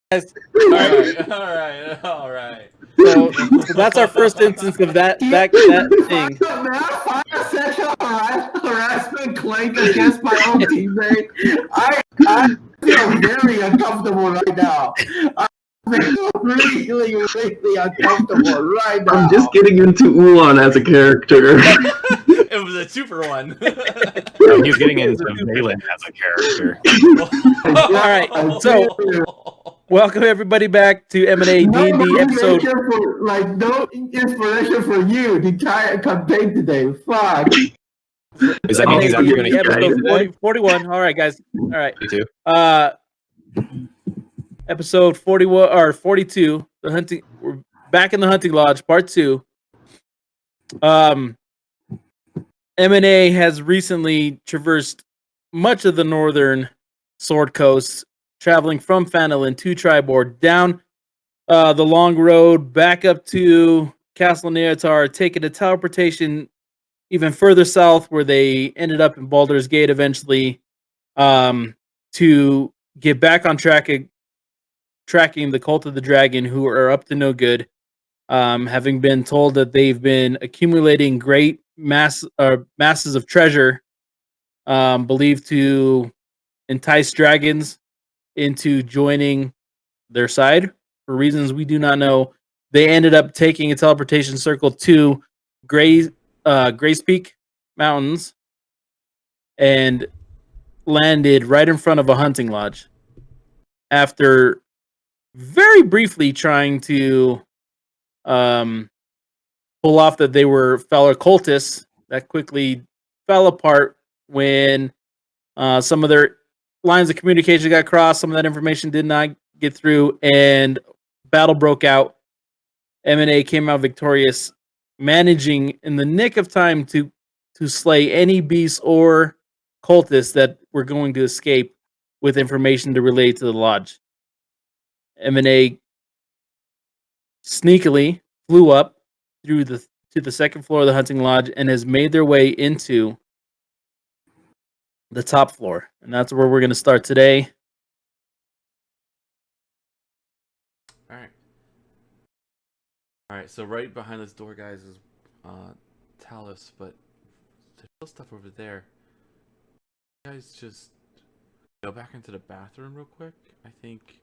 Guys. All right. So that's our first instance of that thing. Fire sexual harassment claim against my own teammate. I feel very uncomfortable right now. I feel really uncomfortable right now. I'm just getting into Ulan as a character. It was a super one. No, he's getting into Valen as a character. All right, so welcome everybody back to M&A&D&D episode. No inspiration for you to try a campaign today. Fuck. Does that mean he's actually going to episode 41. All right, guys. All right. too? Episode 41 or 42. The hunting. We're back in the hunting lodge, part 2. M&A has recently traversed much of the northern Sword Coast, traveling from Fanelin to Tribord, down the long road back up to Castle Neotar, taking a teleportation even further south, where they ended up in Baldur's Gate eventually, to get back on track, tracking the Cult of the Dragon, who are up to no good, having been told that they've been accumulating great masses of treasure, believed to entice dragons into joining their side for reasons we do not know. They ended up taking a teleportation circle to Grace Peak Mountains and landed right in front of a hunting lodge. After very briefly trying to pull off that they were fellow cultists, that quickly fell apart when some of their lines of communication got crossed. Some of that information did not get through, and battle broke out. M&A came out victorious, managing in the nick of time to slay any beasts or cultists that were going to escape with information to relay to the lodge. M&A sneakily flew up to the second floor of the hunting lodge and has made their way into the top floor, and that's where we're going to start today. All right. So right behind this door, guys, is Talus, but there's still stuff over there. You guys just go back into the bathroom real quick. I think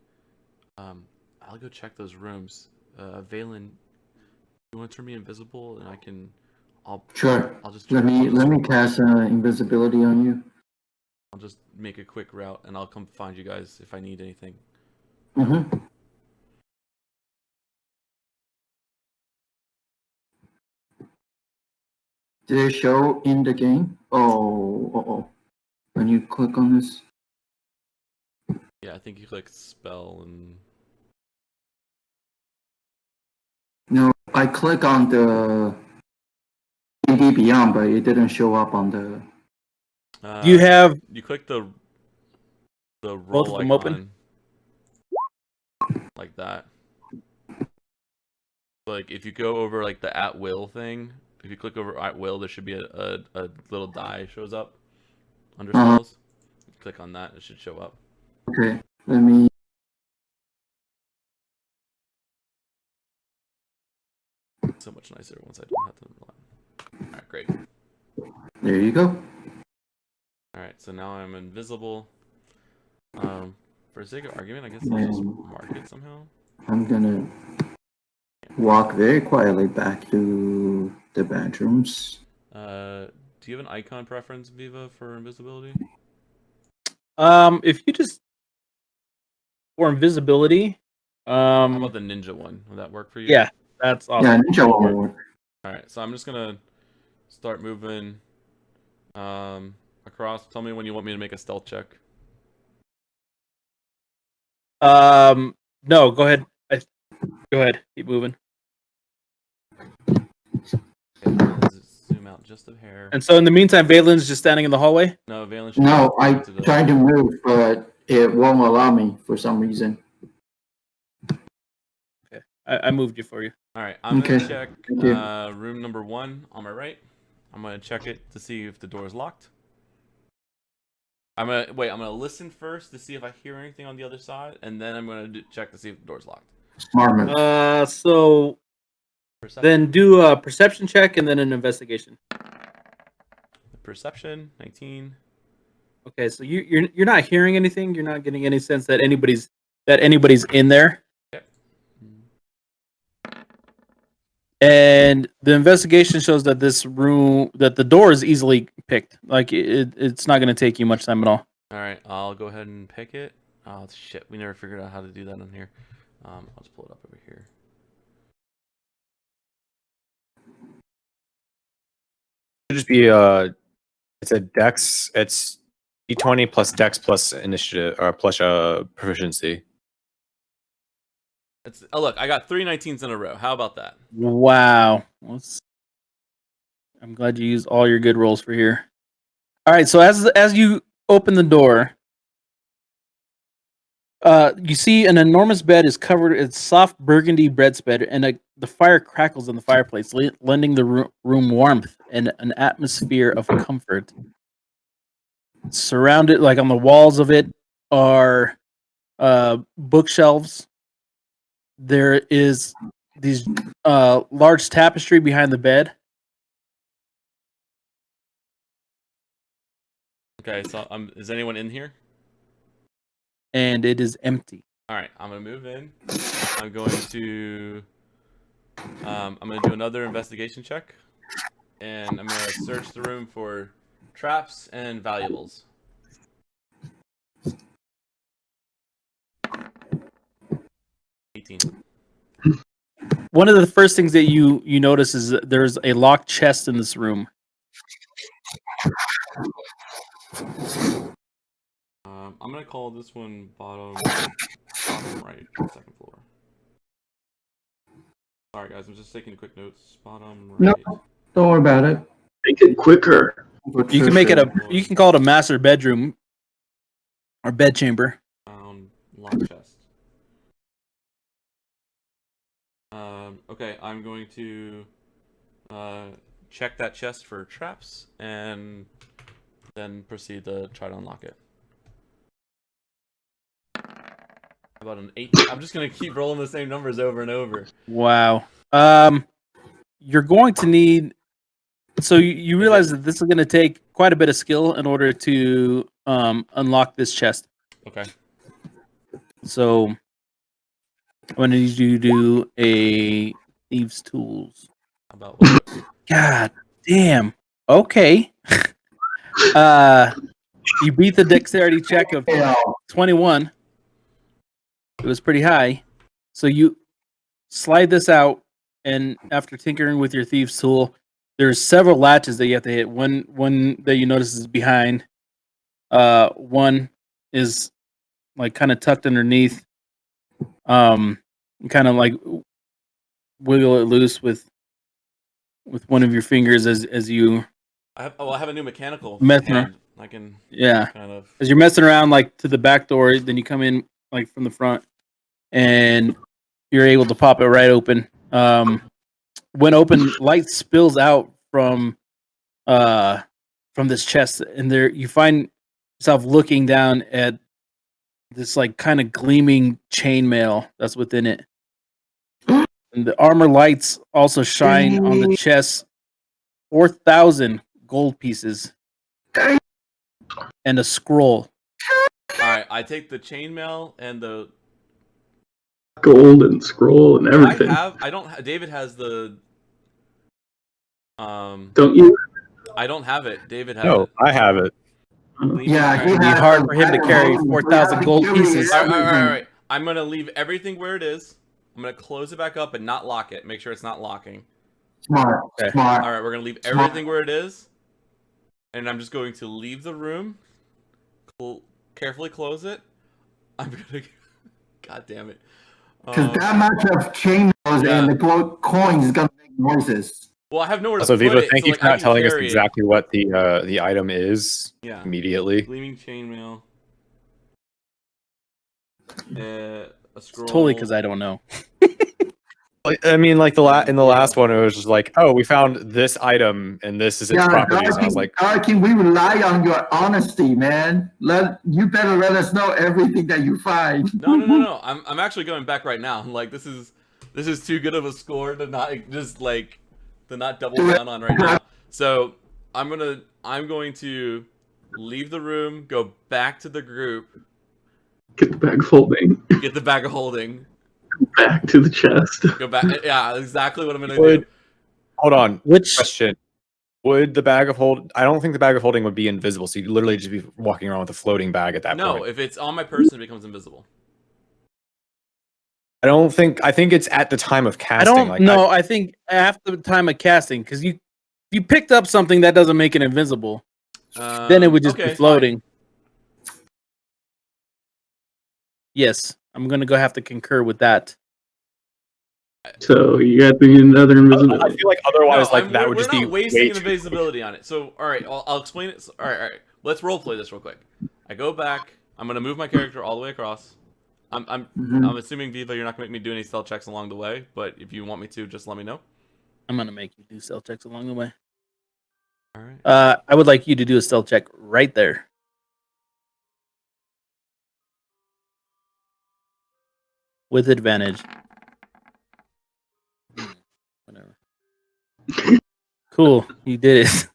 I'll go check those rooms. Valen, you want to turn me invisible, and I'll just let me cast invisibility on you. I'll just make a quick route, and I'll come find you guys if I need anything. Mm-hmm. Did it show in the game? Oh. When you click on this? Yeah, I think you click spell and... No, I click on the D&D Beyond, but it didn't show up on the... You click the roll both of them open? Like that. Like, if you go over, like, the at-will thing, if you click over at-will, there should be a little die shows up under spells. Click on that, it should show up. Okay, let me... So much nicer once I don't have to rely. Alright, great. There you go. Alright, so now I'm invisible. For the sake of argument, I guess I'll just mark it somehow. I'm gonna walk very quietly back to the bedrooms. Do you have an icon preference, Viva, for invisibility? If you just for invisibility, how about the ninja one? Will that work for you? Yeah, that's awesome. Yeah, ninja will work. Alright, so I'm just gonna start moving across. Tell me when you want me to make a stealth check. No, go ahead. Go ahead. Keep moving. Okay, let's zoom out just a hair. And so in the meantime, Valen's just standing in the hallway? No, Valen. No, I tried to move, but it won't allow me for some reason. Okay, I moved you for you. Alright, I'm gonna check room number 1 on my right. I'm gonna check it to see if the door is locked. I'm gonna listen first to see if I hear anything on the other side, and then I'm gonna check to see if the door's locked. Smart man. So Perception. then do a perception check and then an investigation. Perception 19. Okay, so you're not hearing anything. You're not getting any sense that anybody's in there. Okay. And the investigation shows that the door is easily picked. Like it's not going to take you much time at all. All right, I'll go ahead and pick it. Oh shit, we never figured out how to do that on here. I'll just pull it up over here. It just be it's a dex. It's d20 plus dex plus initiative or plus proficiency. Oh look, I got 3 19s in a row. How about that? Wow. I'm glad you used all your good rolls for here. All right, so as you open the door, you see an enormous bed is covered in soft burgundy breadspread, and the fire crackles in the fireplace, lending the room warmth and an atmosphere of comfort. Surrounded, like on the walls of it, are bookshelves. There is these large tapestry behind the bed. Okay, so is anyone in here? And it is empty. All right, I'm gonna move in. I'm going to do another investigation check, and I'm gonna search the room for traps and valuables. One of the first things that you notice is that there's a locked chest in this room. I'm gonna call this one bottom right, second floor. Sorry guys, I'm just taking quick notes. Bottom right. No, don't worry about it. Make it quicker. You can make it you can call it a master bedroom or bed chamber. Lock chest. Okay, I'm going to check that chest for traps and then proceed to try to unlock it. About an 8. I'm just gonna keep rolling the same numbers over and over. Wow. You're going to need. So you realize that this is going to take quite a bit of skill in order to unlock this chest. Okay. So I'm going to need you to do a thieves' tools. About what? God damn. Okay. You beat the dexterity check of 21. It was pretty high. So you slide this out, and after tinkering with your thieves' tool, there's several latches that you have to hit. One that you notice is behind. One is like kind of tucked underneath. Kind of like wiggle it loose with one of your fingers as you. I have a new mechanical Messing hand. I can kind of as you're messing around like to the back door, then you come in like from the front, and you're able to pop it right open. When open, light spills out from this chest, and there you find yourself looking down at this like kind of gleaming chainmail that's within it. And the armor lights also shine on the chest. 4,000 gold pieces and a scroll. All right, I take the chainmail and the Gold and scroll and everything. David has the. Don't you? I don't have it. David has No, it. I have it. Yeah, It'd be hard for him to carry 4,000 gold pieces. All right. I'm gonna leave everything where it is. I'm gonna close it back up and not lock it. Make sure it's not locking. Smart. Okay. Smart. All right, we're gonna leave everything where it is, and I'm just going to leave the room. Carefully close it. I'm gonna. God damn it. Because that much of chainmails and the coins is gonna make noises. Well, I have nowhere to So put Vivo, it. thank So, you like, for I not can telling us carry it. exactly what the item is immediately. Gleaming chainmail. A scroll. It's totally because I don't know. I mean, like in the last one, it was just like, oh, we found this item and this is its properties. And I was like, Darking, we rely on your honesty, man. You better let us know everything that you find. No. I'm actually going back right now. Like this is too good of a score to not just like to not double down on right now. So I'm going to leave the room, go back to the group, Get the bag of holding. get the bag of holding, Back to the chest. go back. Yeah, exactly what I'm gonna do. hold on. Which Question. Would the bag of hold? I don't think the bag of holding would be invisible. So you'd literally just be walking around with a floating bag at that No, point. if it's on my person, it becomes invisible. I think it's at the time of I casting. don't like, know. I think after the time of casting, because you picked up something that doesn't make it invisible, then it would just okay, be floating. Fine. Yes, I'm gonna go have to concur with that. So you got the another I invisibility. feel like otherwise, No, like that would we're just be not wasting way an too invisibility on it. So, all right, I'll explain it. All right. Let's role play this real quick. I go back. I'm gonna move my character all the way across. I'm assuming Viva, you're not gonna make me do any stealth checks along the way. But if you want me to, just let me know. I'm gonna make you do stealth checks along the way. All right. I would like you to do a stealth check right there. With advantage. Whatever. Cool, you did it.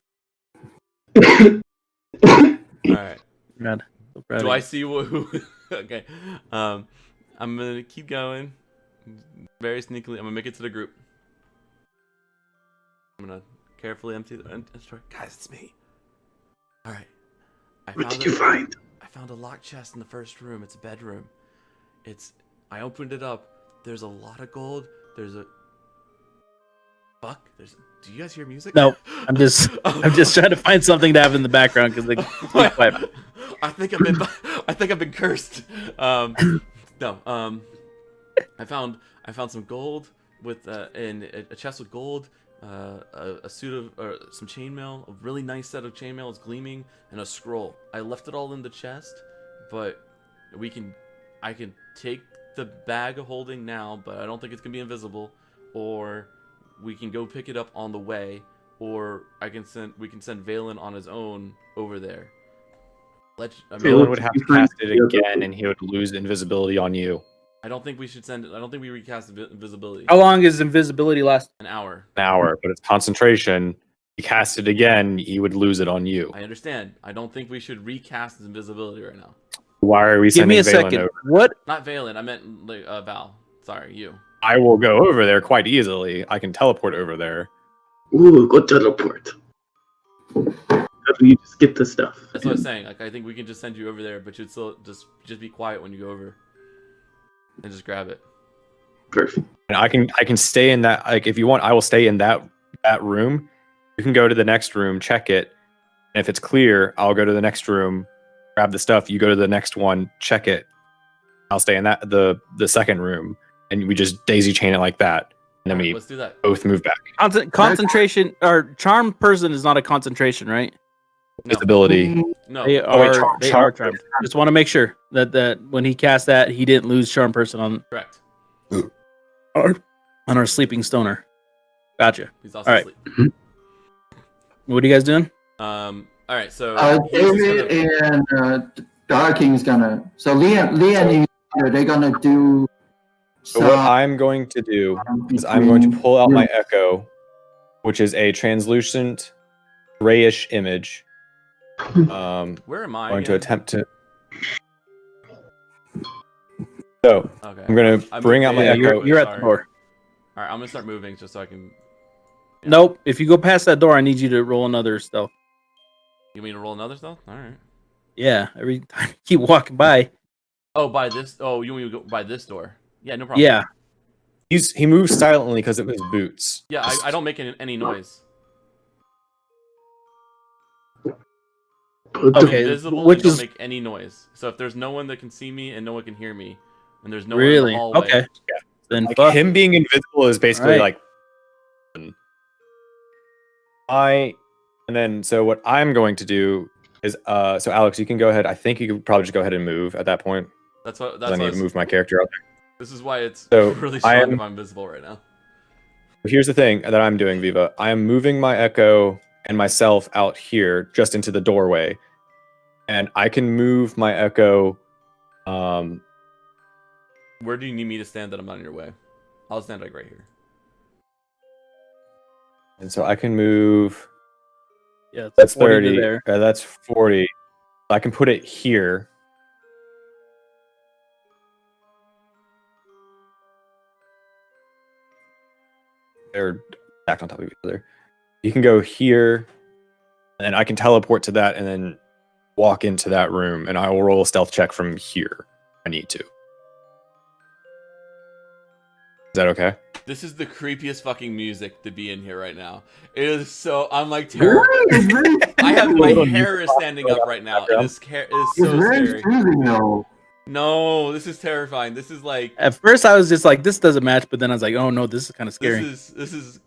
All right. Rad. So proud Do of I you. see who? Okay. I'm gonna keep going. Very sneakily, I'm gonna make it to the group. I'm gonna carefully empty the inventory. Guys, it's me. All right. What did you find? I found a locked chest in the first room. It's a bedroom. I opened it up. There's a lot of gold. There's a fuck. Do you guys hear music? No, I'm just trying to find something to have in the background because they keep quiet. I think I've been cursed. No. I found some gold with in a chest with gold, a suit of or some chainmail, a really nice set of chainmail. It's gleaming, and a scroll. I left it all in the chest, but I can take the bag of holding now, but I don't think it's gonna be invisible, or we can go pick it up on the way, or we can send Valen on his own over there. Valen would have to cast it again, and he would lose invisibility on you. I don't think we recast invisibility. How long is invisibility last? An hour. An hour, but it's concentration. You cast it again, he would lose it on you. I understand. I don't think we should recast his invisibility right now. Why are we Give sending me a Valen second. over? What? Not Valen. I meant Val. Sorry, you. I will go over there quite easily. I can teleport over there. Ooh, go teleport. You just get the stuff. That's what I was saying. Like, I think we can just send you over there, but you'd still just be quiet when you go over, and just grab it. Perfect. And I can stay in that. Like, if you want, I will stay in that room. You can go to the next room, check it, and if it's clear, I'll go to the next room, grab the stuff. You go to the next one, check it. I'll stay in the second room, and we just daisy chain it like that, and then Let's do that. both move back. Concentration or charm person is not a concentration, right? No. Visibility. No. They Oh, wait, are charm. charmed. Just want to make sure that when he cast that, he didn't lose charm person on Correct. our sleeping stoner. Gotcha. He's also All right. asleep. What are you guys doing? All right. So he's just David and Darking's gonna. So Leon, they're gonna do. So what I'm going to do is I'm going to pull out my echo, which is a translucent grayish image. Where am I? I'm going to again? attempt to. So Okay. I'm going to bring out my Yeah, echo. you're at the door. All right. I'm gonna start moving just so I can. Yeah. Nope. If you go past that door, I need you to roll another stealth. You want me to roll another stealth? All right. Yeah. Every time you keep walking by. Oh, by this. Oh, you want me to go by this door? Yeah, no problem. Yeah. He moves silently because of his boots. Yeah, I don't make any noise. Okay, Invisible which and don't is- make any noise. So if there's no one that can see me and no one can hear me, and there's no Really? one in the hallway, Okay. Then Like fuck. him being invisible is basically Alright. like and then so what I'm going to do is so Alex, you can go ahead. I think you could probably just go ahead and move at that point. that's what I need I to move my character out there. this is why it's So, really I strong am- if I'm visible right now. Here's the thing that I'm doing, Viva. I am moving my Echo and myself out here just into the doorway. And I can move my Echo. Where do you need me to stand that I'm not in your way? I'll stand like right here. And so I can move. Yeah, it's That's 40 to 30. there. That's 40. I can put it here. They're stacked on top of each other. You can go here, and I can teleport to that and then walk into that room, and I will roll a stealth check from here. I need to. Is that okay? This is the creepiest fucking music to be in here right now. It is so. I'm like terrified. I have my hair is standing up right now. It is so scary. though. No, this is terrifying. This is like. At first, I was just like, "This doesn't match," but then I was like, "Oh no, this is kind of scary." This is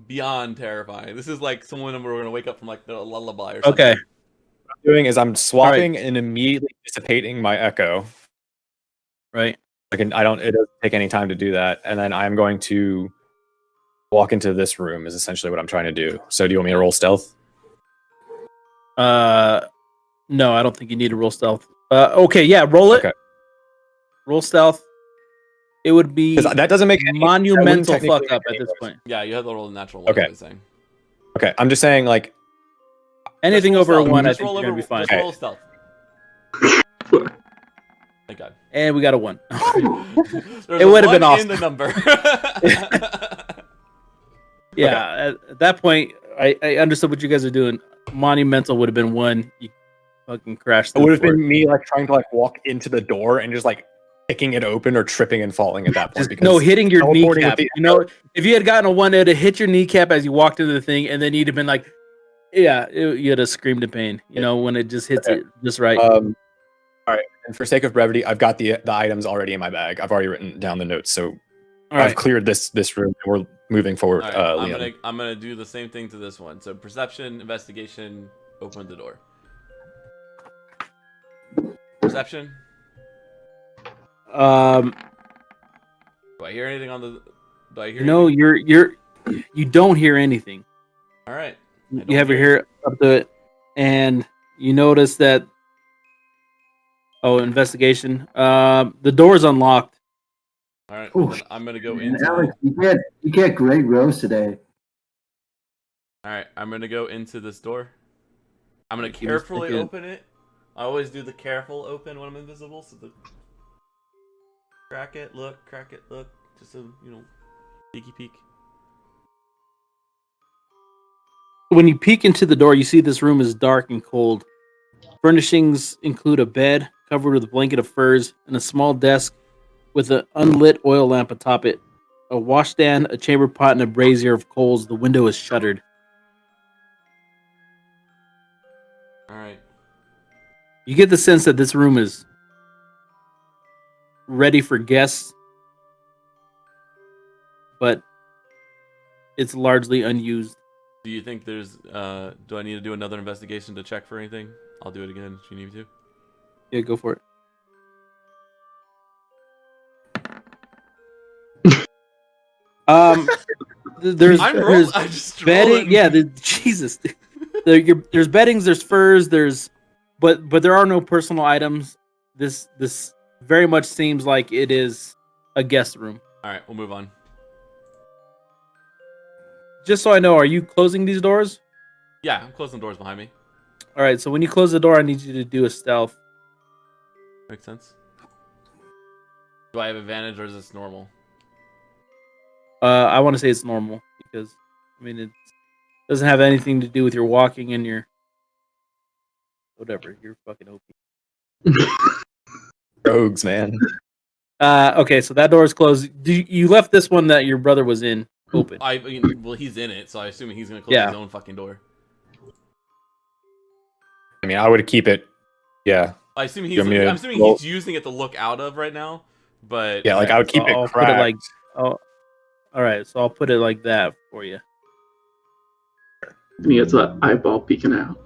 beyond terrifying. This is like someone we're gonna wake up from like the lullaby or something. Okay. What I'm doing is I'm swapping and immediately dissipating my Echo. Right. It doesn't take any time to do that. And then I'm going to walk into this room is essentially what I'm trying to do. So do you want me to roll stealth? No, I don't think you need to roll stealth. Okay, yeah, roll it. Okay. Roll stealth. It would be That doesn't make any monumental technically fuck make up any at this noise. point. Yeah, you have to roll a natural one. Okay. I'm saying. Okay, I'm just saying like Anything Just roll over a stealth. one, I Just think roll you're gonna over- be fine. Just roll stealth. Thank God. And we got a one. There's It a would have been one awesome. in the number. Yeah, at that point, I understood what you guys are doing. Monumental would have been one. You fucking crashed. it would have been me like trying to like walk into the door and just like kicking it open or tripping and falling at that point. Just, no, hitting your teleporting kneecap. with the You know, if you had gotten a one, it would have hit your kneecap as you walked into the thing, and then you'd have been like, yeah, you'd have screamed in pain. You know, when it just hits it just right. All right, and for sake of brevity, I've got the items already in my bag. I've already written down the notes, so All I've right. cleared this room. And we're moving forward. All right, Liam. I'm gonna do the same thing to this one. So perception, investigation, open the door. Perception. Do I hear anything on the? Do I hear? No, anything? you don't hear anything. All right. You have your hair up to it, and you notice that. Oh, investigation. The door's unlocked. All right. Ooh, Then I'm gonna go Man, into. Alex, you get great roast today. All right. I'm gonna go into this door. I'm gonna Give me a carefully second. open it. I always do the careful open when I'm invisible, so the crack it, look, just a peeky peek. When you peek into the door, you see this room is dark and cold. Furnishings include a bed covered with a blanket of furs and a small desk with an unlit oil lamp atop it. A washstand, a chamber pot, and a brazier of coals. The window is shuttered. All right. You get the sense that this room is ready for guests, but it's largely unused. Do you think there's do I need to do another investigation to check for anything? I'll do it again if you need me to. Yeah, go for it. There's I just bedding. rolling. Yeah, Jesus. There's beddings. There's furs. But there are no personal items. This very much seems like it is a guest room. All right, we'll move on. Just so I know, are you closing these doors? Yeah, I'm closing the doors behind me. All right. So when you close the door, I need you to do a stealth. Makes sense. Do I have advantage or is this normal? I want to say it's normal because I mean it doesn't have anything to do with your walking and your whatever. You're fucking OP. Rogues, man. Okay, so that door is closed. You left this one that your brother was in open? I mean, well, he's in it, so I assume he's gonna close Yeah. his own fucking door. I mean, I would keep it. Yeah, I assume You want me to I'm assuming roll- he's using it to look out of right now. But yeah. Like I would keep So it I'll cracked. put it like oh, all right. So I'll put it like that for you. He has an eyeball peeking out.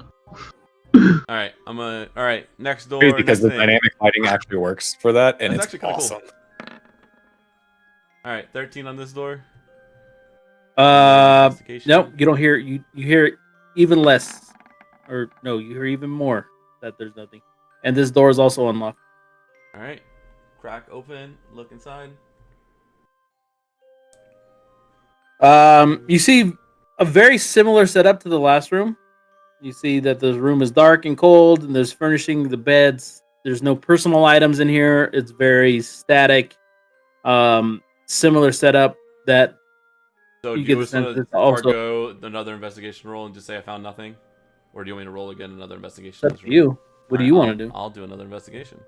all right, all right. Next door. Crazy because next the thing. dynamic lighting actually works for that, and That's it's actually kinda cool. awesome. All right, 13 on this door. Investigation? Nope. You don't hear you hear even less, or no, you hear even more that there's nothing, and this door is also unlocked. All right. Crack open. Look inside. You see a very similar setup to the last room. You see that the room is dark and cold, and there's furnishing the beds. There's no personal items in here. It's very static. Similar setup that So you do you get the just sense want it's to also forego another investigation roll and just say I found nothing, or do you want me to roll again another investigation in up this to room? you. What do Alright, you want to do? I'll do another investigation.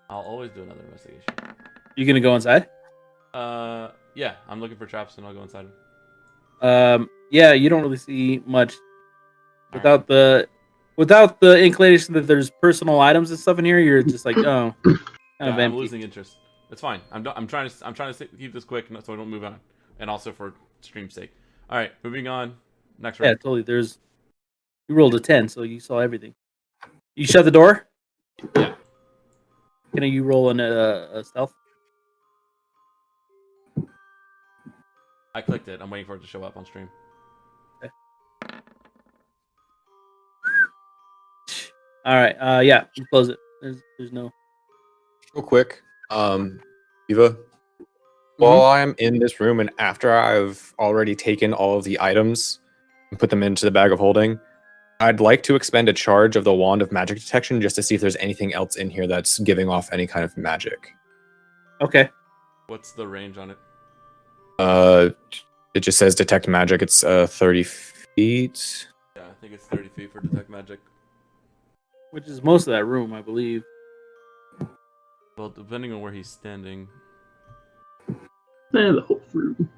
I'll always do another investigation. You gonna go inside? Yeah, I'm looking for traps and I'll go inside. Yeah, you don't really see much Alright. without the inclination that there's personal items and stuff in here. You're just like, oh, kind Yeah, of I'm empty. losing interest. It's fine. I'm trying to keep this quick so I don't move on, and also for stream's sake. All right, moving on. Next Yeah, room. totally. You rolled a 10, so you saw everything. You shut the door. Yeah. Can you roll a stealth? I clicked it. I'm waiting for it to show up on stream. All right. Yeah, you close it. There's no. Real quick, Eva, while I'm in this room and after I've already taken all of the items and put them into the bag of holding, I'd like to expend a charge of the Wand of Magic Detection just to see if there's anything else in here that's giving off any kind of magic. Okay. What's the range on it? It just says detect magic. It's 30 feet. Yeah, I think it's 30 feet for detect magic. Which is most of that room, I believe. Well, depending on where he's standing. The whole room.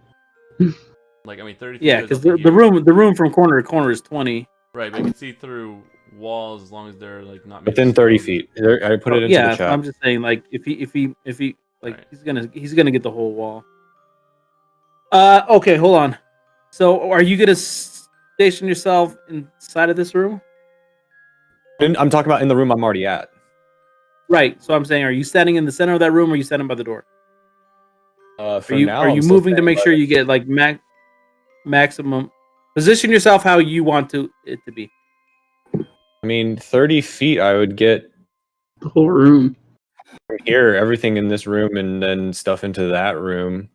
Like, I mean, 30 feet Yeah, goes because up to the here. room from corner to corner is 20. Right, but you can see through walls as long as they're like not made Within of 30 stone. feet. I put it into Yeah, the so chat. I'm just saying, like, if he like, Right. he's gonna get the whole wall. Okay, hold on. So, are you gonna station yourself inside of this room? I'm talking about in the room I'm already at. Right. So I'm saying, are you standing in the center of that room, or are you standing by the door? For Are you now, I'm still moving to standing make by sure it. you get like maximum? Position yourself how you want it to be. I mean, 30 feet, I would get The whole room. from here, everything in this room, and then stuff into that room.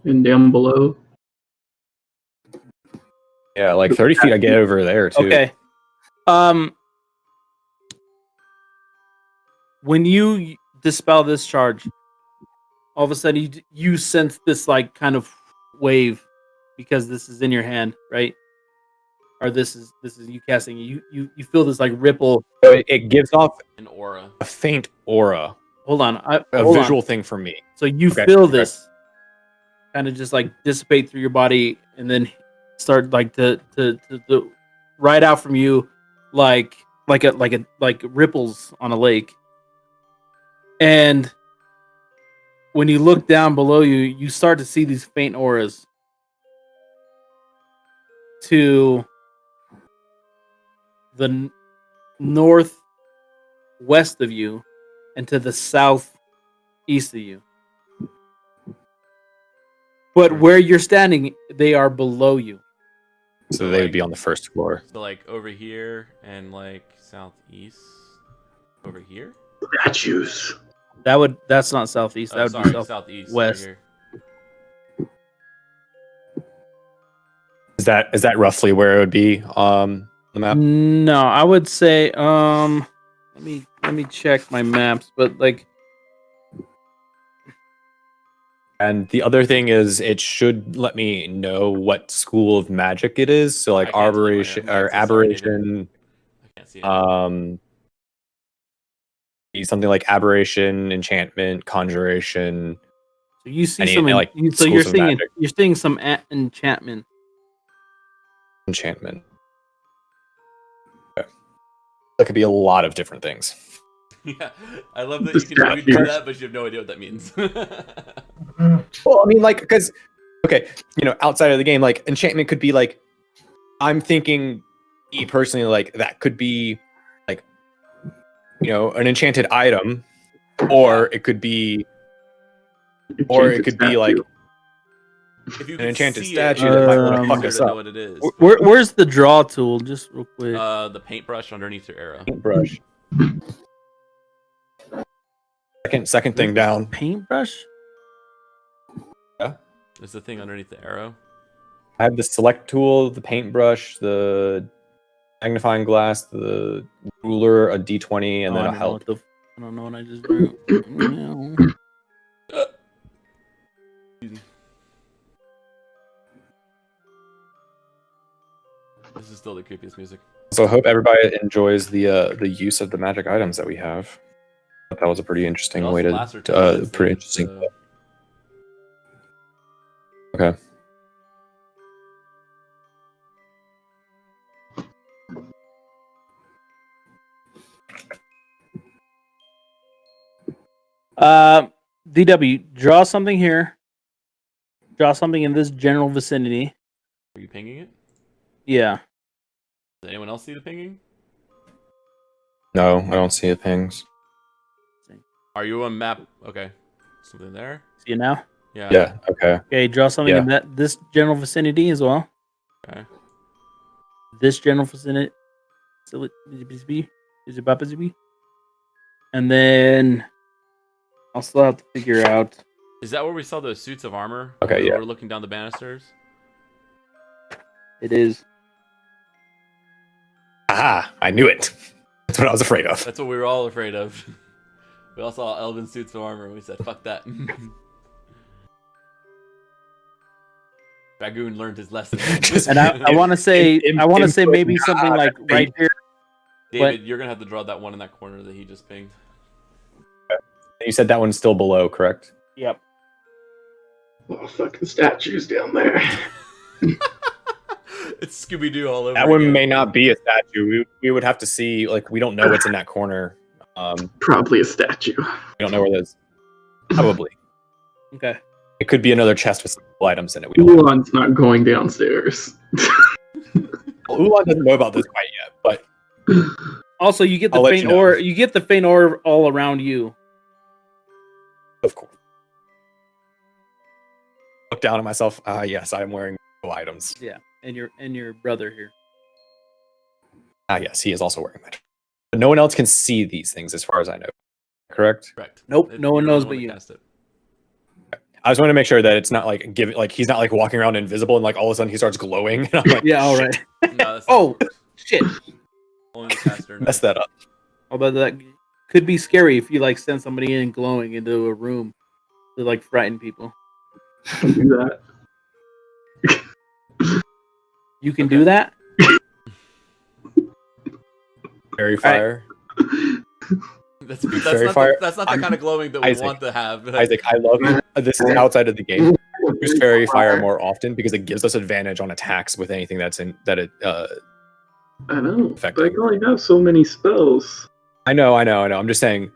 And down below. Yeah, like 30 feet, I get over there, too. Okay. When you dispel this charge, all of a sudden you sense this like kind of wave because this is in your hand, right? Or this is you casting. You feel this like ripple. So it gives off An aura. a faint aura, Hold on, a hold visual on. thing for me. So you Okay, feel okay. this kind of just like dissipate through your body, and then start like to ride out from you, like ripples on a lake. And when you look down below you, you start to see these faint auras to the northwest of you and to the southeast of you. But where you're standing, they are below you. So So, they would like- be on the first floor. So, like, over here and, like, southeast. Over here? Statues. That's not southeast. That would sorry, be southeast. southwest. Over here. Is that roughly where it would be on the map? No, I would say let me check my maps, but like And the other thing is, it should let me know what school of magic it is. So, like I can't tell you right aberration now. Yeah, or it's a sorry, David. aberration, I can't see it. something like aberration, enchantment, conjuration. so you see Any, some like, so you're schools of seeing magic. you're seeing some enchantment. Enchantment. Okay. That could be a lot of different things. Yeah, I love that The you can do statues. that, but you have no idea what that means. Well, I mean, like, because, okay, outside of the game, like, enchantment could be like, I'm thinking, me personally, like, that could be, like, an enchanted item, or it could be, like, Enchanted statue. If you An can enchanted see statue it, that might it's wanna easier fuck us to know up. what it is. Where's the draw tool? Just real quick. The paintbrush underneath your arrow. Paintbrush. Second thing down. Paintbrush? Is the thing underneath the arrow? I have the select tool, the paintbrush, the magnifying glass, the ruler, a d20, and then a help. I don't know what I just drew. No. This is still the creepiest music. So I hope everybody enjoys the use of the magic items that we have. That was a pretty interesting It way also to lasts for 10 minutes, pretty like, interesting. Okay. DW, draw something here. Draw something in this general vicinity. Are you pinging it? Yeah. Does anyone else see the pinging? No, I don't see it pings. Are you on map? Okay. Something there? See it now? Yeah. Yeah, okay. Okay, draw something in this general vicinity as well. Okay. This general vicinity. And then I'll still have to figure out. Is that where we saw those suits of armor? Okay, when we yeah. were looking down the banisters? It is. Aha! I knew it. That's what I was afraid of. That's what we were all afraid of. We all saw elven suits of armor and we said, fuck that. Dragoon learned his lesson. And I want to say, maybe something like right here. David, you're going to have to draw that one in that corner that he just pinged. You said that one's still below, correct? Yep. Oh, fucking statues down there. It's Scooby-Doo all over That one again. may not be a statue. We would have to see, like, we don't know what's in that corner. Probably a statue. We don't know where that is. Probably. Okay. It could be another chest with some items in it. We don't know. Ulan's not going downstairs. Ulan doesn't know about this quite yet, but Also, you get the I'll let faint you know. aura. You get the faint aura all around you. of course. Look down at myself. Yes, I'm wearing no items. Yeah, and your brother here. Yes, he is also wearing magic. But no one else can see these things as far as I know. Correct? Correct. Nope, no one you're the knows one but that you. cast it. I just want to make sure that it's not like he's not like walking around invisible and like all of a sudden he starts glowing. And I'm like, Yeah, all shit, right. No, that's Oh, shit. only the caster knows. mess that up. Although that could be scary if you like send somebody in glowing into a room to like frighten people. Don't do that. You can do that. Fairy fire. That's Fairy not fire. that's not the kind of glowing that we Isaac. want to have. Isaac, I love you. This is outside of the game. Use fairy fire more often because it gives us advantage on attacks with anything that's in that it. I know. Effective. But I can only have so many spells. I know. I'm just saying,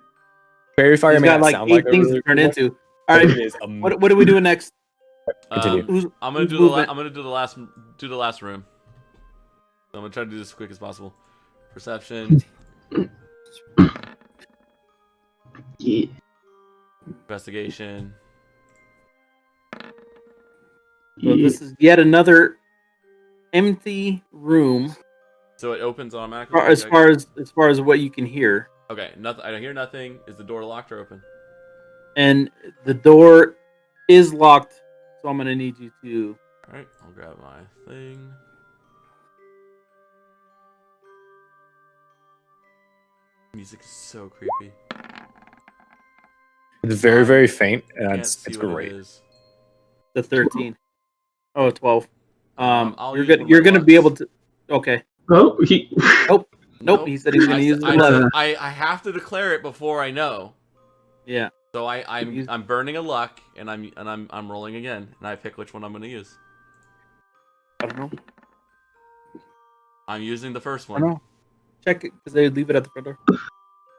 fairy fire He's may got not like sound 8 like a things really to turn cool one, into. All but right. it is What are we doing next? Continue. Who's- I'm gonna who's do the moving? I'm gonna do the last room. So I'm gonna try to do this as quick as possible. Perception, Yeah. investigation. So this is yet another empty room. So it opens automatically. As far as what you can hear, Okay, nothing. I don't hear nothing. Is the door locked or open? and the door is locked. So I'm gonna need you to. All right, I'll grab my thing. Music is so creepy. It's very, very faint, and Can't it's see what great. it is. The 13. Oh, 12. I'll You're use good. You're one of gonna my be lucks. able to. Okay. Oh, he. Nope. He said he's gonna use I, the luck. I have to declare it before I know. Yeah. So I'm burning a luck and I'm rolling again and I pick which one I'm gonna use. I don't know. I'm using the first I one. don't know. Check it because they leave it at the front door.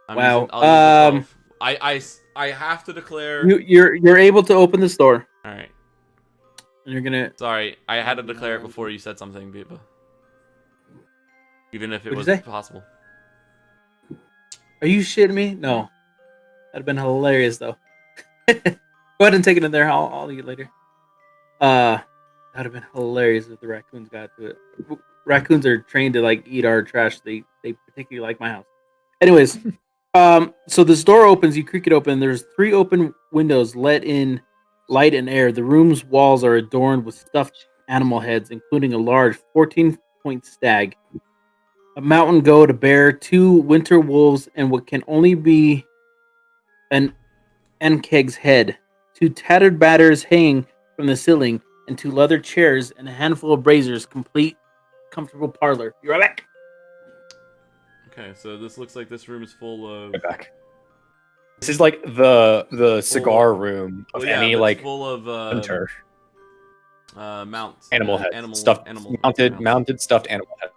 I'm Wow. I'll use the 12. I have to declare. You're able to open this door, All right. and you're gonna. Sorry, I had to declare it before you said something, Biba. Even if it What'd was you say? possible. Are you shitting me? No. That'd have been hilarious though. Go ahead and take it in there. I'll eat it later. That'd have been hilarious if the raccoons got to it. Raccoons are trained to like eat our trash. They particularly like my house. Anyways, so this door opens. You creak it open. There's 3 open windows let in light and air. The room's walls are adorned with stuffed animal heads, including a large 14-point stag, a mountain goat, a bear, 2 winter wolves, and what can only be an Enkeg's head. 2 tattered batters hanging from the ceiling, and 2 leather chairs and a handful of braziers complete comfortable parlor. You right back. Okay, so this looks like this room is full of. Right back. This is like the cigar room of Well, yeah, any but like it's full of hunter. mounts, Animal heads, animal stuffed, animal mounted mounts. stuffed animal head.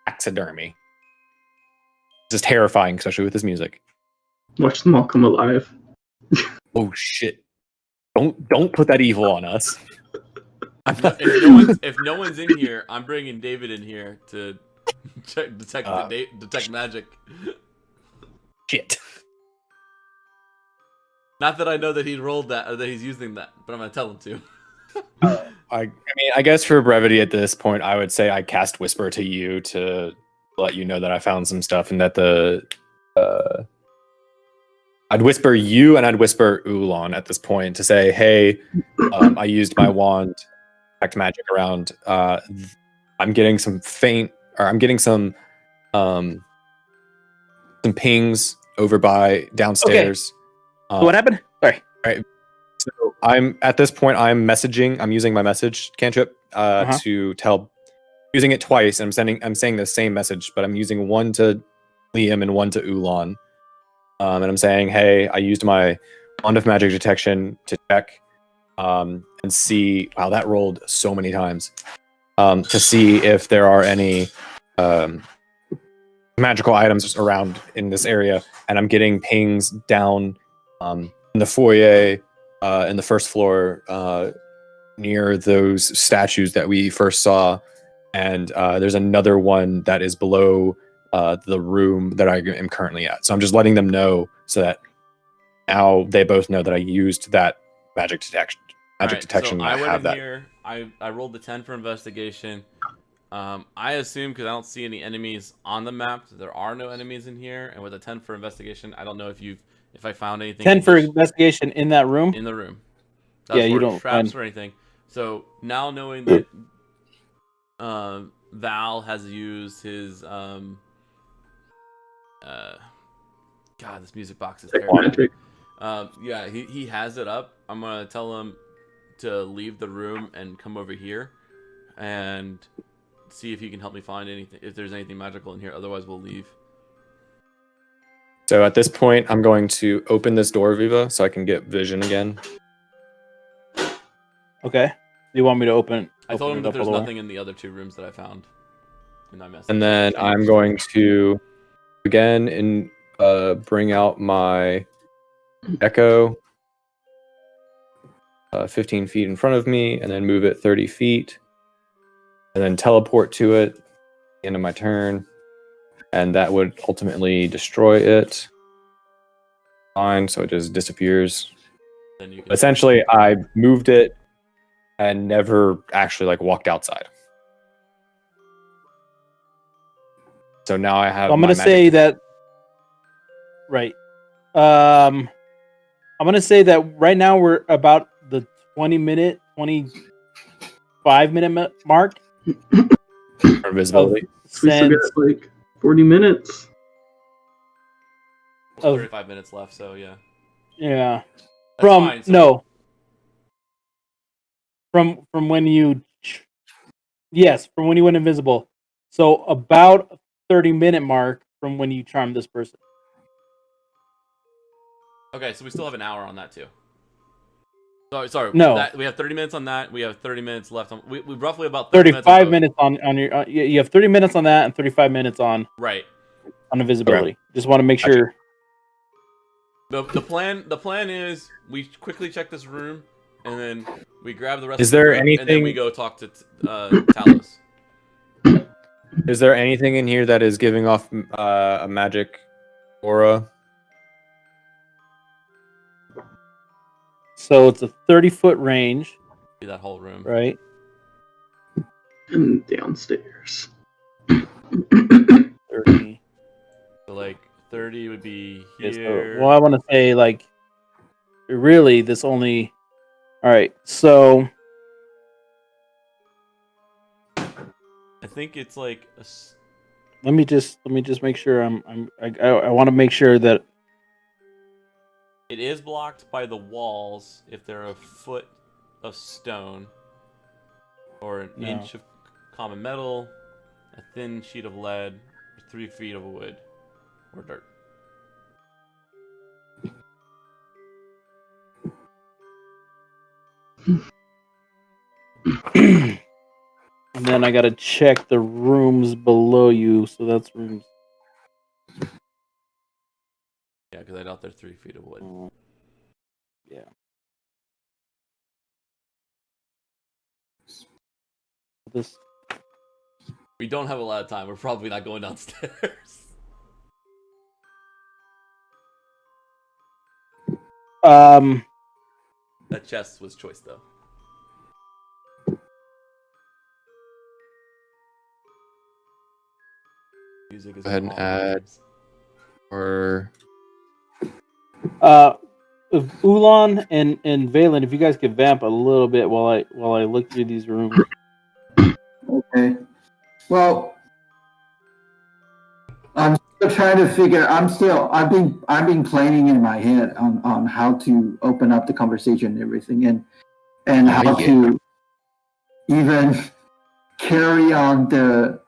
Taxidermy. This is terrifying, especially with this music. Watch them all come alive. Oh shit! Don't put that evil on us. If no one's in here, I'm bringing David in here to detect magic. Shit. Not that I know that he rolled that or that he's using that, but I'm gonna tell him to. I mean, I guess for brevity at this point, I would say I cast Whisper to you to let you know that I found some stuff and that I'd whisper you and I'd whisper Oolon at this point to say, hey, I used my wand, detect magic around. I'm getting some I'm getting some pings over by downstairs. So what happened? Sorry. Right. So I'm messaging. I'm using my message cantrip to tell, using it twice. And I'm saying the same message, but I'm using one to Liam and one to Oolon. And I'm saying, hey, I used my wand of magic detection to check and see. Wow, that rolled so many times. To see if there are any magical items around in this area. And I'm getting pings down in the foyer, in the first floor, near those statues that we first saw. And there's another one that is below the room that I am currently at. So I'm just letting them know so that now they both know that I used that magic detection. So I went have in that. here. I rolled the 10 for investigation. I assume because I don't see any enemies on the map, there are no enemies in here. And with a 10 for investigation, I don't know if I found anything. 10 for investigation in that room. In the room. Yeah, you don't traps or anything. So now knowing that Val has used his God, this music box is terrible. Yeah, he has it up. I'm gonna tell him to leave the room and come over here and see if he can help me find anything, if there's anything magical in here. Otherwise, we'll leave. So at this point, I'm going to open this door, Viva, so I can get vision again. Okay. Do you want me to open? I told him that there's all the way? nothing in the other 2 rooms that I found in that message. And then I'm going to again bring out my echo 15 feet in front of me, and then move it 30 feet, and then teleport to it at the end of my turn, and that would ultimately destroy it. Fine, so it just disappears. Then you can Essentially, I moved it and never actually walked outside. So now I have. So I'm going to say that. Right. I'm going to say that right now we're about the 25-minute mark. For visibility. We still got 40 minutes. 35 minutes left, so yeah. Yeah. That's fine, so no. From when you. Yes, from when you went invisible. So about 30-minute mark from when you charmed this person. Okay, so we still have an hour on that too. Sorry. No. We have 30 minutes on that. We have 30 minutes left on. We roughly about 35 minutes on your. You have 30 minutes on that and 35 minutes on. Right. On invisibility. Okay. Just want to make sure. The plan is we quickly check this room and then we grab the rest. Is there room, anything? And then we go talk to Talos. Is there anything in here that is giving off a magic aura? So it's a 30-foot range. See that whole room. right? And downstairs. 30. So like 30 would be Yeah, here. so, well, I want to say like really this only. All right, so I think it's like let me just make sure I want to make sure that it is blocked by the walls if they're a foot of stone or an No. inch of common metal, a thin sheet of lead, or 3 feet of wood or dirt. and then I gotta check the rooms below you. So that's rooms. Yeah, because I doubt they're 3 feet of wood. Yeah. This. We don't have a lot of time. We're probably not going downstairs. That chest was choice though. Music is Go ahead and all add games. or If Ulan and Valen, if you guys could vamp a little bit while I look through these rooms. Okay. Well, I'm still trying to figure. I've been planning in my head on how to open up the conversation and everything, and how to even carry on the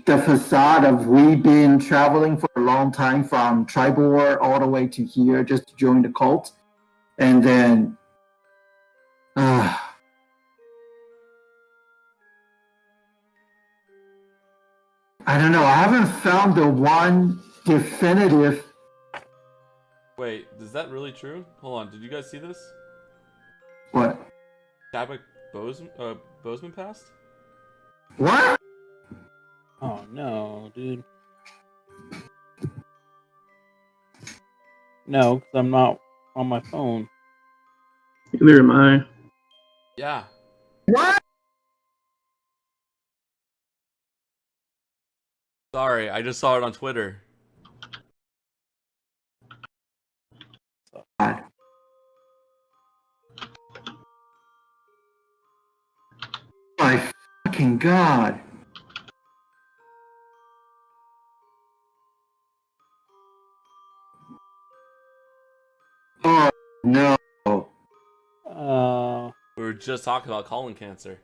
facade of we've been traveling for a long time from Tribor all the way to here just to join the cult, and then. I don't know. I haven't found the one definitive. Wait, is that really true? Hold on, did you guys see this? What? Chadwick Boseman passed? What? Oh no, dude. No, because I'm not on my phone. Neither am I. Yeah. What? Sorry, I just saw it on Twitter. My fucking god. Oh no. We were just talking about colon cancer.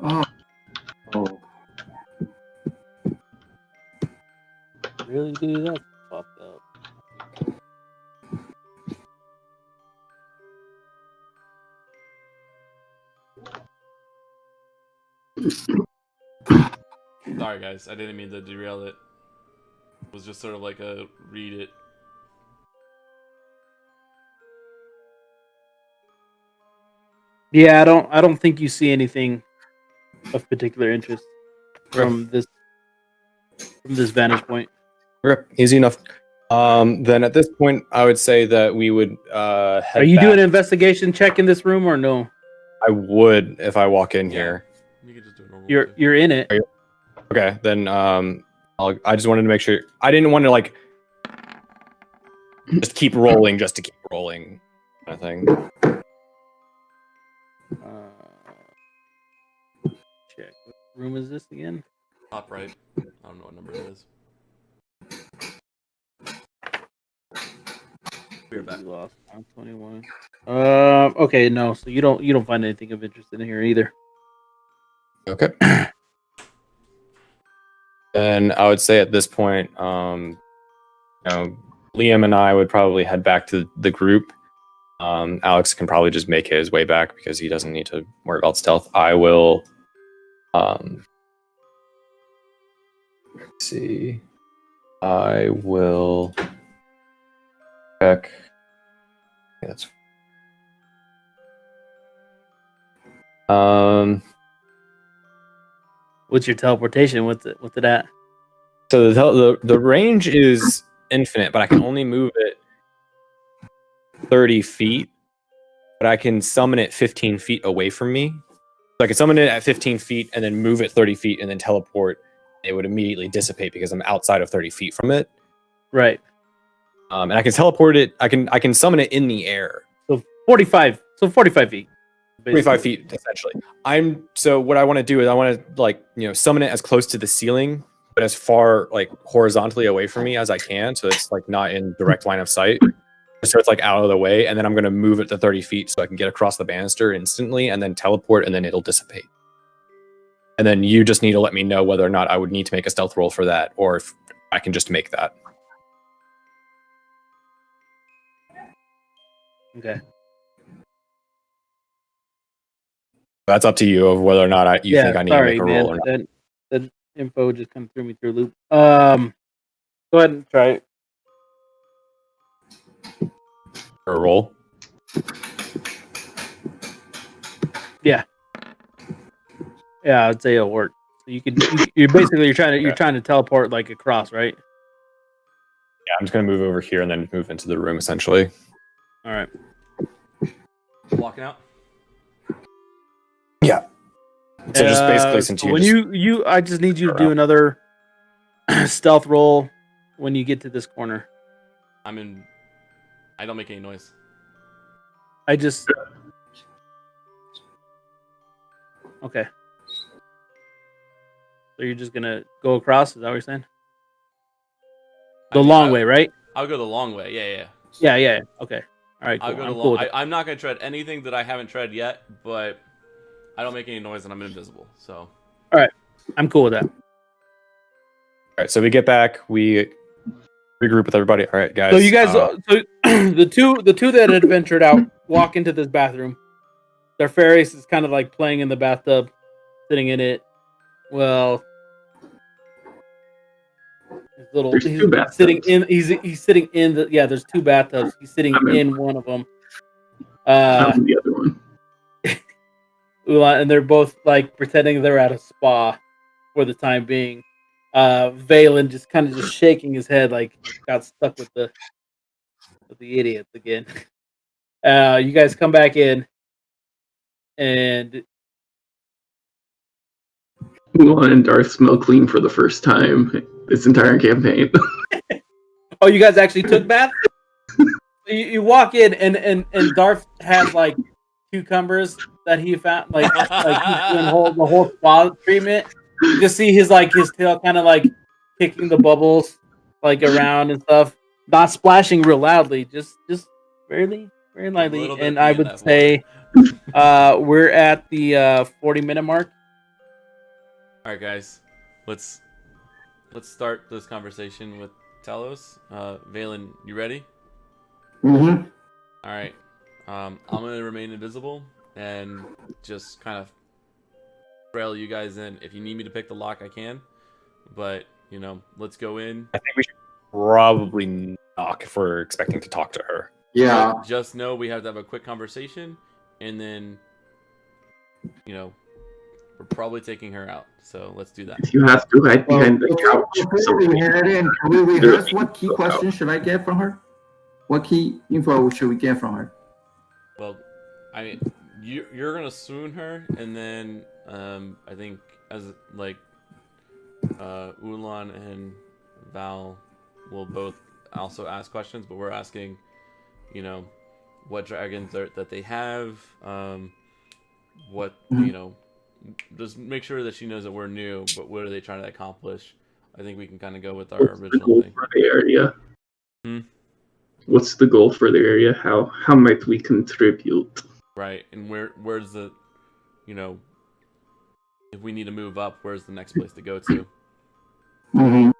Oh. Really, dude? That's fucked up. Sorry, guys. I didn't mean to derail it. It was just sort of like a read it. Yeah, I don't think you see anything of particular interest from this vantage point. okay, easy enough. Then at this point, I would say that we would head Are you back. doing an investigation check in this room or no? I would if I walk in Yeah. here. You could just do a normal You're in it. Okay, then I just wanted to make sure. I didn't want to like just keep rolling just to keep rolling kind of thing. Check. What room is this again? Top right. I don't know what number it is. We're back. You lost 21. Okay, no. So you don't find anything of interest in here either. Okay. And I would say at this point, Liam and I would probably head back to the group. Alex can probably just make his way back because he doesn't need to worry about stealth. I will. Let's see. I will check. Yeah, that's. What's your teleportation? What's it at? So the range is infinite, but I can only move it 30 feet. But I can summon it 15 feet away from me. So I can summon it at 15 feet and then move it 30 feet and then teleport. It would immediately dissipate because I'm outside of 30 feet from it. Right. And I can teleport it. I can summon it in the air. So 45. So 45 feet. 45 feet essentially. So what I want to do is I want to summon it as close to the ceiling, but as far horizontally away from me as I can, so it's not in direct line of sight. So it's out of the way, and then I'm gonna move it to 30 feet so I can get across the banister instantly, and then teleport, and then it'll dissipate. And then you just need to let me know whether or not I would need to make a stealth roll for that, or if I can just make that. Okay. That's up to you of whether or not you think I need to make a roll or not. That info just kind of threw me through a loop. Go ahead and try it. For a roll? Yeah, I'd say it'll work. So you're trying to teleport across, right? Yeah, I'm just gonna move over here and then move into the room essentially. All right. Walking out. Yeah. So just basically, since I just need you to do another stealth roll when you get to this corner. I don't make any noise. Okay. So you're just gonna go across? Is that what you're saying? The long way, right? I'll go the long way. Yeah. Yeah. Okay. All right. Cool. I'll go the long. I'm not gonna tread anything that I haven't tread yet, but I don't make any noise and I'm invisible. So. All right. I'm cool with that. All right. So we get back. We regroup with everybody. All right, guys. So you guys, so the two that had ventured out walk into this bathroom. Their Farius is kind of playing in the bathtub, sitting in it. Well, he's sitting in. He's sitting in the. Yeah, there's two bathtubs. He's sitting in one of them. I'm the other one. And they're both pretending they're at a spa for the time being. Valen just kind of just shaking his head got stuck with the idiots again. You guys come back in, and Ulan and Darth smell clean for the first time this entire campaign. Oh, you guys actually took bath? You walk in, and Darth has cucumbers that he found, he's doing the whole spa treatment. You just see his tail kind of kicking the bubbles around and stuff, not splashing real loudly, just very lightly. And I would say we're at the 40-minute mark. All right, guys, let's start this conversation with Talos. Valen, you ready? Mm-hmm. All right. I'm gonna remain invisible and just kind of trail you guys in. If you need me to pick the lock, I can. But let's go in. I think we should probably knock if we're expecting to talk to her. Yeah. But just know we have to have a quick conversation, and then we're probably taking her out. So let's do that. If you have to hide behind the couch. Before we head in, can we rehearse what key questions should I get from her? What key info should we get from her? Well, you're gonna swoon her, and then I think as Ulan and Val will both also ask questions, but we're asking, what dragons that they have, what just make sure that she knows that we're new, but what are they trying to accomplish? I think we can kind of go with our original thing. For the area. What's the goal for the area? How might we contribute? Right, and where's the, if we need to move up, where's the next place to go to? Mm-hmm.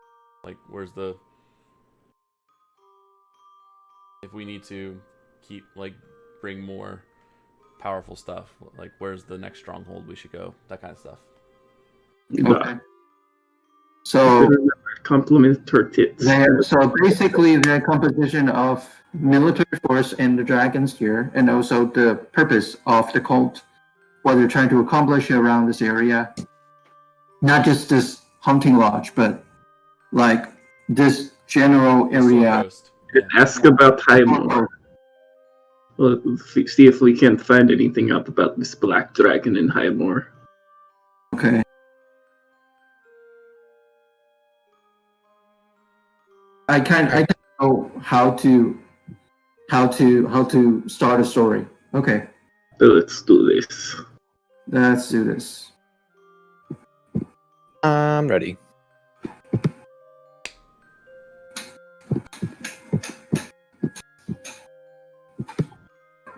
Where's the, if we need to keep bring more powerful stuff, where's the next stronghold we should go? That kind of stuff. Okay. So compliment her tits. So basically, the composition of military force and the dragons here, and also the purpose of the cult, what they're trying to accomplish around this area. Not just this hunting lodge, but like this general The Sword area. Coast. Yeah. Ask about Highmore. Well, see if we can find anything out about this black dragon in Highmore. Okay. I kind know how to start a story. Okay, So let's do this. let's do this. I'm ready.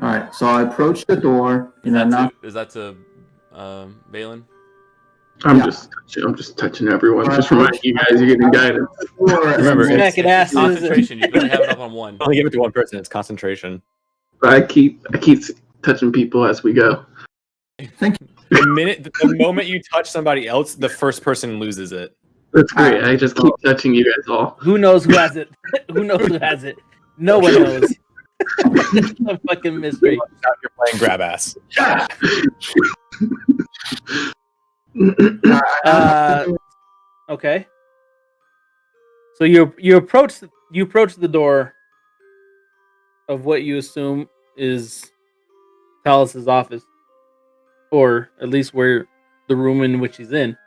All right, so I approach the door and I knock. Is that to Balin? Yeah. I'm just touching everyone. Alright, Just reminding you guys you're getting guidance. Remember, and it's- Smacking asses. concentration. You can only have it up on one. Only give it to one person. It's concentration. I keep touching people as we go. The moment you touch somebody else, the first person loses it. That's great. I just keep touching you guys all. Who knows who has it? Who knows who has it? No one knows. It's a fucking mystery. You're playing grab ass. Okay. So you approach the door of what you assume is Talus's office, or at least where the room in which he's in.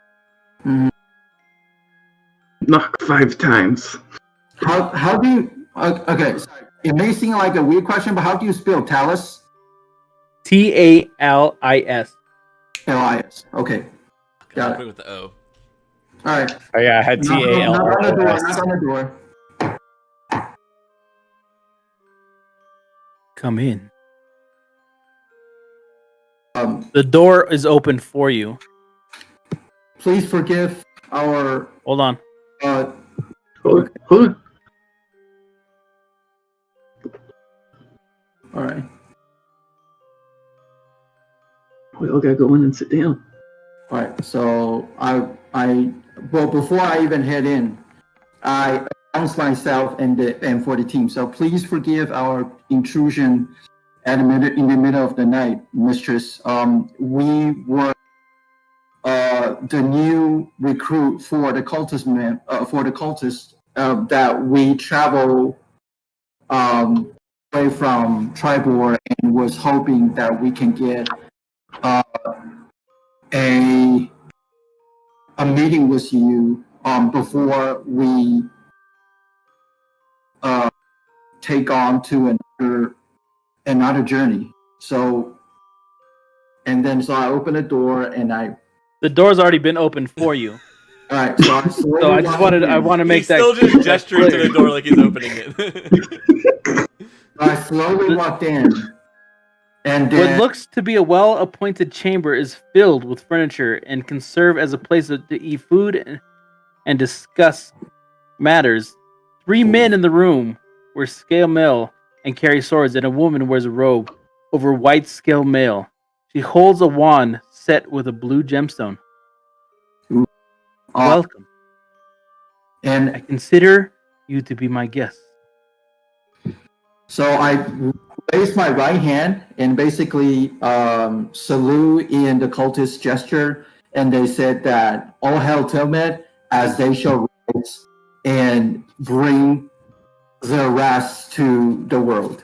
Knock 5 times. How do you? Okay, sorry. It may seem like a weird question, but how do you spell Talus? Talis. L-I-S. Okay. Got it. Quick with the O. All right. Oh yeah, I had Knock on the door. TALS. Knock on the door. Come in. Um, The door is open for you. please forgive our. Hold on. Hold on. All right. We all gotta go in and sit down. All right. So well, before I even head in, I announce myself and for the team. So please forgive our intrusion in the middle of the night, Mistress. We were the new recruit for the cultist that we travel away from Tribor, and was hoping that we can get a meeting with you before we take on to another journey. So I open the door and The door's already been opened for you. all right. So I want to make He's that. still just gesturing to clear. the door like he's opening it. I slowly walked in, and then What looks to be a well-appointed chamber is filled with furniture and can serve as a place to eat food and discuss matters. 3 men in the room wear scale mail and carry swords, and a woman wears a robe over white scale mail. She holds a wand set with a blue gemstone. Welcome. I and consider you to be my guest. so I raised my right hand and basically salute in the cultist gesture, and they said that all hail Tilmed as they shall rise and bring the rest to the world.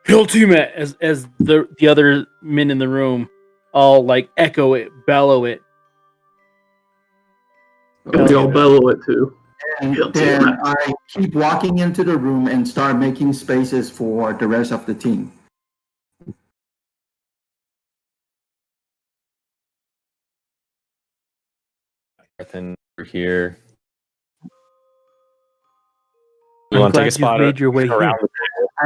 Hail Tiamat, as the other men in the room all like echo it, bellow it. We all bellow it too. And then I keep walking into the room and start making spaces for the rest of the team. Everything over here. I'm You want to take glad a spot you've made your way around here.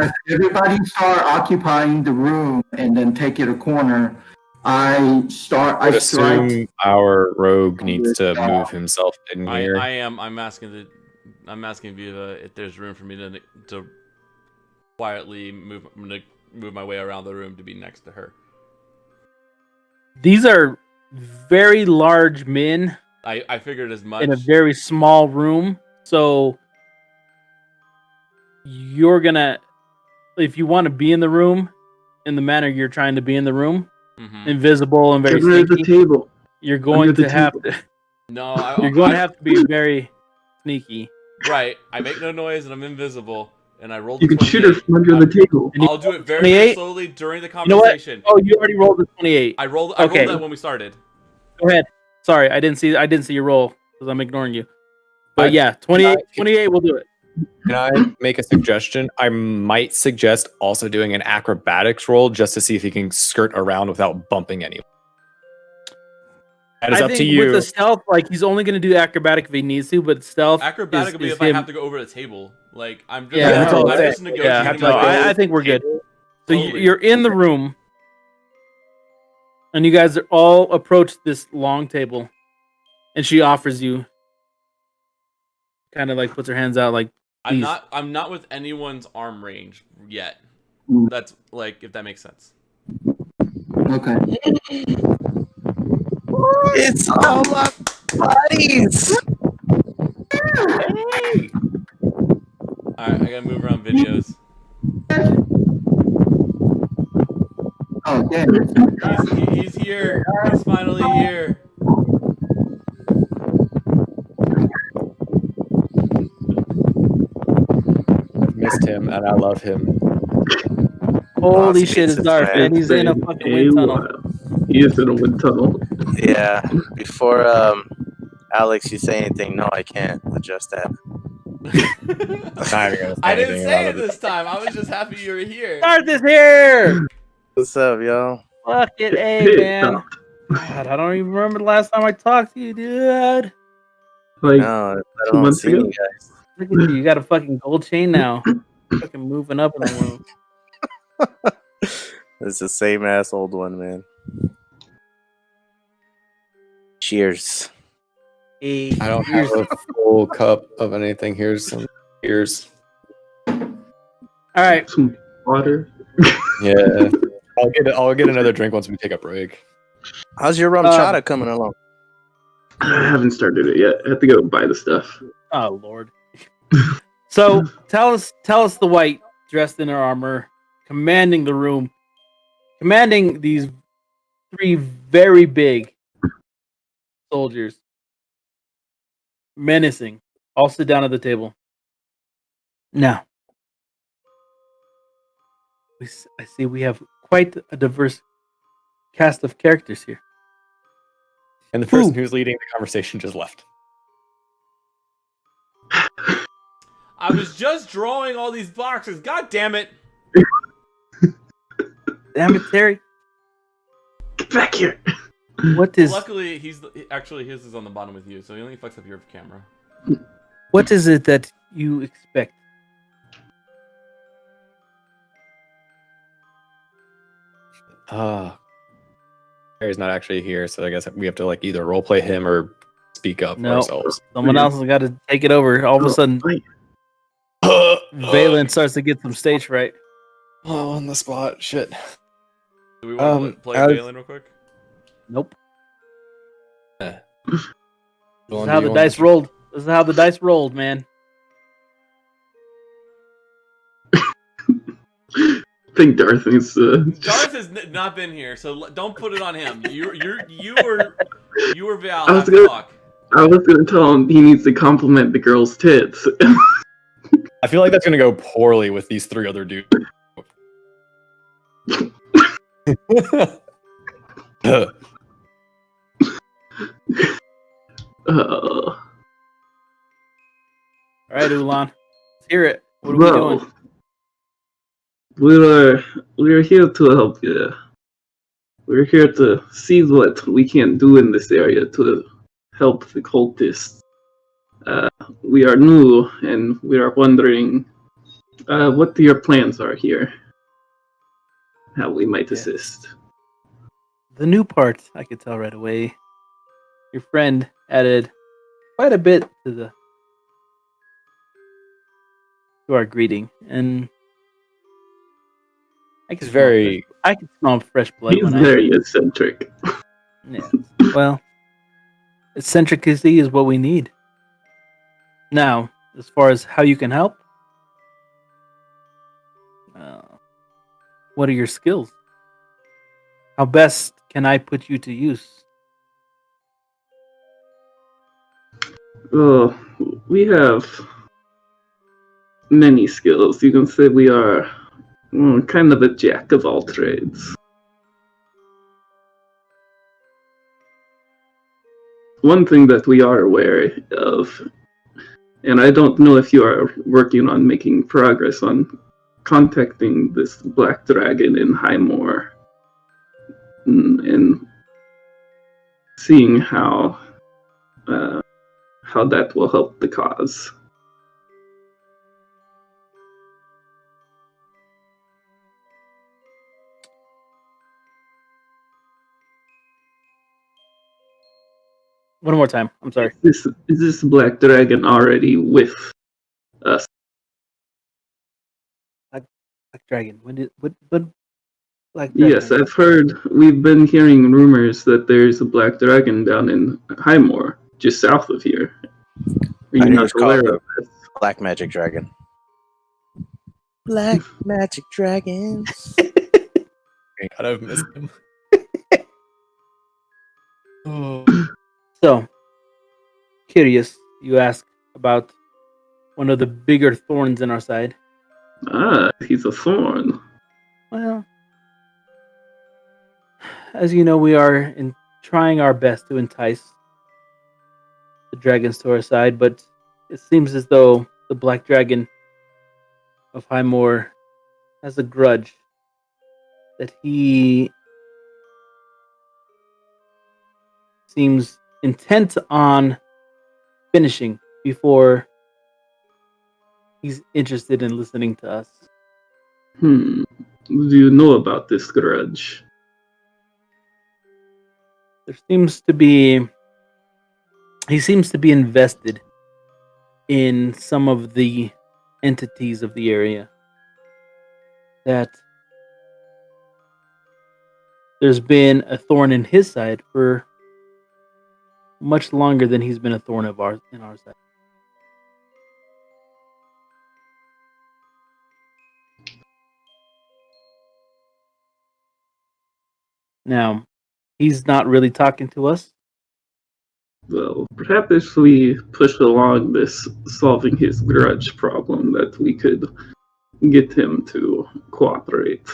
As everybody start occupying the room and then take it a corner, I I assume strike. our rogue needs to move himself in here. I'm asking Viva if there's room for me to quietly move my way around the room to be next to her. These are very large men I figured as much. in a very small room, so you're gonna, if you want to be in the room in the manner you're trying to be in the room, Mhm. invisible and very Get rid of the sneaky, table. You're going the to have table. to. No, You're going to have to be very sneaky. Right. I make no noise and I'm invisible. And I rolled You a can shoot her 28. from under the table. And you I'll do it very, 28? slowly during the You know what? conversation. Oh, you already rolled the 28. I rolled Okay. that when we started. Go ahead. Sorry, I didn't see your roll because I'm ignoring you. But I- yeah, 28 will do it. Can I make a suggestion? I might suggest also doing an acrobatics roll just to see if he can skirt around without bumping anyone. That is I up to think with you. the stealth, like he's only going to do acrobatic if he needs to, but stealth Acrobatic will be is if I him. have to go over the table. Like I'm just, Yeah, that's all I'm I'm just saying. Yeah, negotiating no, my way. I think we're good. So Totally. you're in the room, and you guys are all approach this long table, and she offers you, kind of like puts her hands out, like please. I'm not with anyone's arm range yet. Mm. That's like if that makes sense. Okay. It's all my buddies. Hey! Alright, I gotta move around videos. Oh, damn. He's here. He's finally here. I've missed him and I love him. Holy Awesome shit, it's pieces, dark, man. man. He's in a Been fucking wind tunnel. while. He is in a wind tunnel. Yeah. Before Alex, you say anything? No, I can't adjust that. Not even gonna say I didn't anything say about it this time. I was just happy you were here. Start this here. What's up, y'all? Fuck it, hey man. God, I don't even remember the last time I talked to you, dude. Like No, I 2 don't months see ago. you guys. Look at you. You got a fucking gold chain now. Fucking moving up in the world. It's the same ass old one, man. Cheers. Hey, I don't here's- have a full cup of anything. Here's some beers. all right. Some water. Yeah. I'll get another drink once we take a break. How's your rum chata coming along? I haven't started it yet. I have to go buy the stuff. Oh Lord. So tell us the white dressed in her armor, commanding the room, commanding these 3 very big soldiers, menacing. All sit down at the table. Now, I see we have quite a diverse cast of characters here. And the person Who? who's leading the conversation just left. I was just drawing all these boxes. God damn it. Damn it, Terry. Get back here. What is Luckily, actually his is on the bottom with you, so he only fucks up your camera. what is it that you expect? Harry's not actually here, so I guess we have to like either roleplay him or speak up for No. ourselves. Someone else has got to take it over. All of a sudden, Wait. Valen starts to get some stage fright. Oh, on the spot. Shit. Do we want to play Alex- Valen real quick? Nope. This This is how the dice rolled. This is how the dice rolled, man. I think Darth is Darth has not been here, so don't put it on him. You were Val. I was Have to gonna- talk. I was gonna tell him he needs to compliment the girl's tits. I feel like that's gonna go poorly with these 3 other dudes. Uh, All right, Ulan. Let's hear it. What are we doing? We're here to help you. We're here to see what we can do in this area to help the cultists. We are new, and we are wondering what your plans are here. How we might Yes. assist. The new part, I could tell right away. Your friend added quite a bit to our greeting, and I can He's very I can smell fresh blood He's when very eccentric. Yeah. Well, eccentricity is what we need. Now, as far as how you can help, what are your skills? How best can I put you to use? Well, we have many skills. You can say we are kind of a jack of all trades. One thing that we are aware of, and I don't know if you are working on making progress on contacting this black dragon in Highmore and seeing how that will help the cause. One more time. I'm sorry. Is this black dragon already with us? Black Dragon. What Black Dragon? Yes, I've heard. We've been hearing rumors that there's a black dragon down in Highmore, just south of here. Are I you think not it's called aware the of this? Black Magic Dragon. Black Magic Dragons. I gotta have missed him. So, curious, you ask about one of the bigger thorns in our side. Ah, he's a thorn. Well, as you know, we are trying our best to entice the dragons to our side, but it seems as though the Black Dragon of Highmore has a grudge that he seems intent on finishing before he's interested in listening to us. Do you know about this grudge? He seems to be invested in some of the entities of the area. That there's been a thorn in his side for much longer than he's been a thorn in our side. Now, he's not really talking to us. Well, perhaps if we push along this solving his grudge problem, that we could get him to cooperate.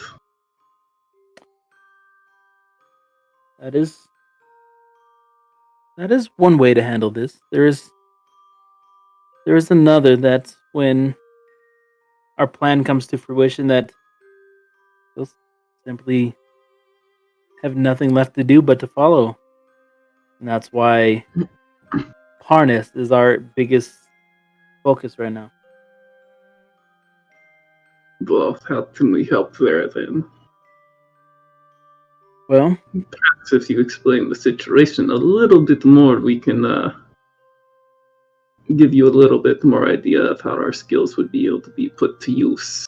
That is one way to handle this. There is another that when our plan comes to fruition, that we'll simply have nothing left to do but to follow. And that's why harness is our biggest focus right now. Well, how can we help there then? Well, Perhaps if you explain the situation a little bit more, we can give you a little bit more idea of how our skills would be able to be put to use.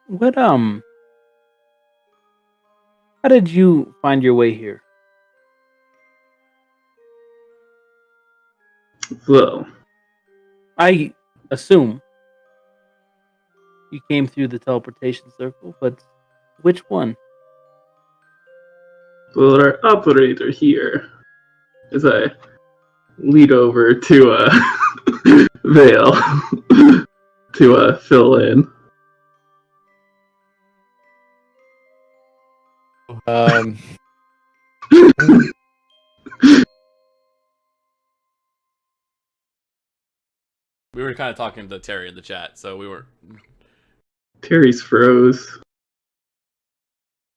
what how did you find your way here? Well, I assume you came through the teleportation circle, but which one? well, our operator here, as I lead over to Vale to fill in. We were kind of talking to Terry in the chat, so we were. Terry's froze.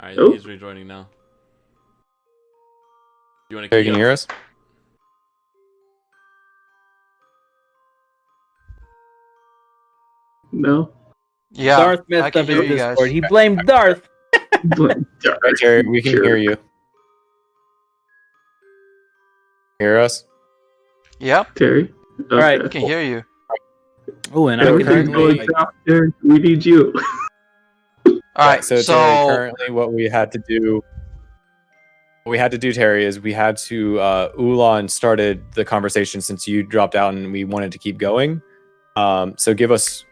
All right, Oh. he's rejoining now. You want to? Terry, can you hear us? No. Yeah, Darth I messed can up hear his you guys. Discord. He blamed Darth. Right, Terry, we can hear you. Hear us? Yep, Terry. Okay. All right. I can hear you. Oh, and I So can Everything's hear going you. down, Terry. We need you. All right, So Terry, currently what we had to do, Terry, is we had to Ulan started the conversation since you dropped out and we wanted to keep going. So give us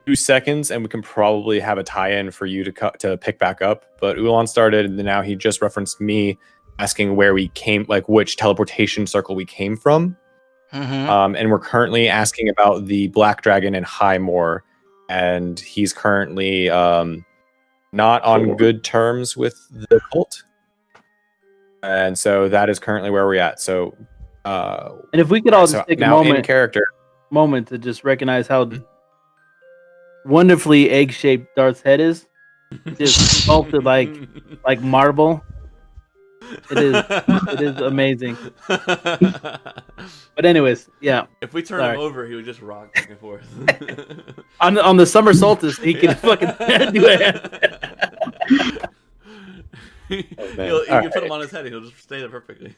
2 seconds and we can probably have a tie-in for you to pick back up. But Ulan started and now he just referenced me asking where we came, like which teleportation circle we came from. Mm-hmm. And we're currently asking about the Black Dragon in Highmore, and he's currently not on good terms with the cult. And so that is currently where we're at. So, And if we could all just take a now in moment character, to just recognize how wonderfully egg-shaped Darth's head is, just sculpted like marble. It is amazing. But anyways, yeah. If we turn him over, he would just rock back and forth. on the summer solstice, he can fucking do it. You can put him on his head; he'll just stay there perfectly.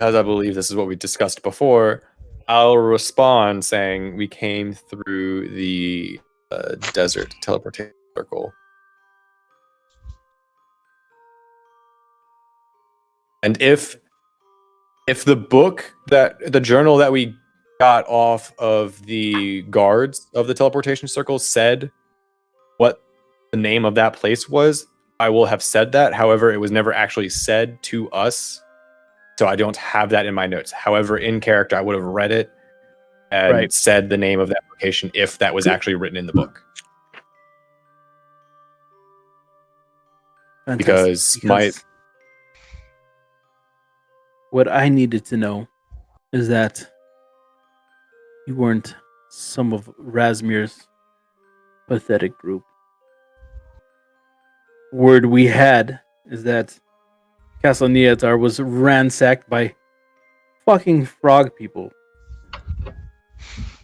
As I believe this is what we discussed before, I'll respond saying we came through the desert teleportation circle. And if the book the journal that we got off of the guards of the teleportation circle said what the name of that place was, I will have said that. However, it was never actually said to us, so I don't have that in my notes. However, in character, I would have read it and said the name of that location if that was actually written in the book. Because what I needed to know is that you weren't some of Razmir's pathetic group. Word we had is that Castle Neatar was ransacked by fucking frog people.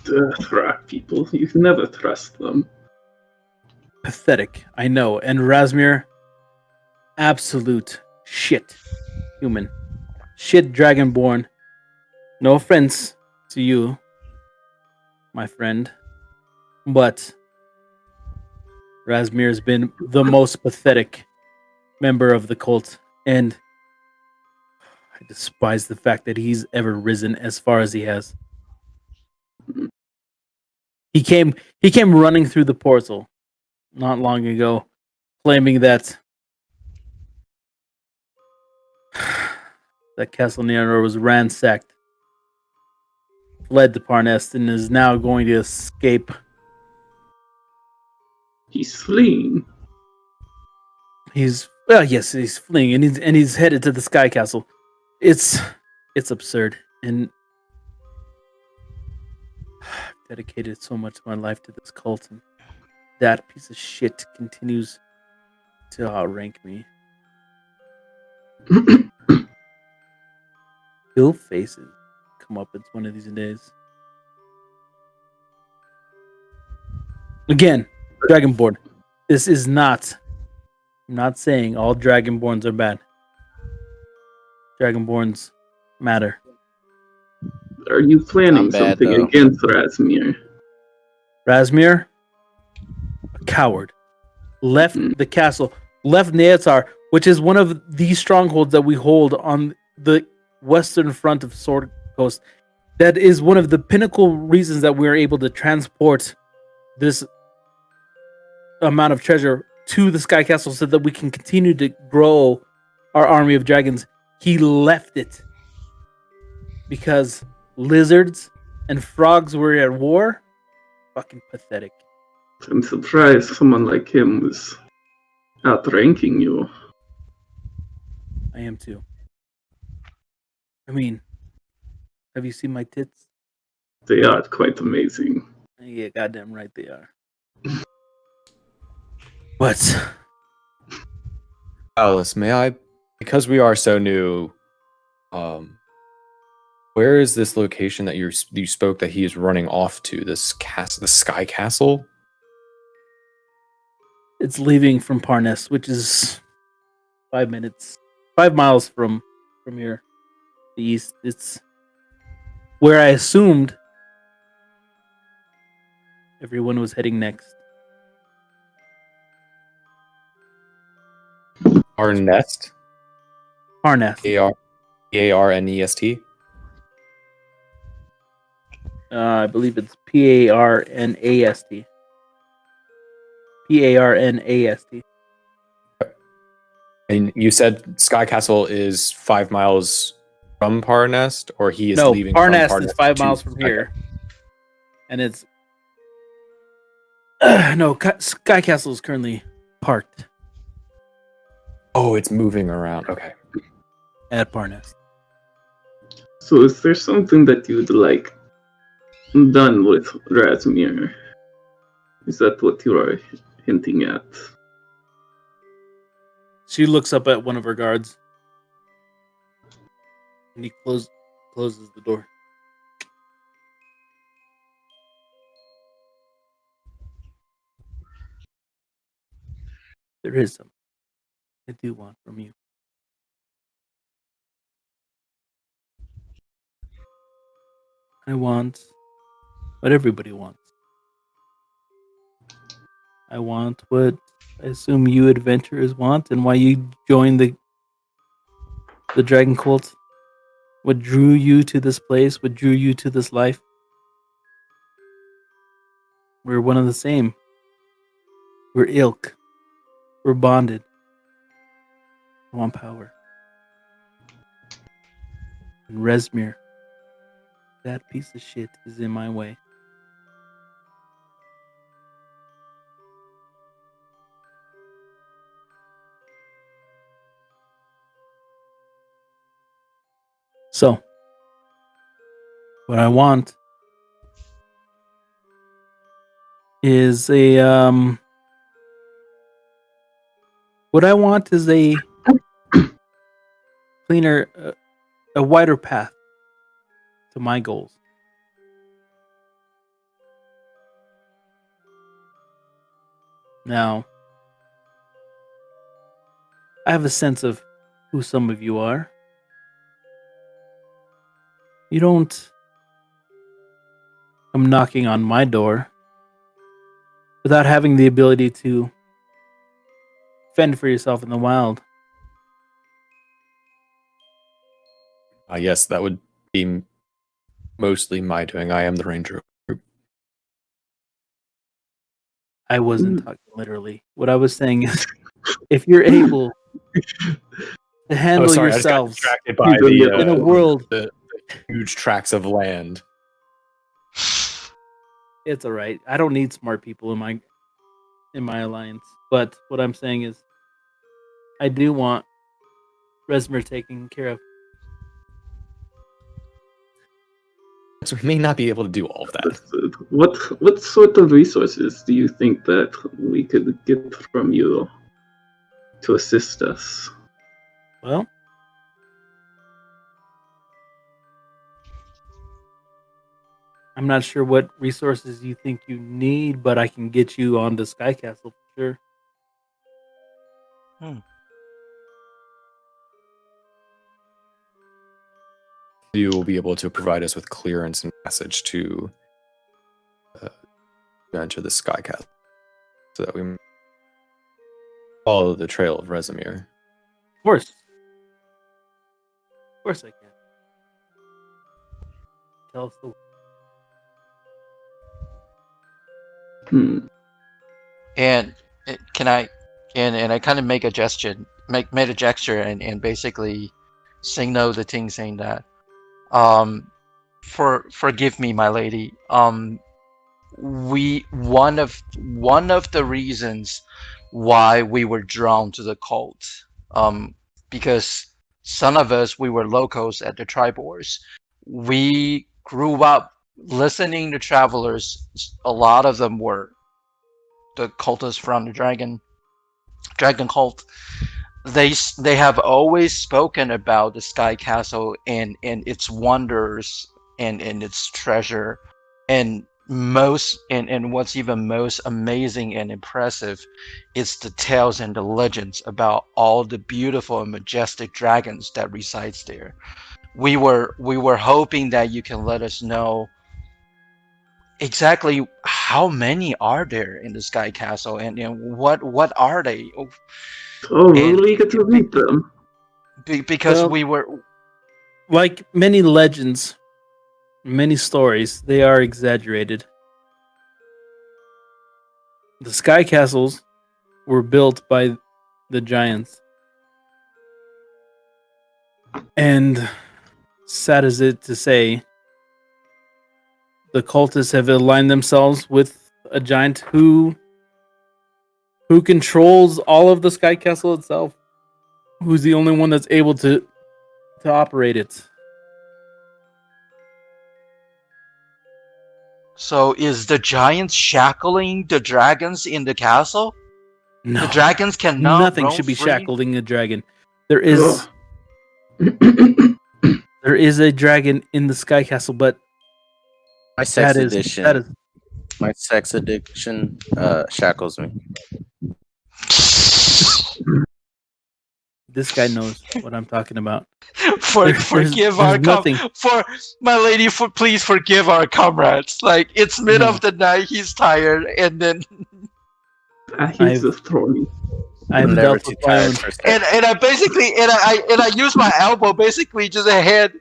The frog people, you can never trust them. Pathetic, I know. And Razmir, absolute shit human. Shit dragonborn. No offense to you, my friend, but Razmir's been the most pathetic member of the cult, and I despise the fact that he's ever risen as far as he has. He came running through the portal not long ago, claiming that Castle Neatar was ransacked, fled to Parnest, and is now going to escape. He's fleeing. He's fleeing, and he's headed to the Sky Castle. It's absurd, and I've dedicated so much of my life to this cult, and that piece of shit continues to outrank me. He'll face it. Come up, it's one of these days. Again, Dragonborn. This is not. I'm not saying all Dragonborns are bad. Dragonborns matter. Are you planning something against Razmir? Razmir, a coward, left the castle, left Neatar, which is one of the strongholds that we hold on the western front of Sword Coast. That is one of the pinnacle reasons that we're able to transport this amount of treasure to the Sky Castle so that we can continue to grow our army of dragons. He left it because lizards and frogs were at war. Fucking pathetic. I'm surprised someone like him was outranking you. I am too. I mean, have you seen my tits? They are quite amazing. Yeah, goddamn right they are. What? Alice, may I, because we are so new, where is this location that you spoke that he is running off to? This castle, the Sky Castle? It's leaving from Parness, which is 5 miles from here, the east. It's where I assumed everyone was heading next. Parnest? Parnest. Parnest. I believe it's Parnast. Parnast. And you said Sky Castle is 5 miles from Parnest, or he is No, leaving from Parnest is 5 to- miles from okay. here, and it's no Sky Castle is currently parked Oh, it's moving around. Okay. at Parnest. So is there something that you'd like done with Razmir? Is that what you are hinting at? She looks up at one of her guards, and he closes the door. There is something I do want from you. I want what everybody wants. I want what I assume you adventurers want, and why you joined the Dragon Cult. What drew you to this place? What drew you to this life? We're one of the same. We're ilk. We're bonded. I want power. And Resmir, that piece of shit is in my way. So, what I want is what I want is a cleaner, a wider path to my goals. Now, I have a sense of who some of you are. You don't come knocking on my door without having the ability to fend for yourself in the wild. Yes, that would be mostly my doing. I am the ranger. I wasn't talking literally. What I was saying is, if you're able to handle Oh, sorry, I just got yourselves distracted by in a world, the huge tracts of land. it's all right. I don't need smart people in my alliance. But what I'm saying is, I do want Resmer taken care of. So we may not be able to do all of that. What sort of resources do you think that we could get from you to assist us? Well, I'm not sure what resources you think you need, but I can get you on the Sky Castle for sure. You will be able to provide us with clearance and passage to enter the Sky Castle, so that we follow the trail of Rezimir. Of course I can. Tell us the. And can I, and I kind of make a gesture, made a gesture, and basically signal the thing saying that, forgive me, my lady. One of the reasons why we were drawn to the cult, because some of us, we were locals at the tribe wars. We grew up listening to travelers. A lot of them were the cultists from the dragon cult. They have always spoken about the Sky Castle and its wonders and its treasure, and what's even most amazing and impressive is the tales and the legends about all the beautiful and majestic dragons that resides there. We were hoping that you can let us know exactly how many are there in the Sky Castle, and what are they. Oh, And will we get to meet them? because Well, we were like many legends, many stories, they are exaggerated. The Sky Castles were built by the giants. And sad as it to say, the cultists have aligned themselves with a giant who controls all of the Sky Castle itself. Who's the only one that's able to operate it. So is the giant shackling the dragons in the castle? No, The dragons cannot nothing roam should be free? shackling a dragon. There is a dragon in the Sky Castle, but My sex that is addiction. My sex addiction shackles me. this guy knows what I'm talking about. Forgive our nothing. For my lady, please forgive our comrades. Like it's mid No. of the night, he's tired, and then He's just throwing. I've I'm never dealt too with my own. tired for sex. and I basically and I use my elbow basically just a hit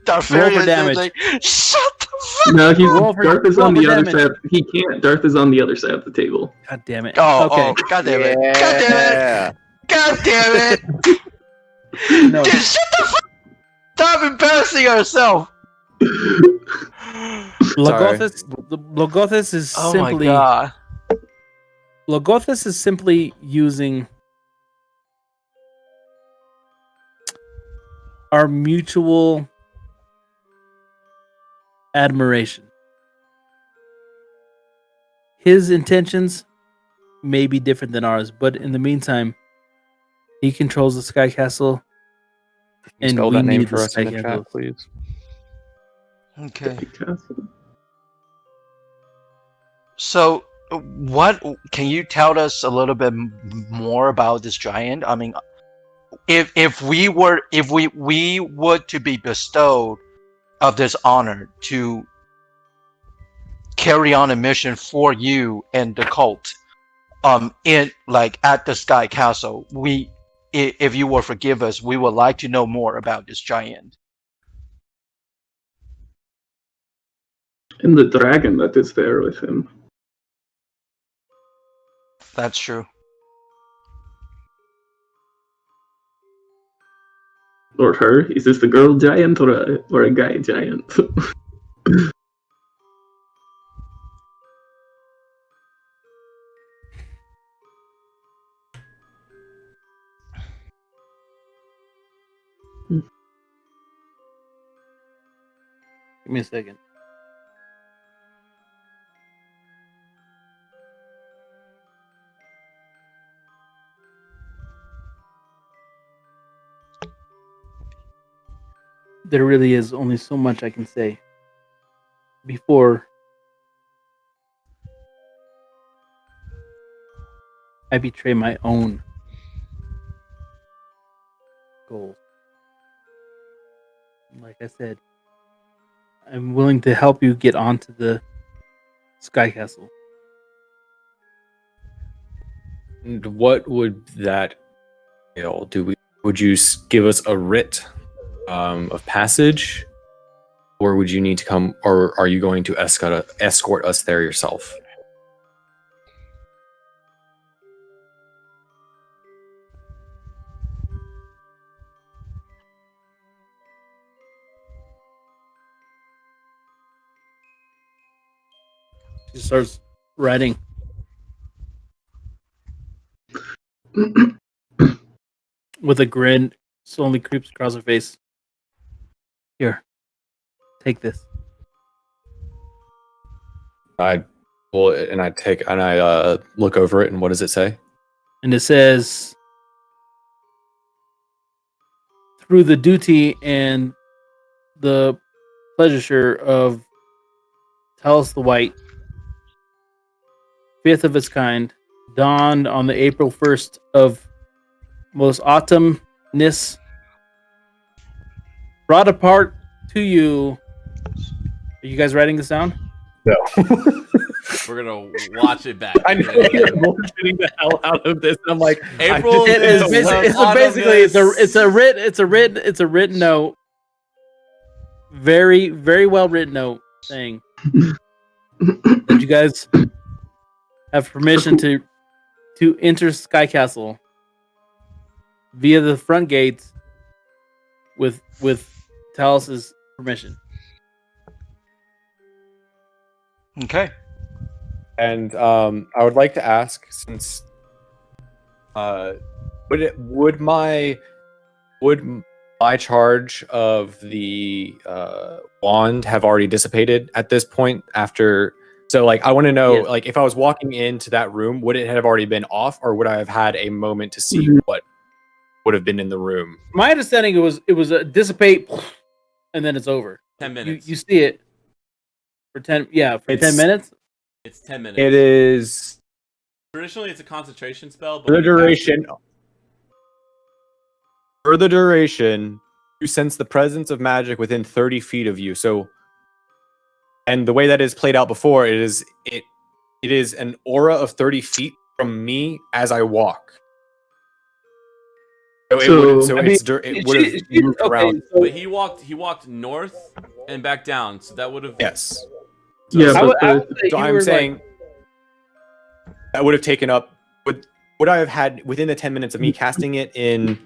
Darfarian damage. like shut the fuck No, he's Roll for- Darth is roll on for the other damage. side. He can't. Darth is on the other side of the table. God damn it. Oh, Okay. oh, god damn it. God damn it. God damn it. No. Dude, shut the fuck. Stop embarrassing yourself. Logothis is Oh simply my god. Logothis is simply using our mutual admiration. His intentions may be different than ours, but in the meantime, he controls the Sky Castle, Can you and spell we that name need for the us in Sky the Castle. chat, please? Okay. So, what can you tell us a little bit more about this giant? I mean, if we would to be bestowed of this honor to carry on a mission for you and the cult, in like at the Sky Castle, if you will forgive us, we would like to know more about this giant. And the dragon that is there with him. That's true. Or her? Is this the girl giant or a guy giant? Give me a second. There really is only so much I can say before I betray my own goals. Like I said, I'm willing to help you get onto the Sky Castle. And what would that entail? Would you give us a writ of passage, or would you need to come, or are you going to escort us there yourself? She starts writing. With a grin slowly creeps across her face. Here, take this. I pull it and I look over it, and what does it say? And it says, through the duty and the pleasure of Talos the White, fifth of its kind, dawned on the April 1st of most autumnness, brought apart to you. Are you guys writing this down? No. We're gonna watch it back. I know you're bullshitting the hell out of this. I'm like, April It is is basically it's a written note. Very, very well written note saying that you guys have permission to enter Sky Castle via the front gates with Talus's permission. Okay. And I would like to ask, since would my charge of the wand have already dissipated at this point? After, so like I want to know, Yes. like if I was walking into that room, would it have already been off, or would I have had a moment to see what would have been in the room? My understanding it was a dissipate, and then it's over. 10 minutes. You see it for 10 10 minutes. It's 10 minutes. It is Traditionally, it's a concentration spell, but for the when you cast duration. For the duration, you sense the presence of magic within 30 feet of you. So, and the way that is played out before, it is an aura of 30 feet from me as I walk. So it would have moved around. So But he walked north and back down, so that would have. Yes. Yeah, I but would say So you I'm were saying that would have taken up. Would I have had within the 10 minutes of me casting it in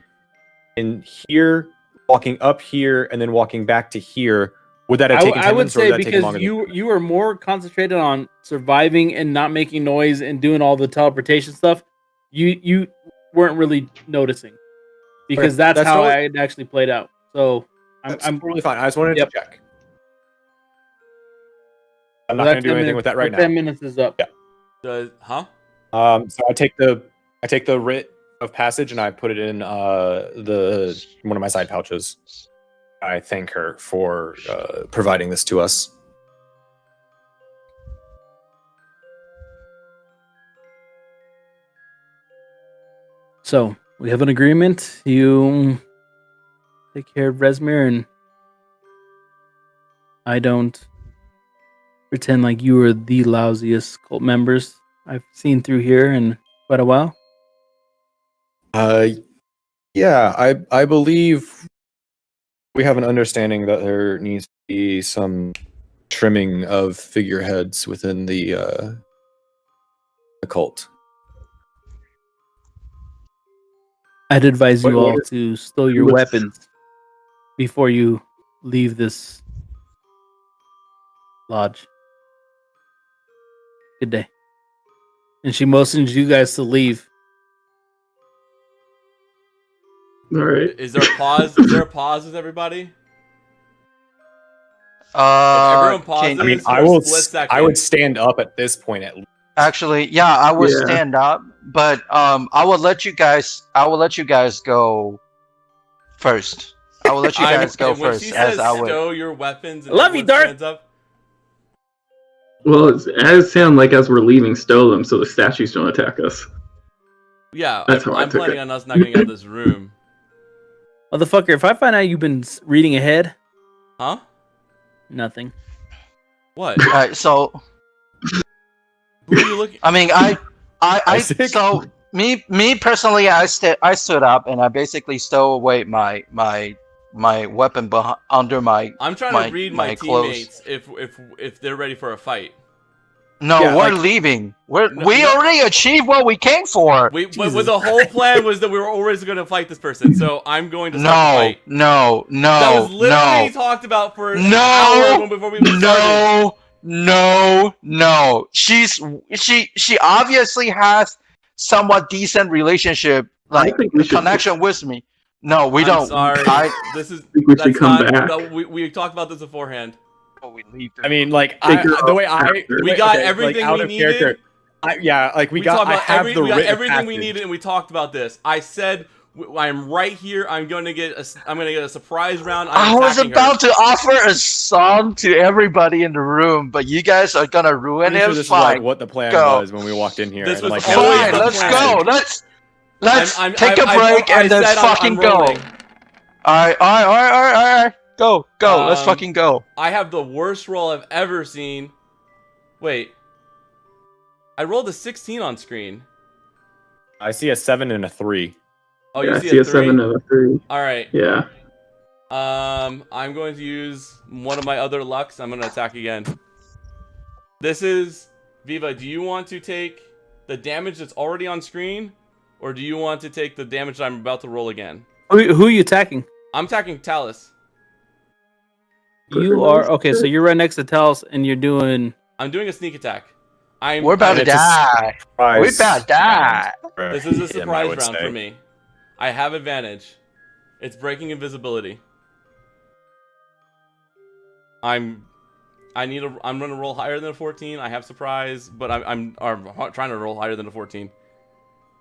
here, walking up here, and then walking back to here? Would that have taken 10 I would minutes, or would say that take because longer? you were more concentrated on surviving and not making noise and doing all the teleportation stuff. You weren't really noticing because Okay, that's that's how totally- it actually played out. So That's I'm totally fine. I just wanted Yep. to check. I'm not that going to do 10 anything minutes- with that right the now. 10 minutes is up. Yeah. Huh? So I take the writ of passage and I put it in the one of my side pouches. I thank her for providing this to us. So we have an agreement. You take care of Resmir, and I don't pretend like you are the lousiest cult members I've seen through here in quite a while. Yeah, I believe we have an understanding that there needs to be some trimming of figureheads within the cult. I'd advise you What all is- to stow your what's- weapons before you leave this lodge. Good day. And she motions you guys to leave. all right. Is there a pause? Is there a pause with everybody? If everyone pauses, I mean, for I a will. split second. I would stand up at this point at least. Actually, yeah, I would Yeah. stand up, but I will let you guys go first. I will let you guys go when first, she as says I would. stow your weapons and I love you, everyone Darth. stands up, Well, it sounds like as we're leaving, stow them so the statues don't attack us. yeah, That's how I I'm took planning it. on us not getting out of this room. Motherfucker, if I find out you've been reading ahead, Huh? nothing. What? Alright, so Who are you looking? I mean, Isaac? so me personally, I stood up and I basically stowed away my weapon under my. I'm trying my- to read my my clothes. teammates if they're ready for a fight. No, Yeah, we're like- leaving. We No. already achieved what we came for. But the whole plan was that we were always going to fight this person, so I'm going to start the No, fight. no, That was no, literally no, talked about for an hour before we even started. no. She obviously has somewhat decent relationship, like think we should connection with me. No, we I'm don't. sorry. This is think we should that's come not. back. No, we talked about this beforehand. I mean, like Take her the way off I after. We got everything out we of needed. character. We talked got. I about have the we got written everything we passage. needed, and we talked about this. I said I'm right here. I'm going to get a surprise round. I I'm was attacking about her. to offer a song to everybody in the room, but you guys are gonna ruin Pretty sure it. this is Fine. like what the plan Go. was when we walked in here. This and, was like, always Fine, the let's plan. go. Let's I'm- take a I- break I and then said I'm fucking go. rolling. Alright. Go. Let's Um, fucking go. I have the worst roll I've ever seen. Wait. I rolled a 16 on screen. I see a 7 and a 3. Oh, Yeah, you I see, see a 3? 7 and a 3. All right. Yeah. I'm going to use one of my other lucks. I'm going to attack again. This is Viva. Do you want to take the damage that's already on screen, or do you want to take the damage that I'm about to roll again? Who are you attacking? I'm attacking Talus. You are okay. So you're right next to Talos, and you're doing. I'm doing a sneak attack. We're about to It's a die. We're about to die. This is a him, I surprise would round say. for me. I have advantage. It's breaking invisibility. I'm gonna roll higher than a 14. I have surprise, but I'm trying to roll higher than a 14.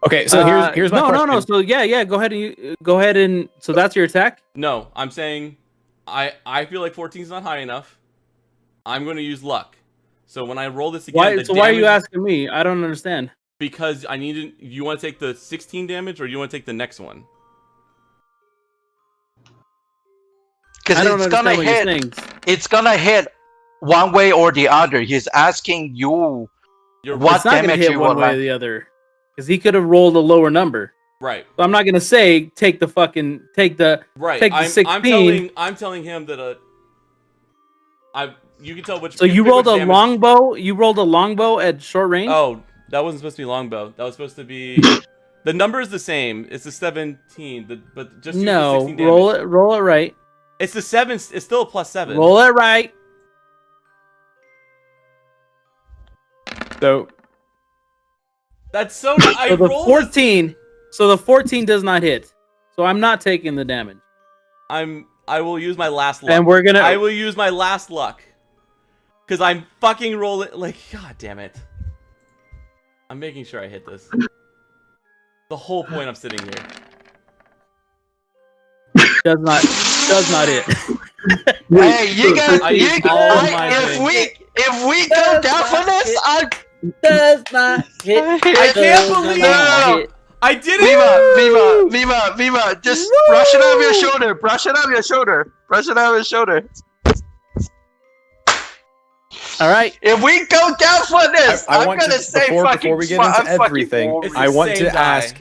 Okay, so here's my question. No. So yeah. Go ahead and so that's your attack. No, I'm saying I feel like 14 is not high enough. I'm going to use luck. So when I roll this again, Why are you asking me? I don't understand. Because I needed. You want to take the 16 damage, or you want to take the next one? I don't Because it's gonna understand what you're hit. saying. It's gonna hit one way or the other. He's asking you what It's not gonna damage hit you one would way or like. the other, because he could have rolled a lower number. Right. So I'm not gonna say take the 16. I'm telling him that you can tell which. So you rolled a longbow. You rolled a longbow at short range. Oh, that wasn't supposed to be longbow. That was supposed to be. The number is the same. It's the 17. But just use the 16 damage. Roll it right. It's the 7. It's still a +7. Roll it right. So That's so. I So the rolled 14. So the 14 does not hit. So I'm not taking the damage. I will use my last luck. And we're gonna. I will use my last luck. Because I'm fucking rolling. Like, god damn it. I'm making sure I hit this. The whole point I'm sitting here. Does not hit. Hey, you guys, I used all my if we go down for this, Does not hit. I can't believe No. I did it! Viva, just brush it off your shoulder. Brush it off your shoulder. Brush it off your shoulder. All right. If we go down for this, I I'm want gonna to say before fucking. we get into everything, It's the I want same to die. ask.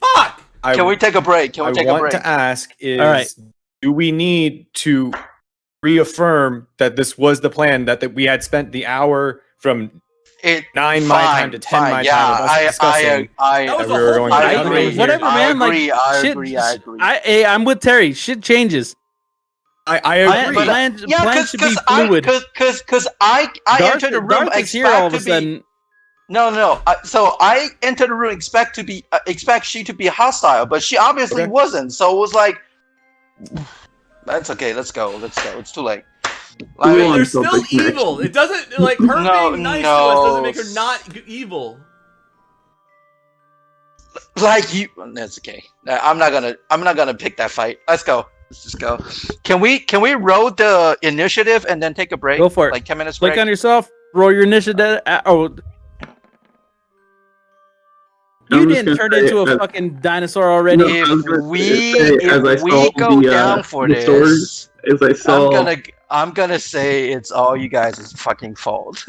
Fuck! Can we take a break? Can we I take a want break? to ask is, All right. do we need to reaffirm that this was the plan, that we had spent the hour from 9 my time to 10 my time of us discussing That was that we the were whole going point. down the road here? Whatever, man. I shit, agree. I'm with Terry. Shit changes. I agree. Plan should be fluid. Because I entered the room Darth is here all of a sudden. No. So I entered the room expect she to be hostile, but she obviously wasn't. So it was like, that's okay. Let's go. It's too late. I mean, they're still evil. It doesn't like her being nice to us doesn't make her not evil. Like you, that's okay. I'm not gonna pick that fight. Let's go. Let's just go. Can we roll the initiative and then take a break? Go for it. Like 10 minutes break. Click on yourself. Roll your initiative. You didn't turn into a fucking dinosaur already. If we go down for this, as I saw, I'm gonna say it's all you guys' fucking fault.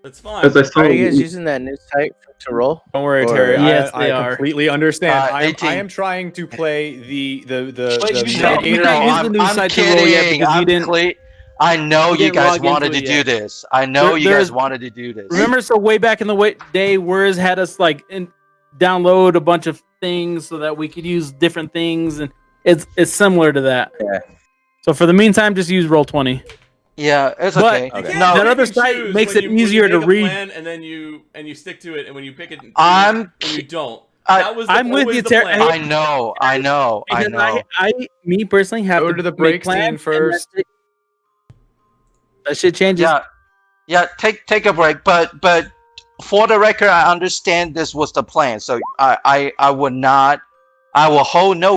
That's fine. as I saw, Are you guys using that new site to roll? Don't worry, Or- Terry. Yes, I they are. completely understand. I 18. am trying to play the you can't use mitigator. the new site to roll yet because you didn't. I know you you didn't guys log wanted into to it do yet. this. I know you There's- guys wanted to do this. Remember, so way back in the day, Wiz had us download a bunch of things so that we could use different things, and it's similar to that. Yeah. So for the meantime, just use Roll20. Yeah, it's But- okay. You can't No, that pick other and site choose makes when it you easier make to a read. plan and then you stick to it, and when you pick it, I'm when you don't. I- That was I'm with always you, the Terry. plan. I know. Because me personally have Go to to the make break plans, scene and first. That shit changes. Yeah. Take a break, but for the record, I understand this was the plan. So I will hold no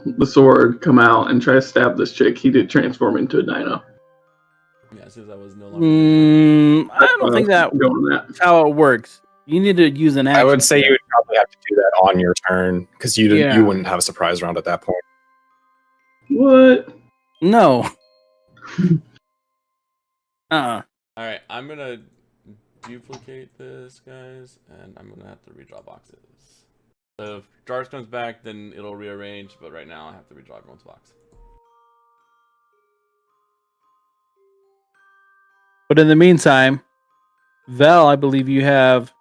the sword come out and try to stab this chick, he did transform into a dino. Yeah, since I was no longer. I don't think that's how it works. You need to use an action. I would say you would probably have to do that on your turn because you wouldn't have a surprise round at that point. What? No. All right, I'm gonna duplicate this, guys, and I'm gonna have to redraw boxes. So if Jarvis comes back, then it'll rearrange. But right now, I have to redraw everyone's box. But in the meantime, Val, I believe you have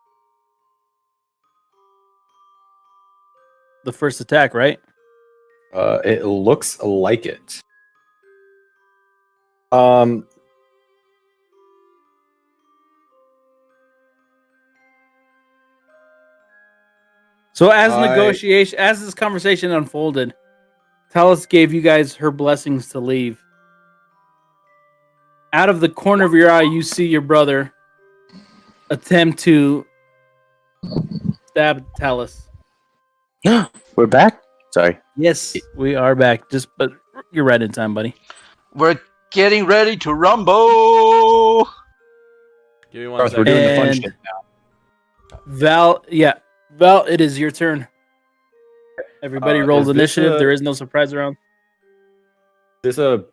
the first attack, right? It looks like it. So as this conversation unfolded, Talus gave you guys her blessings to leave. Out of the corner of your eye, you see your brother attempt to stab Talus. We're back? Sorry. Yes, we are back. But you're right in time, buddy. We're getting ready to rumble. Give me 1 second. We're doing the fun shit now. Val, it is your turn. Everybody rolls initiative. There is no surprise round. Is this a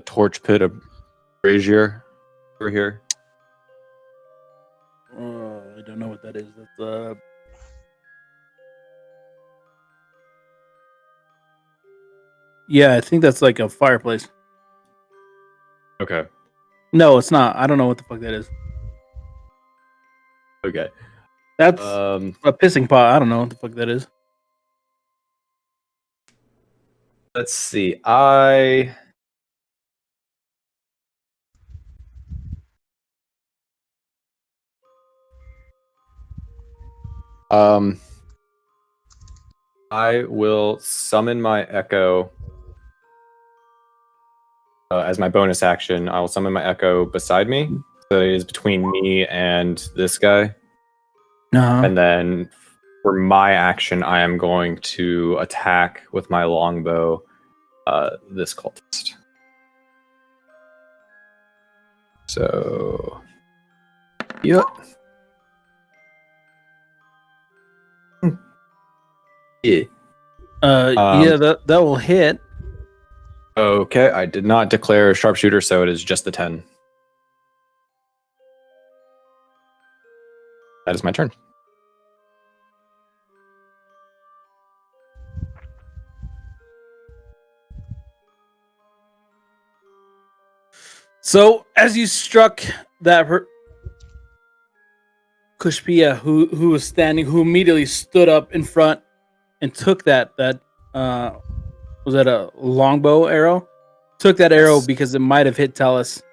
torch pit of brazier over here? I don't know what that is. That's yeah, I think that's like a fireplace. Okay. No, it's not. I don't know what the fuck that is. Okay. That's a pissing pot. I don't know what the fuck that is. Let's see. I will summon my echo as my bonus action. I will summon my echo beside me. So it is between me and this guy. And then for my action, I am going to attack with my longbow this cultist. So, yep. Yeah. That will hit. Okay, I did not declare sharpshooter, so it is just the 10. That is my turn. So as you struck that Kushpia, who was standing, who immediately stood up in front and took that was that a longbow arrow? Took that arrow because it might have hit Talus.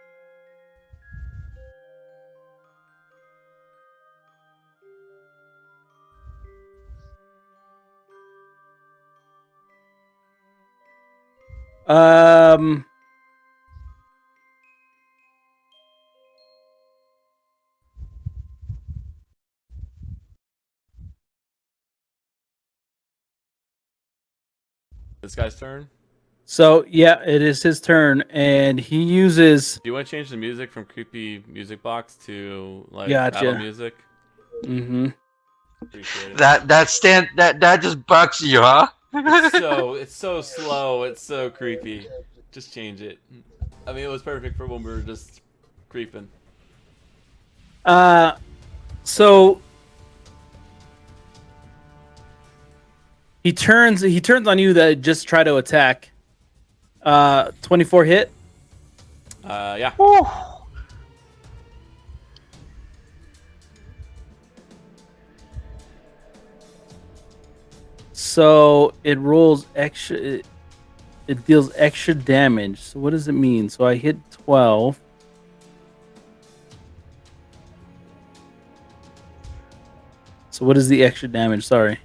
This guy's turn. So yeah, it is his turn, and he uses. Do you want to change the music from creepy music box to like Gotcha. battle music? Mm-hmm. Appreciate it. That just bugs you, huh? It's so slow. It's so creepy. Just change it. I mean, it was perfect for when we were just creeping. So he turns on you that just try to attack. 24 hit. Yeah. Woo. So it rolls extra. It deals extra damage. So what does it mean? So I hit 12. So what is the extra damage? Sorry.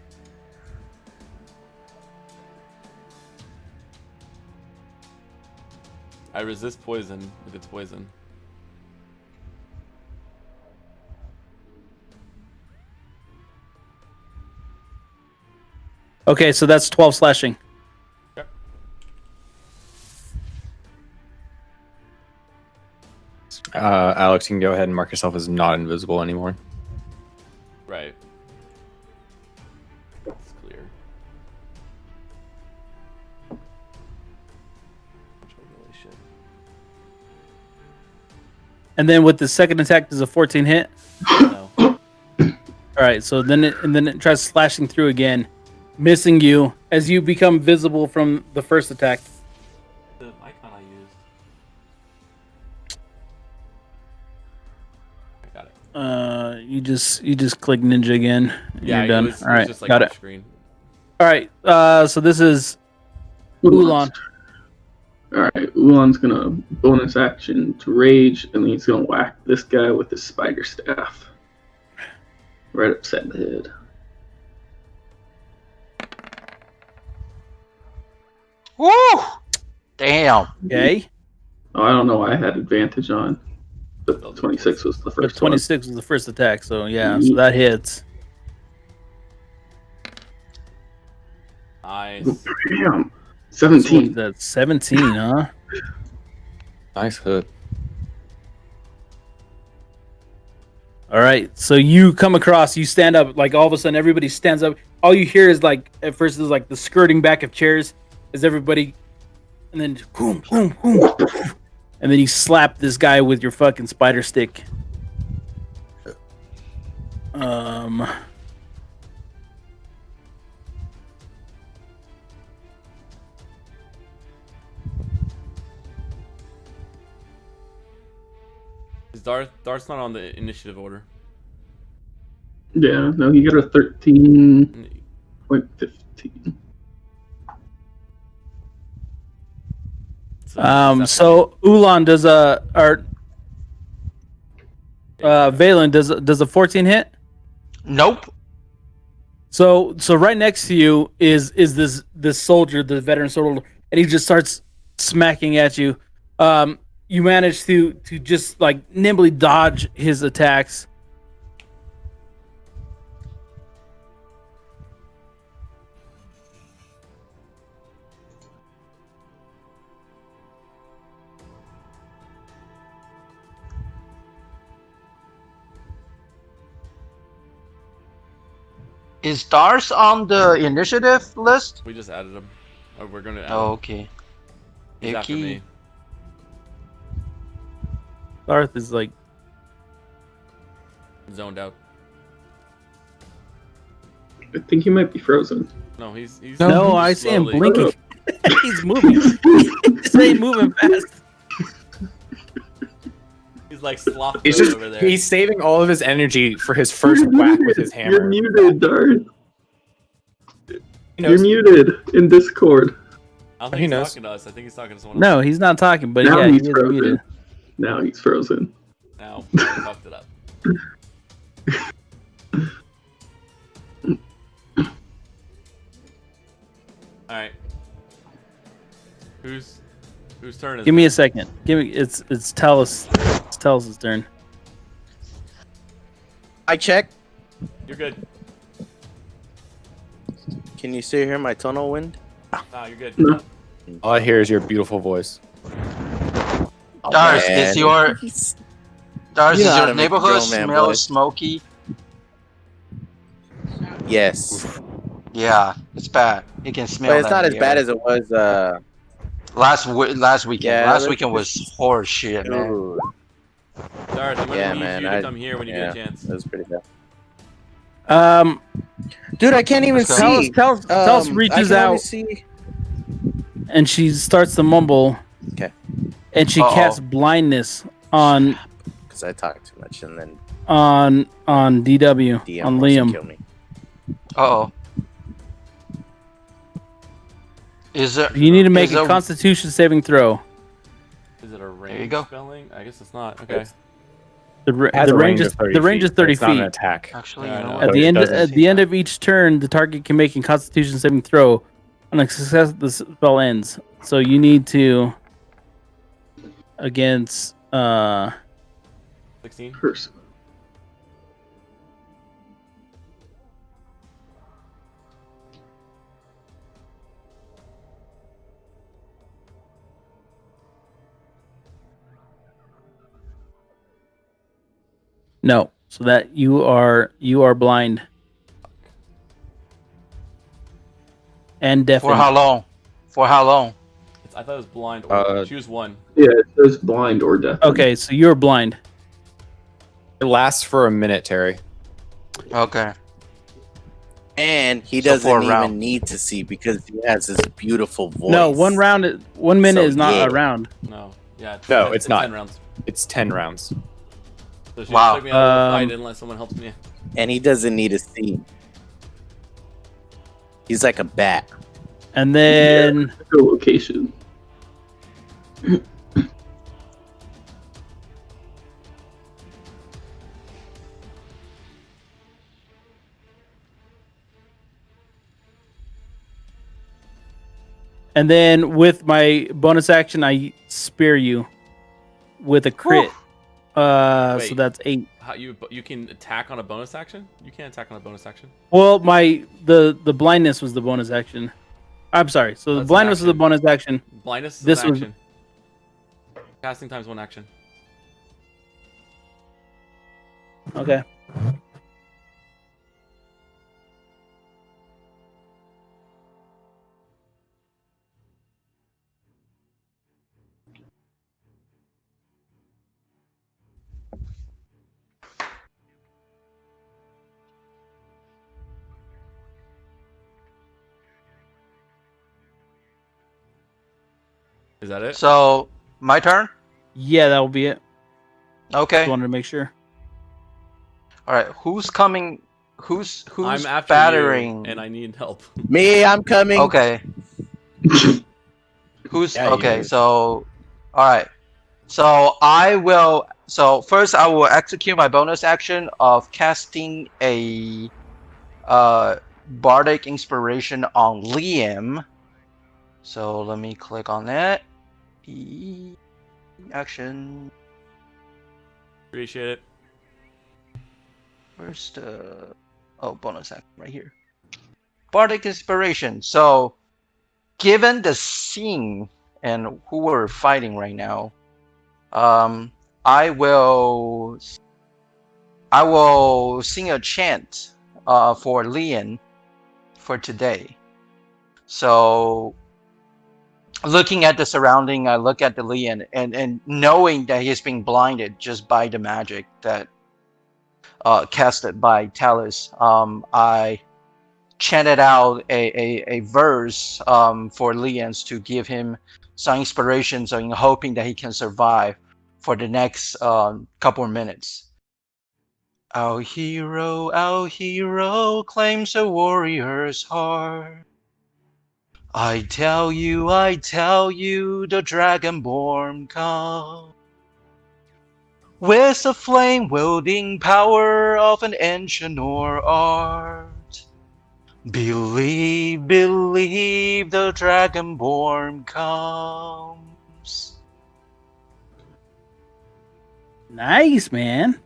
I resist poison if it's poison. Okay, so that's 12 slashing. Alex, you can go ahead and mark yourself as not invisible anymore. Right. It's clear. Really shit. And then with the second attack, does a 14 hit? No. All right, so then it tries slashing through again, missing you as you become visible from the first attack. The icon I used. I got it. You just click ninja again. And Yeah, you're done. it was All right, just like got off it. screen. All right, so this is Ulan. Alright, Ulan's gonna bonus action to rage, and then he's gonna whack this guy with his spider staff. Right upside the head. Woo! Damn. Okay, Oh, I don't know why I had advantage on, but 26 was the but first 26 was the first attack, so yeah, Mhm. so that hits. Nice. one. Damn. So what is 17. that 17, huh? Nice hit. All right, so you come across, you stand up, like all of a sudden everybody stands up. All you hear is like at first is like the skirting back of chairs as everybody, and then boom, boom, boom, and then you slap this guy with your fucking spider stick. Is Darth's not on the initiative order. Yeah, no, he got a 13.15. So Ulan does Valen does a 14 hit. Nope. So right next to you is this soldier, the veteran soldier, and he just starts smacking at you. You manage to just like nimbly dodge his attacks. Is Dars on the initiative list? We just added him. Or we're gonna add Oh, him. okay. He's after Icky. me. Darth is like, Zoned out. I think he might be frozen. No, he's no, I see him slowly. blinking. He's moving. He's ain't moving fast. He's like slopping He's just over there. he's saving all of his energy for his first whack with his hammer. You're muted, Darth. He You're knows. muted in Discord. I don't think He he's knows. talking to us. I think he's talking to someone else. No, he's not talking, but Now yeah, he he's is frozen. muted. Now he's frozen. Now we fucked it up. All right. Whose turn is Give me it? a second. It's Talus. It's Talus' turn. I check. You're good. Can you still hear my tunnel wind? Nah, you're good. No. All I hear is your beautiful voice. Oh, Dars, man. is your Dars, You is know how your to make a neighborhood grown man smell voice. smoky? Yes, Yeah, it's bad. You can smell but it's that not in as the bad air. as it was. Last weekend. Yeah, Last let's weekend was horse shit, man. Ooh, Darth, I'm gonna Yeah, need man, you to I- come here when you get a chance. that was pretty bad. Dude, I can't even Let's go. see. Talus I reaches can only out see. and she starts to mumble. Okay. And she Uh-oh. casts blindness on Because I talk too much, and then DW DM on wants to Liam. kill me. Uh-oh. Is there? You need to make is a there- Constitution saving throw. Is it a range you go. spelling? I guess it's not. Okay. The It has a range range is of 30 the range is feet, but 30 it's not an feet. attack. Actually, Yeah, you I know know. what? At the it end doesn't at the end of each turn, the target can make a Constitution saving throw. On a success, the spell ends. So you need to against 16. Person. No. So that you are blind and deafened. For how long? For how long? I thought it was blind or choose one. Yeah, it says blind or deaf. Okay, so you're blind. It lasts for a minute, Terry. Okay. And he So for doesn't a even round. need to see because he has this beautiful voice. No, 1 round. 1 minute So, is not yeah. a round. No. Yeah. No, it's not. 10 rounds. It's 10 rounds. So she Wow. took me out of the fight unless someone helps me. And he doesn't need to see. He's like a bat. And then Go location. with my bonus action, I spear you with a crit. So Wait. that's 8. How you can attack on a bonus action? You can't attack on a bonus action. Well, the blindness was the bonus action. I'm sorry. So the That's an blindness was the action. bonus action. Blindness is This an was- action. Casting times 1 action. Okay. Is that it? So my turn. Yeah, that will be it. Okay. Just wanted to make sure. All right. Who's coming? Who's I'm after battering? you, and I need help. Me, I'm coming. Okay. Who's Yeah, you okay? do. So, all right. So I will. So first, I will execute my bonus action of casting a bardic inspiration on Liam. So let me click on that. Action. Appreciate it. Where's the bonus action right here? Bardic inspiration. So, given the scene and who we're fighting right now, I will sing a chant for Lian for today. So, looking at the surrounding, I look at the Lian and knowing that he's being blinded just by the magic that casted by Talus, I chanted out a verse for Lians to give him some inspiration, so in hoping that he can survive for the next couple of minutes. Our hero claims a warrior's heart. I tell you, the Dragonborn come. With the flame-wielding power of an ancient art. Believe, the Dragonborn comes. Nice, man.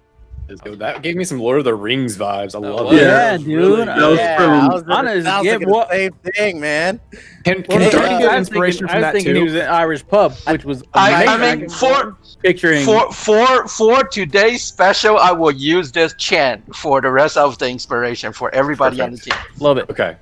That gave me some Lord of the Rings vibes. I love was- it. Yeah, was dude. really I good. was Yeah, from- I was honest, I was yeah, thinking what- the same thing, man. Can Well, Darty I get was inspiration thinking, from that he too? was an Irish pub, which was I amazing. mean, for Picturing. for today's special, I will use this chant for the rest of the inspiration for everybody on the team. Love it. Okay.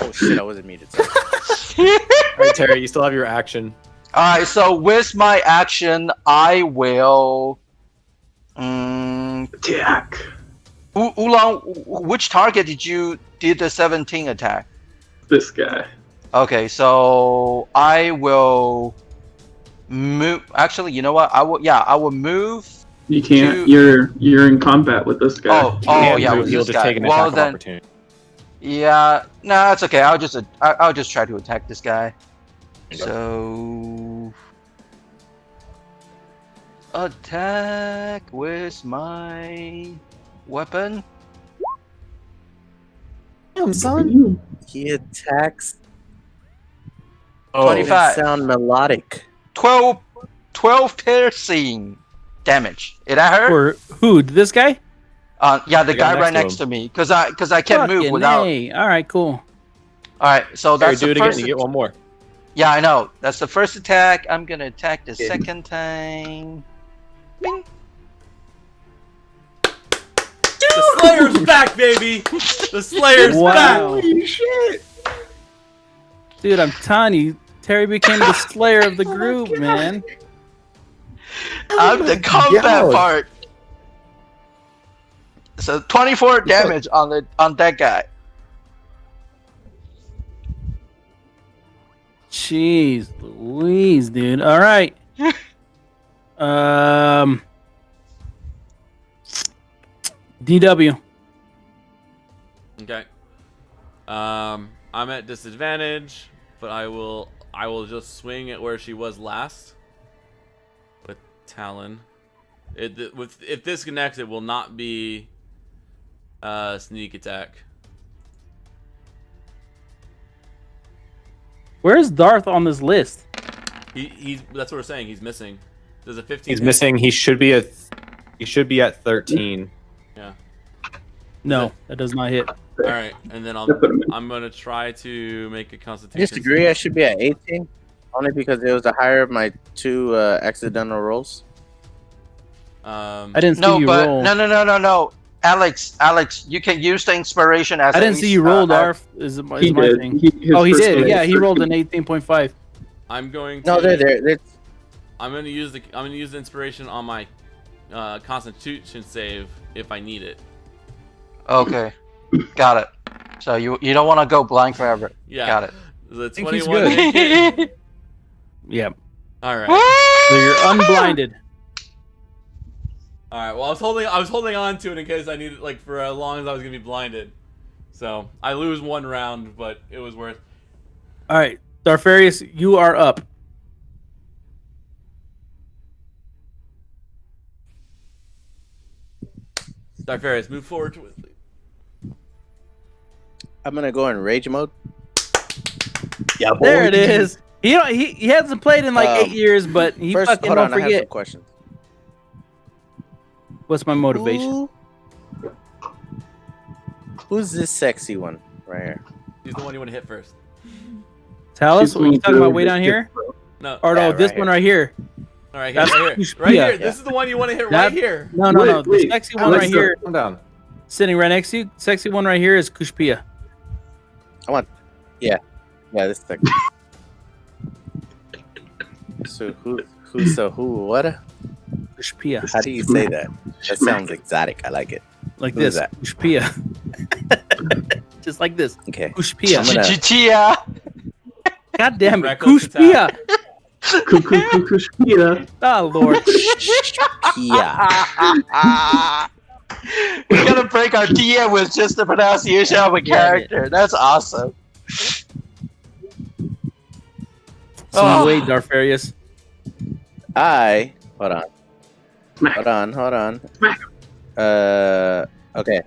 Oh shit, I wasn't muted. Sorry. All right, Terry, you still have your action. All right, so with my action, I will. Attack. Oolong, which target did the 17 attack? This guy. Okay, so I will move. Actually, you know what? I will move. You can't. To- You're in combat with this guy. Oh, Can't yeah, move, with you'll this just guy. take an Well, attack of then, opportunity. yeah, no, that's okay. I'll just try to attack this guy. So attack with my weapon. Damn, son. He attacks. Oh, 25. Sound melodic. 12 piercing damage. Did that hurt? For who? This guy? Yeah, the guy next right to next him. to me, because I can't move Fucking without. A. All right, cool. All right, so Harry, that's do the it again. first. You get one more. Yeah, I know. That's the first attack. I'm gonna attack the second time. Bing. The Slayer's back, baby. The Slayer's back. Wow. Holy shit! Dude, I'm telling you, Terry became the slayer of the group, man. I'm the combat God. part. So 24 damage on that guy. Jeez Louise, dude. All right. DW. Okay. I'm at disadvantage, but I will just swing at where she was last with Talon. If this connects, it will not be sneak attack. Where's Darth on this list? He's that's what we're saying. He's missing. There's a 15. He's missing. He should be at 13. Yeah. No, that does not hit. All right, and then I'm gonna try to make a I Constitution. disagree. I should be at 18, only because it was the higher of my 2 accidental rolls. I didn't see No, you but roll. no. Alex, you can use the inspiration as. I didn't see you roll, Darth. Is my thing. He did. Yeah, he rolled an 18.5. I'm going to. No, they're there. I'm gonna use the inspiration on my Constitution save if I need it. Okay, got it. So you don't want to go blind forever. Yeah. Got it. The think he's 21 good. hit it. Yeah. All right. So you're unblinded. All right. Well, I was holding on to it in case I needed, like, for as long as I was gonna be blinded. So I lose one round, but it was worth. All right, Darfarius, you are up. Darfarius, move forward to it. I'm gonna go in rage mode. Yeah, boy. There it is. He hasn't played in like 8 years, but he First, fucking hold won't on. I have some forget. questions. What's my motivation? Who's this sexy one right here? He's the one you want to hit first. Talus, what are you talking about way down here? No. Or no, Yeah, this right one here. right here. All right, That's right here. Kushpia. Right here. Yeah. This is the one you want to hit That- right here. No. The Wait, sexy one right here, Calm down. sitting right next to you. Sexy one right here is Kushpia. Yeah, this is the. So who? What? Kushpia. How do you say that? That sounds exotic. I like it. Like Who is this. that? Kushpia. Just like this. Okay. Kushpia. I'm gonna- Chia. God damn it. Reckless Kushpia. Kushpia. Oh, Lord. Yeah. We're gonna break our Tia with just the pronunciation of a character. That's awesome. So wait, Darfarius. Hold on. Okay.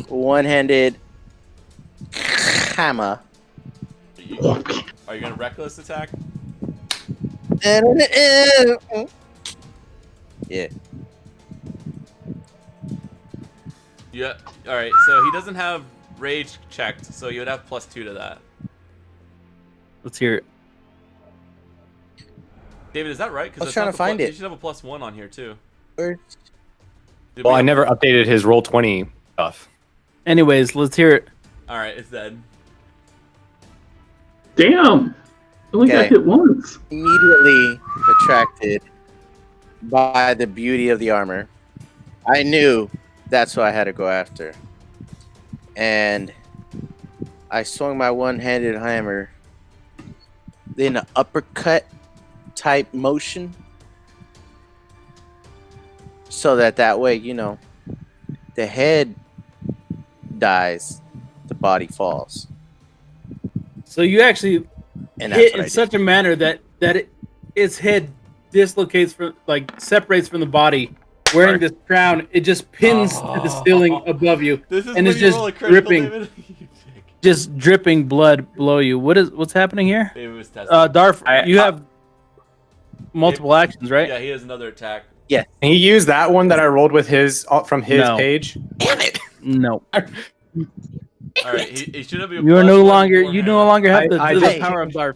One-handed hammer. Are you gonna reckless attack? Yeah. Yeah. All right. So he doesn't have rage checked, so you would have +2 to that. Let's hear it. David, is that right? I was trying to find it. You should have a +1 on here too. Where- Did Well, we- I never updated his roll 20 stuff. Anyways, let's hear it. All right, it's dead. Damn. Only got Okay. hit once. Immediately attracted by the beauty of the armor. I knew that's what I had to go after. And I swung my one-handed hammer in an uppercut type motion. So that way, the head dies, the body falls. So you actually And hit that's what in I such a manner that its head dislocates separates from the body. Wearing this crown, it just pins to the ceiling above you, This is and when it's you just roll a critical, dripping, David. You dick. just dripping blood below you. What's happening here? David was testing. Darf, you have multiple actions, right? Yeah, he has another attack. Yes. Can he use that one that I rolled with his from his No. page? Damn it! No. All right, he should have. You are no longer. You no longer have I the did power of Darv.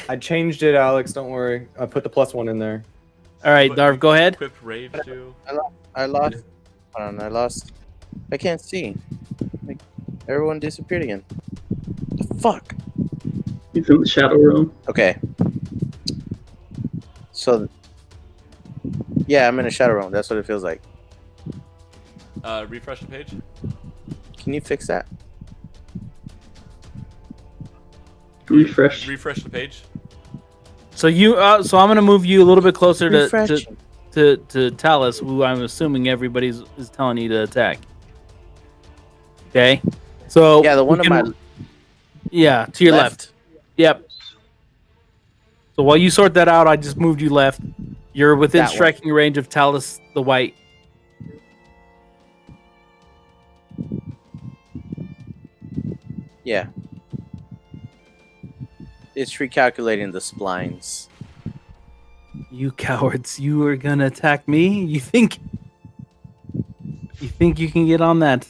I changed it, Alex. Don't worry. I put the +1 in there. All right, Darv, go ahead. Equip rage too. I lost. Hold on, I lost. I can't see. Like, everyone disappeared again. The fuck? He's in the shadow room. Okay. So, yeah, I'm in a shadow room. That's what it feels like. Refresh the page. Can you fix that? Refresh. Refresh the page. So you, so I'm gonna move you a little bit closer Refresh. to Talus, who I'm assuming everybody's is telling you to attack. Okay. So Yeah, the one we on my can- Yeah, to your left. Yep. So while you sort that out, I just moved you left. You're within That one. striking range of Talus the White. Yeah. It's recalculating the splines. You cowards! You are gonna attack me? You think you can get on that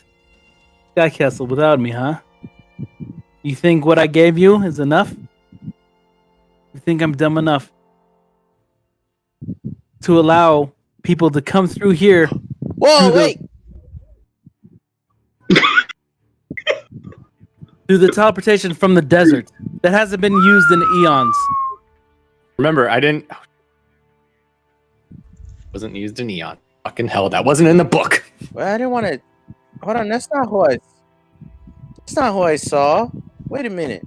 sky castle without me, huh? You think what I gave you is enough? You think I'm dumb enough to allow people to come through here Whoa, Through the- wait! through the teleportation from the desert that hasn't been used in eons? Remember, I didn't. Wasn't used in Neon. Fucking hell, that wasn't in the book. Well, I didn't want to. Hold on, that's not who I. That's not who I saw. Wait a minute.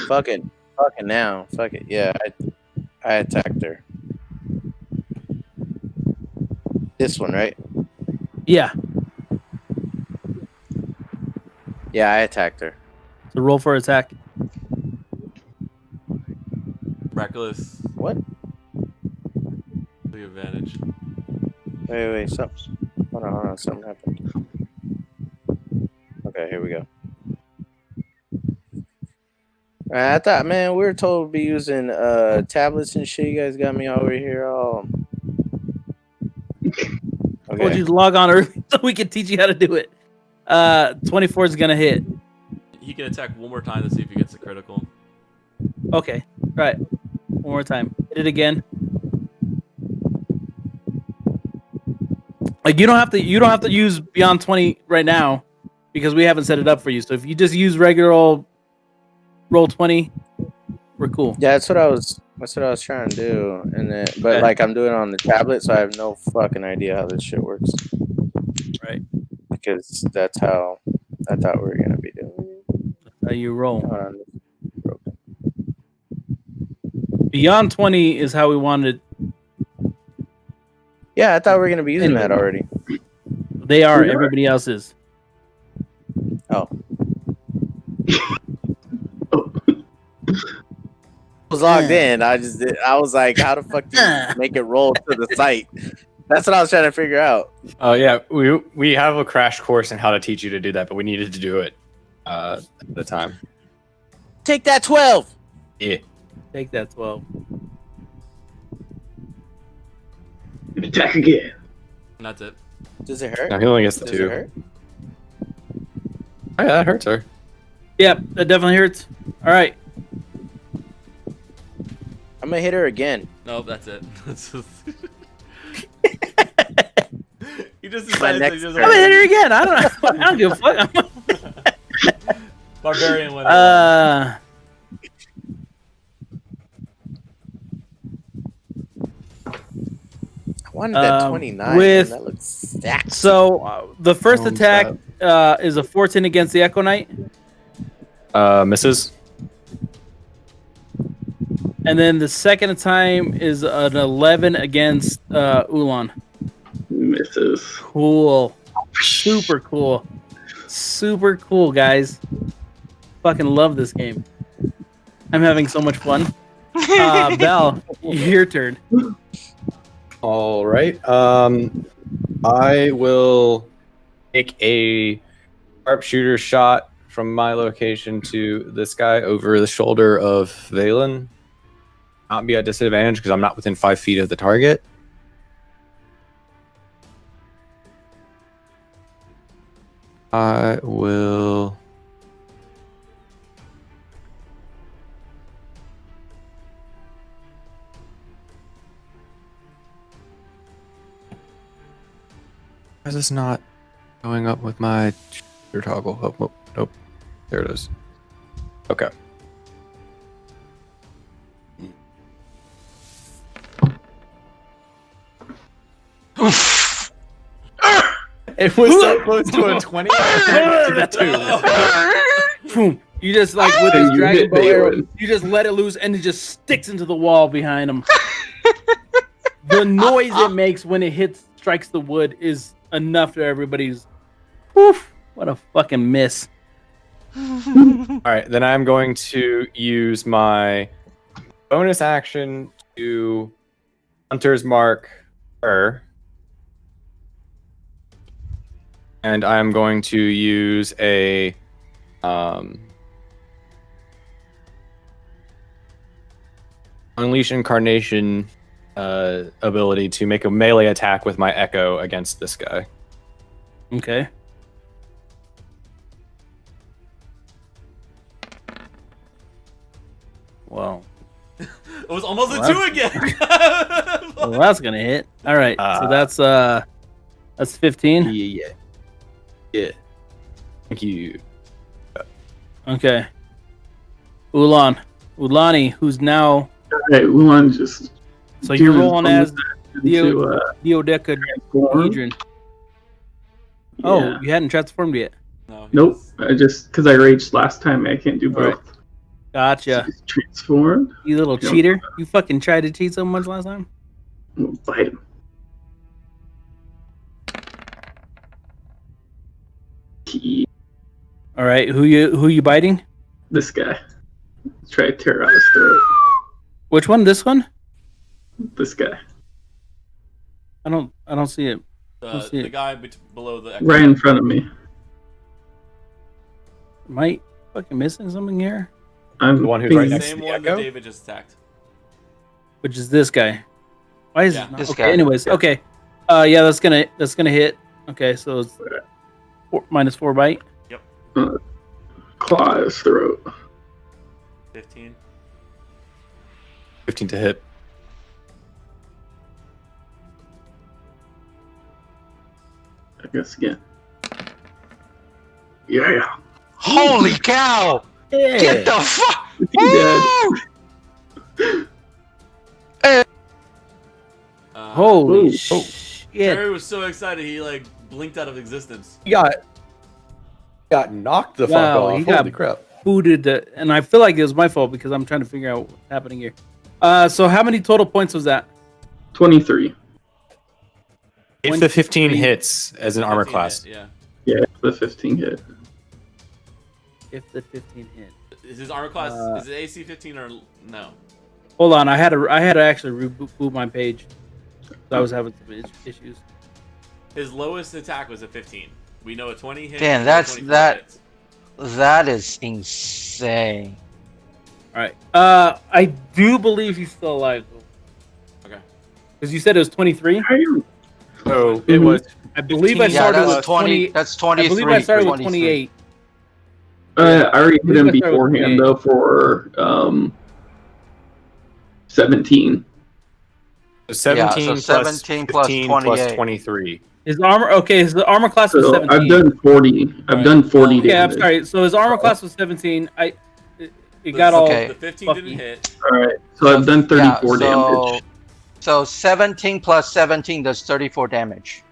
Fucking now. Fuck it. Yeah, I attacked her. This one, right? Yeah. Yeah, I attacked her. So roll for attack. Reckless. What? The advantage. Wait. Hold on. Something happened. Okay, here we go. I thought, man, we were told to be using tablets and shit. You guys got me over here all. I told Okay. you to log on early so we can teach you how to do it. 24 is gonna hit. He can attack one more time to see if he gets a critical. Okay. Right. One more time. Hit it again. Like you don't have to use beyond 20 right now because we haven't set it up for you. So if you just use regular old roll 20, we're cool. Yeah, that's what I was trying to do, and then but Okay. like I'm doing it on the tablet, so I have no fucking idea how this shit works. Right. Because that's how I thought we were gonna be doing it. How you roll. Hold on. Broken. Beyond 20 is how we wanted. Yeah, I thought we were gonna be using that already. They are. Everybody else is. Oh. I was logged in. I was like, how the fuck do you make it roll to the site? That's what I was trying to figure out. Oh yeah, we have a crash course in how to teach you to do that, but we needed to do it at the time. Take that 12. Yeah. Take that 12. Attack again. And that's it. Does it hurt? No, he only gets the Does it 2. hurt? Oh, yeah, that hurts her. Yep, that definitely hurts. All right. I'm gonna hit her again. Nope, that's it. He just My decided next to just I'm gonna hit her again. I don't give a fuck. Barbarian went. I wanted that 29. with- Man, that looks stacked. So the first Bones attack is a 14 against the Echo Knight, Misses. and then the second time is an 11 against Ulan. Misses. Cool, super cool, super cool, guys. Fucking love this game. I'm having so much fun. Belle, your turn. All right. I will take a sharpshooter shot from my location to this guy over the shoulder of Valen. not be at disadvantage because I'm not within 5 feet of the target. I will. Why is this not going up with my shooter toggle? Oh, nope, nope. There it is. Okay. It was so close to a 20. Boom. You just like with And this you dragon hit bow arrow, Balin. you just let it loose and it just sticks into the wall behind him. The noise it makes when it strikes the wood is enough for everybody's. Woof! What a fucking miss. All right, then I'm going to use my bonus action to Hunter's Mark her. And I'm going to use a Unleash Incarnation ability to make a melee attack with my Echo against this guy. Okay. Well, It was almost a What? 2 again. well, that's gonna hit. All right, so that's 15. Yeah. Thank you. Okay. Ulani, who's now. Alright, Ulan just So you're doing rolling bonus as to transform. Deodecahedron. Oh, Yeah. you hadn't transformed yet. No, Nope. I just because I raged last time, I can't do Alright. both. Gotcha. He's transformed. You little Yep. cheater. You fucking tried to cheat so much last time. I'm gonna bite him. All right, who you biting? This guy. Try to tear out his throat. Which one? This one? This guy. I don't see it. Let's see the it. guy below the Echo. Right in front of me. Am I fucking missing something here? I'm The one who's thinking- right next to Same the one Echo? that David just attacked. Which is this guy? Why is Yeah. it not? This Okay, guy. anyways, okay. Yeah, that's gonna hit. Okay, so it's -4 bite. claw his throat. 15. 15 to hit. I guess again. Yeah. Holy cow! Get the fuck! Is he dead? Holy Ooh. shit! Terry was so excited he like blinked out of existence. He got knocked the fuck Wow, off. he got- Holy crap. Booted, and I feel like it was my fault because I'm trying to figure out what's happening here. So how many total points was that? 23. If the 15 23. hits as an armor 15 class. hit, yeah. Yeah, the 15 hit. If the 15 hit. Is his armor class is it AC 15 or no? Hold on, I had to actually reboot my page. So I was having some issues. His lowest attack was a 15. We know a 20 hit. Damn, and a that's 24 that. hits. That is insane. All right. I do believe he's still alive though. Okay. Because you said it was 23. So it was. I believe I 15. Yeah, started that's with 20. 20. That's I 23. believe I started with 23. 28. I already hit him I started with beforehand 28. though for 17. So 17, so 17 plus 15 plus 28. 23. His armor. Okay, his armor class was So 17. I've done 40. I've done 40 Okay, I'm damage. sorry. So his armor class was 17. It got all. Okay. The 15 Fuck didn't you. hit. Alright, so I've done 34 damage. So 17 plus 17 does 34 damage.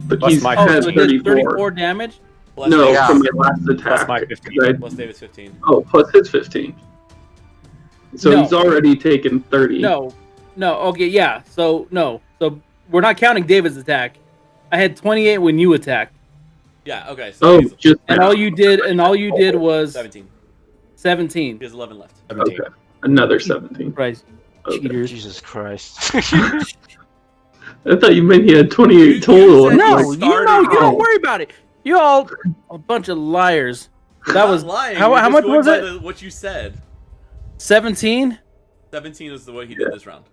But Plus he's my Oh, had so he does 34. 34 damage. Plus No, Yeah. from my last attack. Plus my 15. 'cause Plus David's 15. oh, plus his 15. So No. he's already taken 30. No. Okay, yeah. So no. So we're not counting David's attack. I had 28 when you attacked, Yeah. Okay. So Oh, he's just and now. all you did was 17. 17. He has 11 left. 17. Okay. Another 17. Christ, Okay. cheaters. Jesus Christ. I thought you meant he had 28 You total. said- No, Like, you started don't off. worry about it. You all a bunch of liars. That Not was lying. how You're just much going was by it? What you said. 17? 17 is the way he did this round.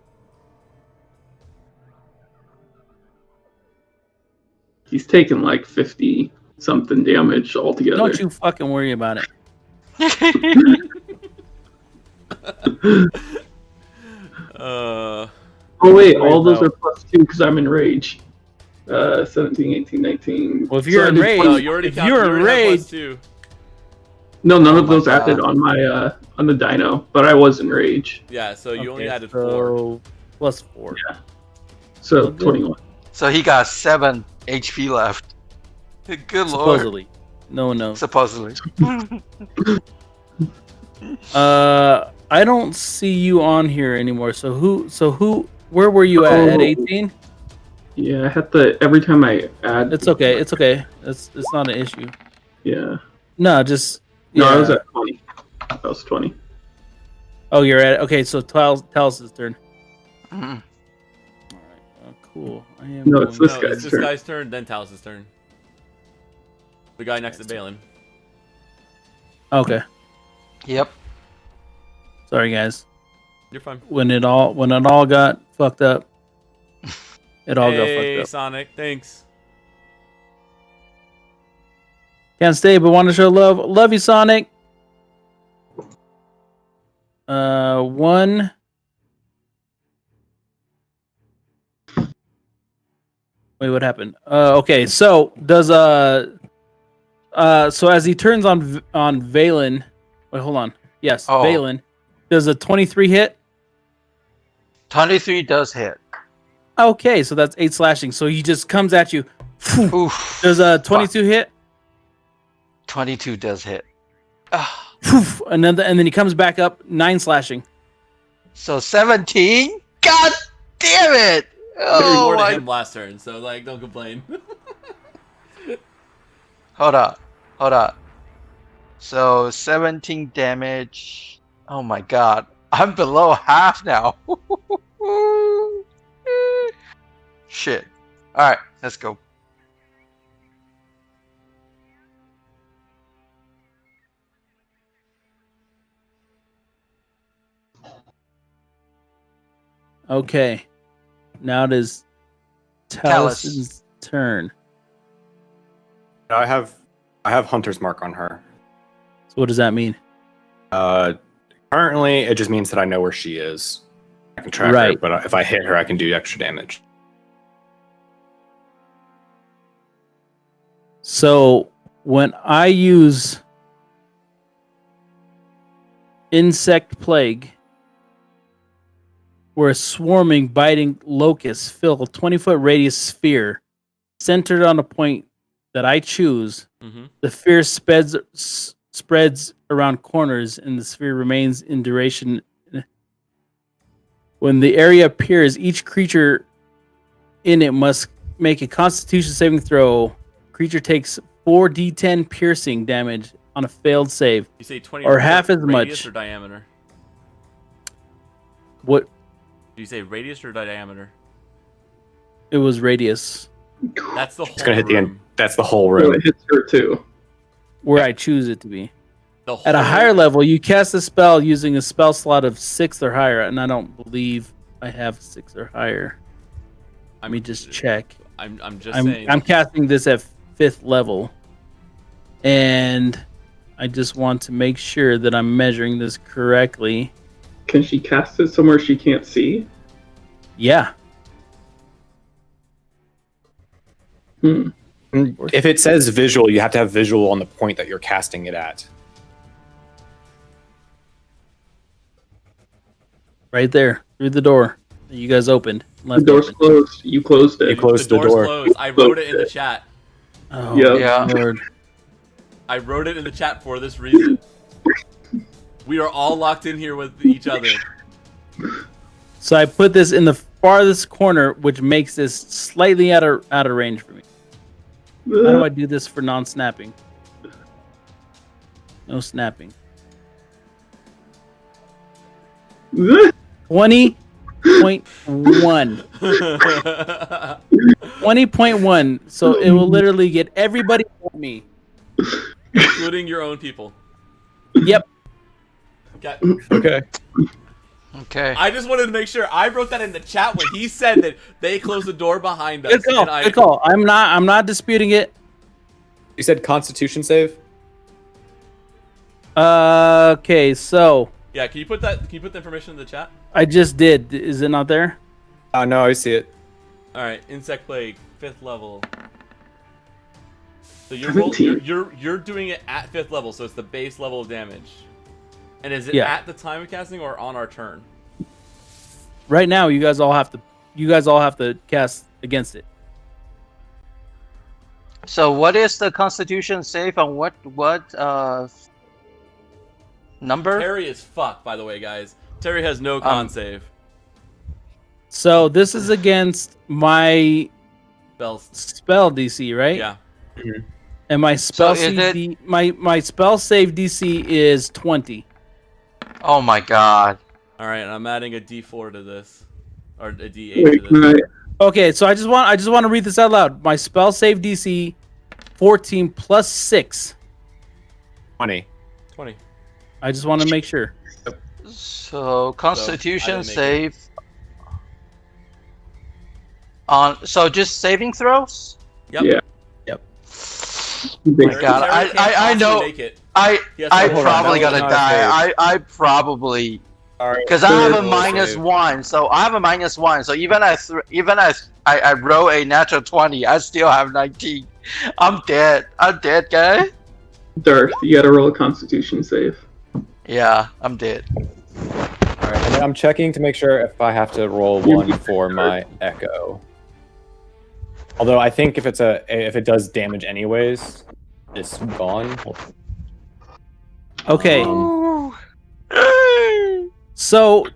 He's taken like 50 something damage altogether. Don't you fucking worry about it. Uh, Oh wait, Worry all those about- are +2 because I'm in rage. 17, 18, 19. Well, if you're I in did rage- 20. no, you already If count. you're You already in have rage- +2. No, none Oh of my those added God. on my on the dino, but I was in rage. Yeah, so you only Okay, added 4. so +4. So Oh, good. 21. So he got 7 HP left. Good lord. Supposedly. No one knows. Supposedly. I don't see you on here anymore. So who? Where were you at? At Oh. 18? Yeah, I had to every time I add. It's okay. It's okay. It's not an issue. Yeah. No, just No, I yeah. was at 20. I was 20. Oh, you're at okay. So Talos' turn. Mhm. All right. Cool. I am. No, it's going- this No, guy's it's this turn. guy's turn, then Talos' turn. The guy next to Balin. Okay. Yep. Sorry, guys. You're fine. When it all got fucked up, it all got Hey, fucked up. Sonic, thanks. Can't stay, but want to show love. Love you, Sonic. 1. Wait, what happened? Okay, so does so as he turns on Valen. Wait, hold on. Yes, Oh. Valen. Does a 23 hit? 23 does hit. Okay, so that's 8 slashing. So he just comes at you. Oof. Does a 22 hit? 22 does hit. Ah, And then he comes back up 9 slashing. so 17? God damn it! I did Oh, more to I... him last turn, so like, don't complain. Hold up. So 17 damage. Oh my god. I'm below half now. Shit. Alright, let's go. Okay. Now it is Talus. Talus's turn. I have Hunter's Mark on her. So what does that mean? Currently, it just means that I know where she is. I can track her, Right. but if I hit her, I can do extra damage. So when I use Insect Plague, where a swarming, biting locusts fill a 20-foot radius sphere centered on a point that I choose, Mm-hmm. the sphere spreads around corners and the sphere remains in duration. When the area appears, each creature in it must make a Constitution saving throw. Creature takes 4d10 piercing damage on a failed save. You say 20 Or half as radius much. or diameter? What? Do you say radius or diameter? It was radius, That's the whole It's gonna hit the room. end. That's the whole So room. it hits her too. where I choose it to be. The At a whole- higher level, you cast a spell using a spell slot of 6 or higher, and I don't believe I have 6 or higher. Let me just check. I'm just I'm saying. casting this at 5th level, and I just want to make sure that I'm measuring this correctly. Can she cast it somewhere she can't see? Yeah. If it says visual, you have to have visual on the point that you're casting it at. Right there, through the door that you guys opened. The Left door's open. closed. You closed it. You closed the the door's door. closed. I wrote it in the chat. Oh, Yeah. Yeah. Lord. I wrote it in the chat for this reason. We are all locked in here with each other. So I put this in the farthest corner, which makes this slightly out of range for me. How do I do this for non-snapping? No snapping. 20.1. 20.1. So it will literally get everybody but me. Including your own people. Yep. Okay. Okay. I just wanted to make sure. I wrote that in the chat when he said that they closed the door behind us. Good call. Good call. I'm not disputing it. You said Constitution save. Okay, so Yeah, can you put the information in the chat? I just did. Is it not there? Oh no, I see it. All right, insect plague, 5th level. So you're doing it at 5th level, so it's the base level of damage. And is it at the time of casting or on our turn? Right now, you guys all have to cast against it. So what is the Constitution save and what number? Terry is fucked, by the way, guys. Terry has no con save. So this is against my spell DC, right? Yeah. Mm-hmm. And my spell my spell save DC is 20. Oh my god. All right, I'm adding a D4 to this, or a D8 to this. Okay, so I just want to read this out loud. My spell save DC 14 plus 6. 20. 20. I just want to make sure. So Constitution save. So just saving throws? Yep. Yeah. Yep. Oh my god, I know. I probably gonna die. I probably because I have a -1, so I have a -1. So even as I roll a natural 20, I still have 19. I'm dead. I'm dead, guy. Darth, you gotta roll a Constitution save. Yeah, I'm dead. Alright, and then I'm checking to make sure if I have to roll one for my echo. Although I think if it does damage anyways, it's gone. Okay. So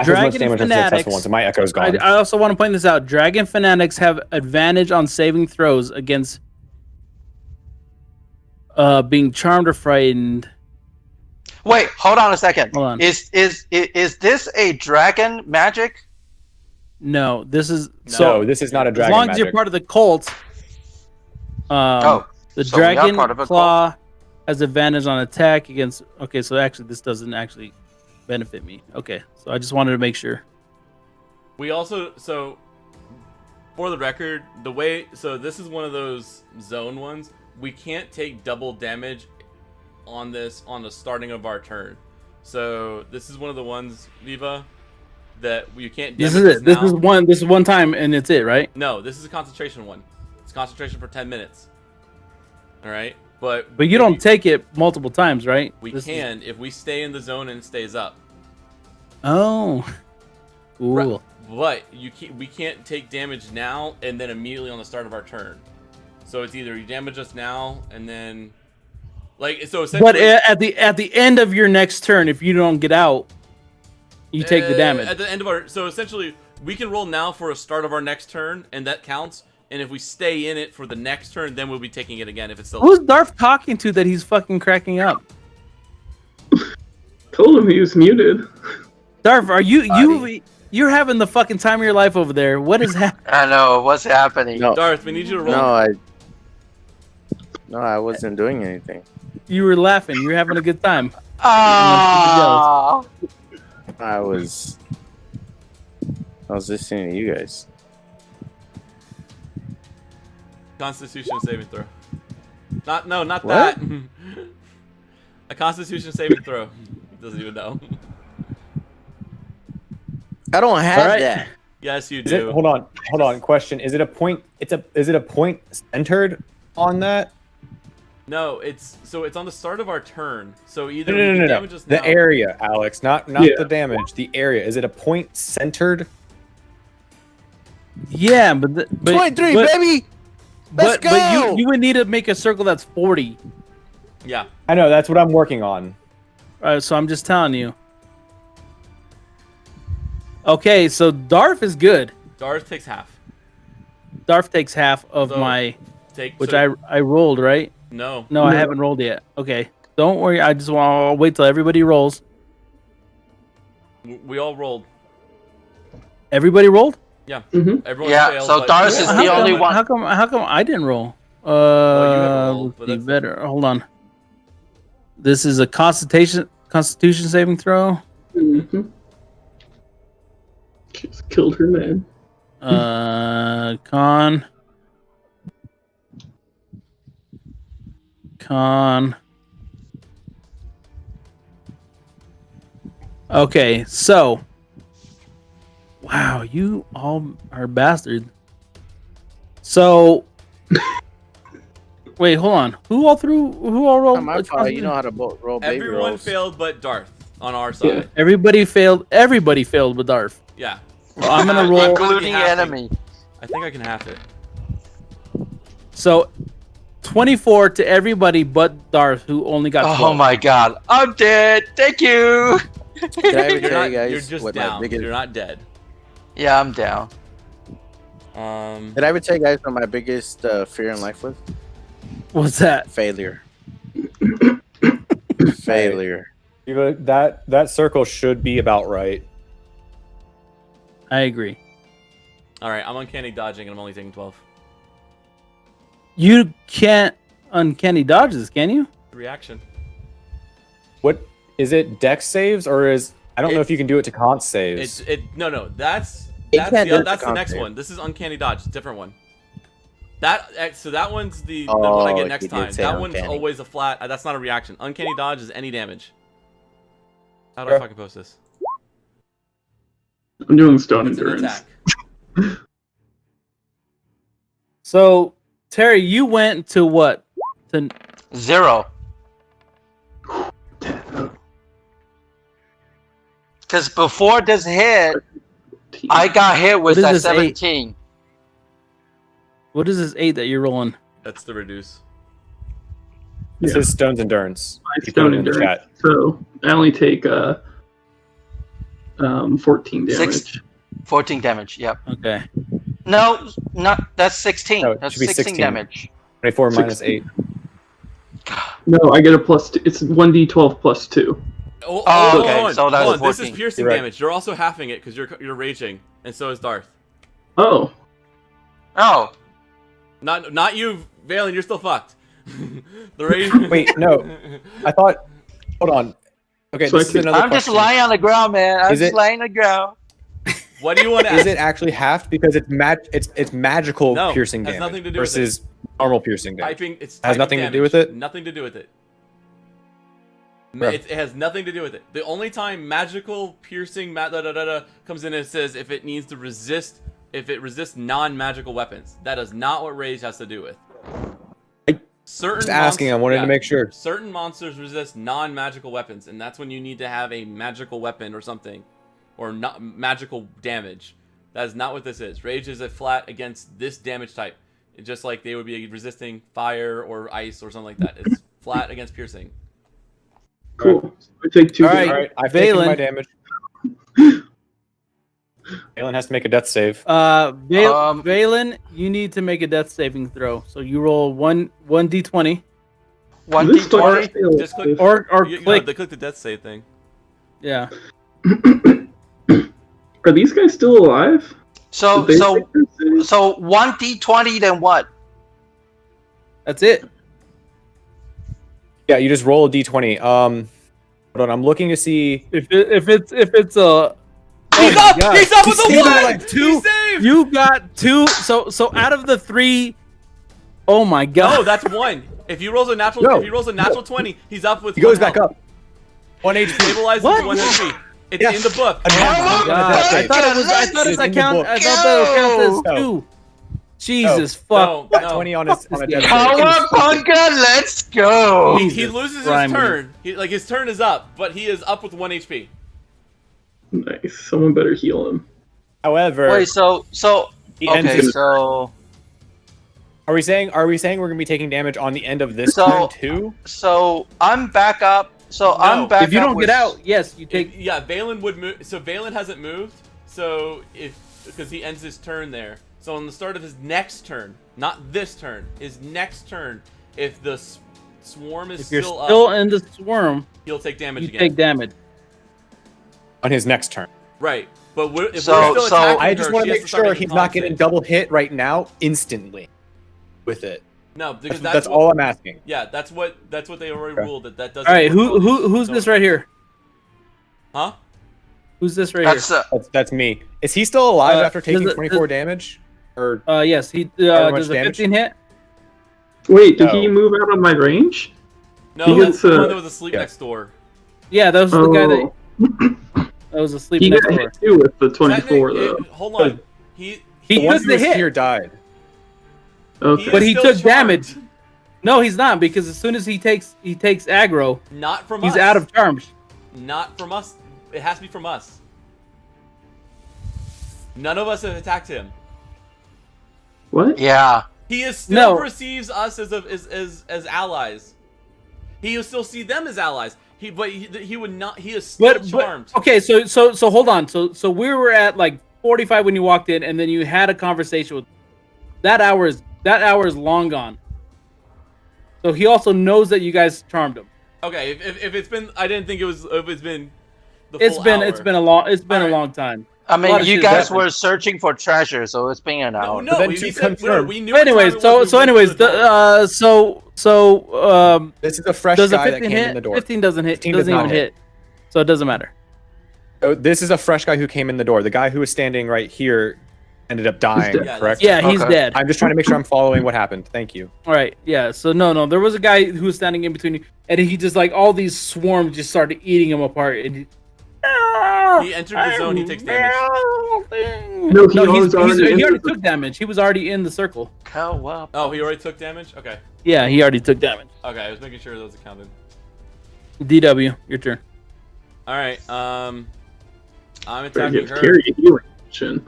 Dragon Fanatics. So my echo's gone. I also want to point this out. Dragon Fanatics have advantage on saving throws against being charmed or frightened. Wait, hold on a second. Hold on. Is this a dragon magic? No, this is no. This is not a dragon. As long magic. as you're part of the cult. The Dragon Claw has advantage on attack against. Okay, so actually, this doesn't actually benefit me. Okay, so I just wanted to make sure. We also for the record, this is one of those zone ones. We can't take double damage on this on the starting of our turn. So this is one of the ones, Viva, that you can't damage. This is one time and it's it, right? No, this is a concentration one. It's concentration for 10 minutes. All right, but you don't take it multiple times, right? We can if we stay in the zone and it stays up. Oh, cool. Right. But we can't take damage now and then immediately on the start of our turn. So it's either you damage us now and then, so essentially. But at the end of your next turn, if you don't get out, you take the damage. At the end of so essentially we can roll now for a start of our next turn, and that counts. And if we stay in it for the next turn, then we'll be taking it again if it's still. Who's Darth talking to that he's fucking cracking up? Told him he was muted. Darth, are you're having the fucking time of your life over there? What is happening? I know what's happening. No. Darth, we need you to roll. No, I wasn't doing anything. You were laughing. You were having a good time. Ah. I was listening to you guys. Constitution saving throw. Not What? that. A Constitution saving throw. He doesn't even know. I don't have All right. that. Yes, you Is it, do. hold on. Question: Is it a point? Is it a point centered on that? No, it's on the start of our turn. So either No. damage us The now. area, Alex, not the damage. The area. Is it a point centered? Yeah, but 23, baby. Let's go. But you would need to make a circle that's 40. Yeah. I know. That's what I'm working on. So I'm just telling you. Okay, so Darth is good. Darth takes half. Darth takes half of I rolled, right? No. No, I haven't rolled yet. Okay, don't worry. I'll wait till everybody rolls. We all rolled. Everybody rolled? Yeah. Mm-hmm. Everyone Yeah. failed, So but- Darth is the only one. How come I didn't roll? Well, you haven't rolled, but Let's see, that's- better. Hold on. This is a Constitution Constitution saving throw. Mm-hmm. Just killed her man. Con. Okay, so. Wow, you all are bastards. So. Wait, hold on. Who all rolled? Not my fault. You know how to roll baby Everyone rolls. failed but Darth on our side. Yeah. Everybody failed with Darth. Yeah. So I'm gonna roll. I'm gonna be Including halving. enemy. I think I can half it. So 24 to everybody but Darth, who only got 12. Oh my god, I'm dead. Thank you. Did I ever You're tell not. you guys You're just what my down. biggest? You're not dead. Yeah, I'm down. Did I ever tell you guys what my biggest fear in life was? What's that? Failure. Failure. That circle should be about right. I agree. All right, I'm uncanny dodging, and I'm only taking 12. You can't uncanny dodge this, can you? Reaction. What is it? Dex saves or is I don't know if you can do it to con saves. No. That's can't do it to the next con one. This is uncanny dodge. It's a different one. That one's the Oh, one I get he next did time. say That one's uncanny. always a flat. That's not a reaction. Uncanny dodge is any damage. How do I fucking post this? I'm doing stone It's an endurance. attack. So Terry, you went to what? To 0. Because before this hit, I got hit with What is that this, 17. what is this 8 that you're rolling? That's the reduce. This Yeah. is Stone's endurance. My You put stone it in the endurance. chat. So I only take 14 damage. 14 damage, yep. Okay. No, that's 16. No, it That's should be 16 16. damage. 24 minus 8. No, I get a +2. It's 1d12 +2. Oh, okay, hold on. so that's Hold on. This is 14. piercing You're right. damage. You're also halving it because you're raging, and so is Darth. Oh, Oh, Not you, Valen. You're still fucked. The rage. Wait, no. I thought. Hold on. Okay, So this I is think- another I'm just question. lying on the ground, man. I'm Is just it- lying on the ground. What do you want to Is ask? it actually halved because it's magical No, piercing has damage nothing to do with versus normal piercing damage? Typing. It's Has typing nothing to do damage. with it? Nothing to do with it. Bro. It has nothing to do with it. The only time magical piercing comes in, it says if it needs to resist, if it resists non-magical weapons. That is not what rage has to do with. Certain Just asking. I wanted to make sure. Certain monsters resist non-magical weapons, and that's when you need to have a magical weapon or something, or not magical damage. That is not what this is. Rage is a flat against this damage type. It's just like they would be resisting fire or ice or something like that. It's flat against piercing. cool. I take 2 All right. damage. All right, I've taken Valen. my damage. Valen has to make a death save. Valen, you need to make a death saving throw. So you roll 1d20 This fucker 1d20. failed. Just click- or Click click. the death save thing. Yeah. Are these guys still alive? So Did they so take their save? so 1d20 then what? That's it. Yeah, you just roll a d20. Hold on, I'm looking to see. If it's a He's my up! God. He's up with the saved one! like He saved! you got 2. So out of the 3, oh my god. No, that's 1. If he rolls a natural, No. if he rolls a natural 20, he's up with. He goes 1 back health. up. 1 HP. Stabilizes What? 1 HP. It's Yes. in the book. A natural God, on a death I save. thought it was. I thought It's it in the count. book. I thought that counted No. as 2. Jesus No, fuck. no. 20 on a death save. Cowabunga, let's go. He Jesus loses his Christ. turn. His turn is up, but he is up with 1 HP. Nice. Someone better heal him. However, Wait, so he ends okay, his- so are we saying we're gonna be taking damage on the end of this So- turn too? so I'm back up. So No. I'm back. If you up don't with, get out, yes, you take. Yeah, Valen would move. So Valen hasn't moved. So because he ends his turn there. So on the start of his next turn, not this turn, his next turn, if the swarm is If you're still still up, in the swarm, he'll take damage you again. take damage. On his next turn. Right, but if So- we're still so- attacking I just her, want she to has make start sure making he's not con getting saves. double hit right now instantly with it. No, because That's all I'm asking. Yeah, that's what they already Okay. ruled that doesn't. All right, work on these- who's no. this right here? Huh? Who's this right That's That's me. Is he still alive after taking does it- 24 damage? Or here? Yes, he However much does a damage? 15 hit. Wait, did he No. move out of my range? No, He that's gets, the one that was asleep yeah. next door. Yeah, that was the guy Oh, that was asleep he next got door. hit too with the 24 Technic- though. Hold on. He He the one used who the was hit. here died. Okay. But is he still took charmed. damage. No, he's not, because as soon as he takes aggro, Not from he's us. out of charms. Not from us. It has to be from us. None of us have attacked him. What? yeah. He is still No. perceives us as allies. He will still see them as allies. He would not. He is still charmed. Okay, so hold on. So we were at like 45 when you walked in, and then you had a conversation with. That hour is long gone. So he also knows that you guys charmed him. Okay, if it's been, I didn't think it was. If it's been, the It's full been hour. a long Alright. a long time. I A lot mean, of you shit guys happened. were searching for treasure, so it's been an No, hour. no. then He to said confirm- we knew. But what time anyways, it was when we went to the door. This is a fresh does a guy that 15 came in hit? the door. 15 doesn't hit. 15 Doesn't does even not hit. So it doesn't matter. So this is a fresh guy who came in the door. The guy who was standing right here ended up dying, dead. Yeah, correct? Yeah, he's Okay. dead. I'm just trying to make sure I'm following what happened. Thank you. All right, yeah. So no, there was a guy who was standing in between you, and he just like all these swarms just started eating him apart. And He entered the zone. He takes damage. No, he was he already in already the- took damage. He was already in the circle. Oh, he already took damage. Okay. Yeah, he already took damage. Okay, I was making sure those accounted. DW, your turn. All right. I'm Better attacking get her. carry a healing potion.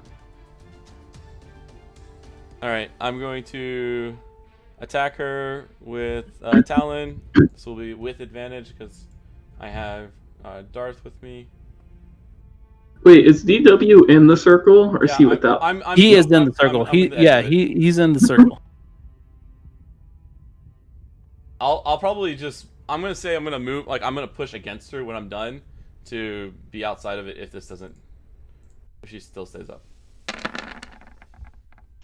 All right, I'm going to attack her with Talon. This will be with advantage because I have Darth with me. Wait, is DW in the circle or is Yeah, he without? I'm He is in I'm- the circle. I'm in the edge of it. He's in the circle. I'll probably just. I'm gonna say I'm gonna move. Like I'm gonna push against her when I'm done to be outside of it if this doesn't. If she still stays up.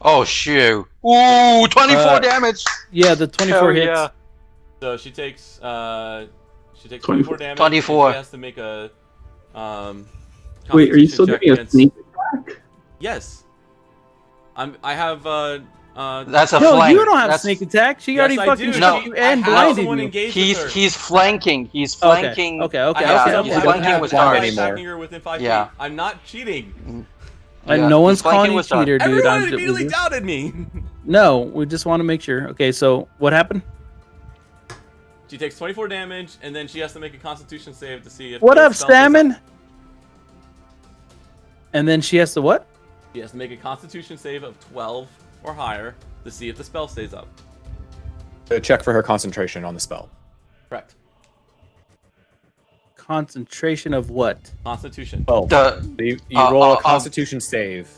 Oh, shoot. Ooh, 24 damage. Yeah, the 24 Hell hits. yeah. So she takes 24 24 damage. 24. And she has to make a Wait, are you Constitution still check doing a against- sneak attack? Yes. I have That's a No, flank. you don't have That's- sneak attack. She Yes, already I fucking do. shot She- you I and have blinded someone you. engaged with her. He's flanking. He's Okay, flanking. okay. I Yeah, have he's someone flanking flanking with with Darth. anymore. attacking her within 5 Yeah. feet. I'm not cheating. And Yeah, no he's one's flanking calling you with Darth. cheater, dude. Everyone I'm just, immediately doubted me. no, we just want to make sure. Okay, so what happened? She takes 24 damage, and then she has to make a Constitution save to see if. What the up, spell stays Salmon? And then she has to what? She has to make a Constitution save of 12 or higher to see if the spell stays up. Check for her concentration on the spell. Correct. Concentration of what? Constitution. Well, The you roll a Constitution save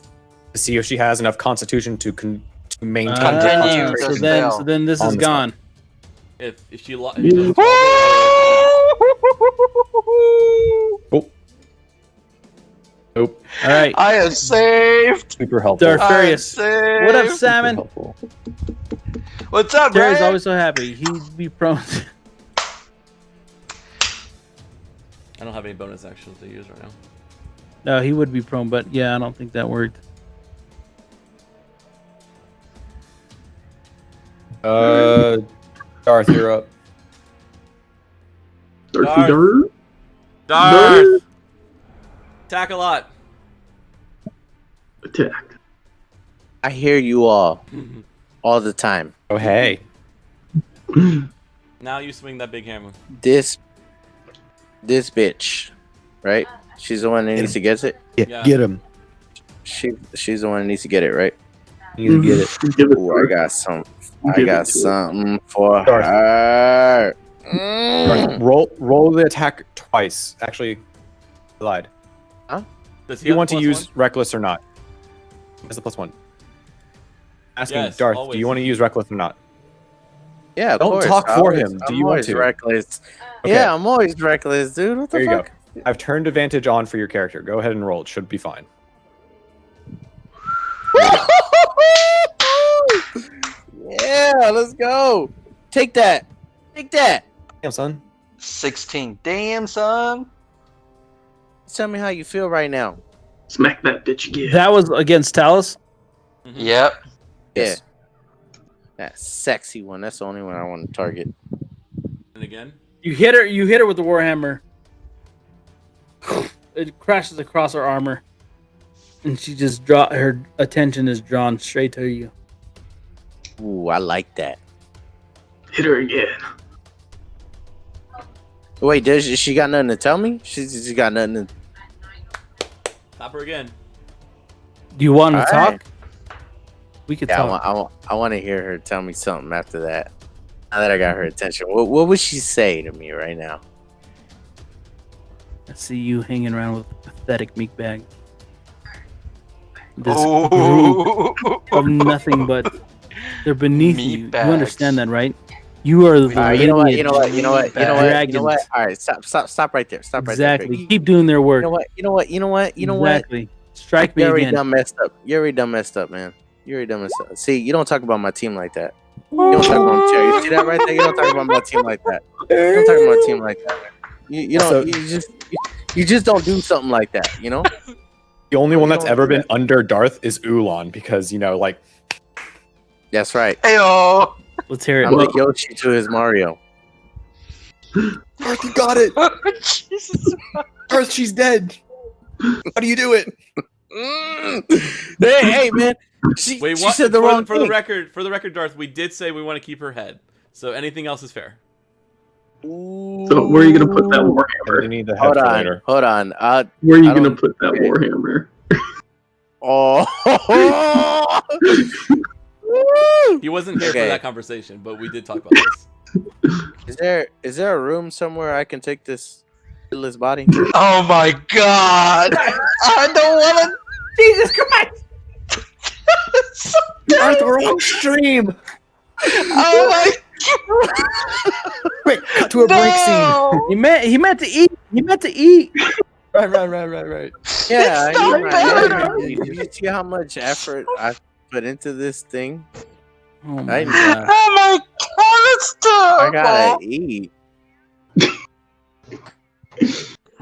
to see if she has enough Constitution to maintain her Continue concentration. So the then, spell. so then this On is the spell. gone. If she. If Yeah. she Oh. Nope. All right, I am saved. Super helpful. Darth I am Furious. saved. What up, Super Salmon? helpful. What's up, Terry's Brad? always so happy. He'd be prone. I don't have any bonus actions to use right now. No, he would be prone, but yeah, I don't think that worked. Darth, you're up. Darthy Dart? Darth! Attack a lot. Attack. I hear you all the time. Oh, hey. Now you swing that big hammer. This bitch, right? She's the one that needs to get it. Yeah. Get him. She's the one that needs to get it, right? You need to get it. Give it Ooh, to I her. got some. I Give it got to her. something for Darth. her. Darth, roll the attack twice. Actually, I lied. Does Do you have want to plus use one? Reckless or not? That's the +1. Asking Yes, Darth, always. do you want to use Reckless or not? Yeah, of Don't course. talk I for always- him. Do I'm you want always to? reckless. Okay. Yeah, I'm always reckless, dude. What the There you fuck? go. I've turned advantage on for your character. Go ahead and roll. It should be fine. Yeah, let's go. Take that. Take that. Damn, son. 16. Damn, son. Tell me how you feel right now. Smack that bitch again. That was against Talus. Yep. Yes. Yeah. That sexy one. That's the only one I want to target. And again. You hit her. You hit her with the warhammer. It crashes across her armor, and she just her attention is drawn straight to you. Ooh, I like that. Hit her again. Wait, does she got nothing to tell me? She got nothing to... Stop her again. Do you want to All talk? right. We could Yeah, talk. I want to hear her tell me something after that. Now that I got her attention, what would she say to me right now? I see you hanging around with a pathetic meat bag. This Oh. group of nothing but they're beneath Meat you. bags. You understand that, right? You are the All right, you know what? You know what? lineage You know what? You know what? You know what? dragons. All right, stop right there. Stop right Exactly. there. Keep doing their work. You know what? You know what? You know what? You know what? Exactly. Strike me You already again. done messed up. You already done messed up, man. You already done messed up. See, you don't talk about my team like that. You don't talk about my team. You see that right there? You don't talk about my team like that. You don't talk about my team like that. You don't. You just don't do something like that. You know. The only one that's don't ever do been under Darth is Ulan because like That's right. Heyo. Let's hear I'm it. like Yoshi to his Mario. Darth, you got it. Jesus. Darth, she's dead. How do you do it? Hey, man. She Wait, what? said the wrong for the thing. record, Darth, we did say we want to keep her head. So anything else is fair. So where are you gonna put that You warhammer? need the head Hold for on, later. hold on. Where are you I gonna don't- put that okay. warhammer? Oh. He wasn't here Okay. for that conversation, but we did talk about this. Is there a room somewhere I can take this headless body? Oh my god. I don't want to. Jesus Christ. Darth, we're on stream. Oh my Quick, cut to a break scene. no. He meant to eat. He meant to eat. Right. Yeah, It's not better. Do you see how much effort I put into this thing? Oh my I- god. Oh my god, it's I terrible. gotta eat. I'm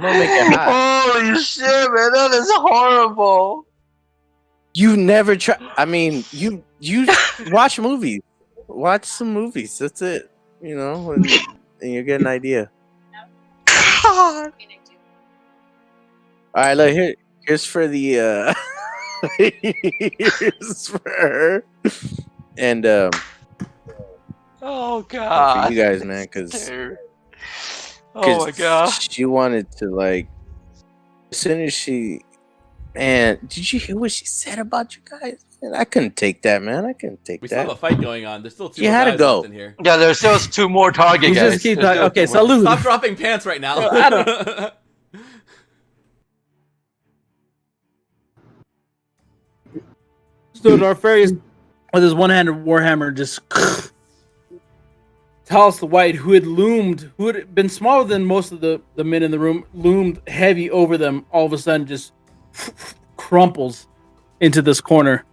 gonna make it hot. Holy shit, man, that is horrible. You never try. I mean, you watch movies. Watch some movies. That's it. You know, and you get an idea. God. All right, look here's for the here's for her, and Oh for god. you guys, man, because Oh my god. she wanted to like. As soon as she, man, did you hear what she said about you guys? Man, I couldn't take that, man. I couldn't take We still have that. a fight going on. There's still two You more had to guys go. left in here. Yeah, there's still 2 more target You guys. just keep There's talking. still Okay, 2 more. salute. Stop dropping pants right now. No, So Darfarius, with his one-handed warhammer, just Talos the White, who had been smaller than most of the men in the room, loomed heavy over them. All of a sudden, just crumples into this corner.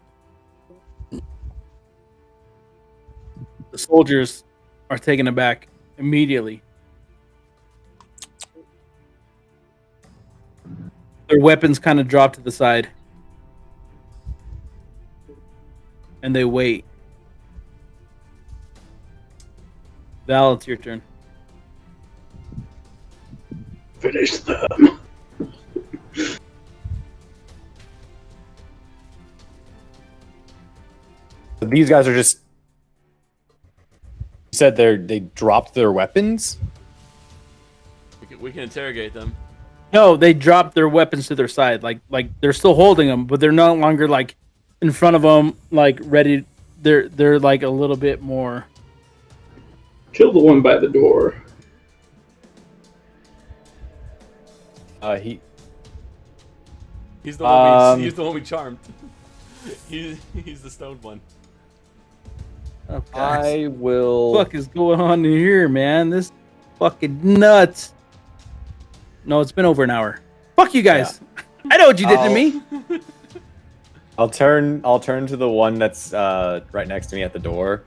The soldiers are taken aback immediately. Their weapons kind of drop to the side. And they wait. Val, it's your turn. Finish them. These guys are just. You said they dropped their weapons. We can interrogate them. No, they dropped their weapons to their side. Like they're still holding them, but they're no longer like in front of them, like ready. They're like a little bit more. Kill the one by the door. He's the one. He's the one we charmed. he's the stoned one. Oh, guys. I will. What the fuck is going on here, man? This fucking nuts. No, it's been over an hour. Fuck you guys. I know what you did to me. I'll turn to the one that's right next to me at the door,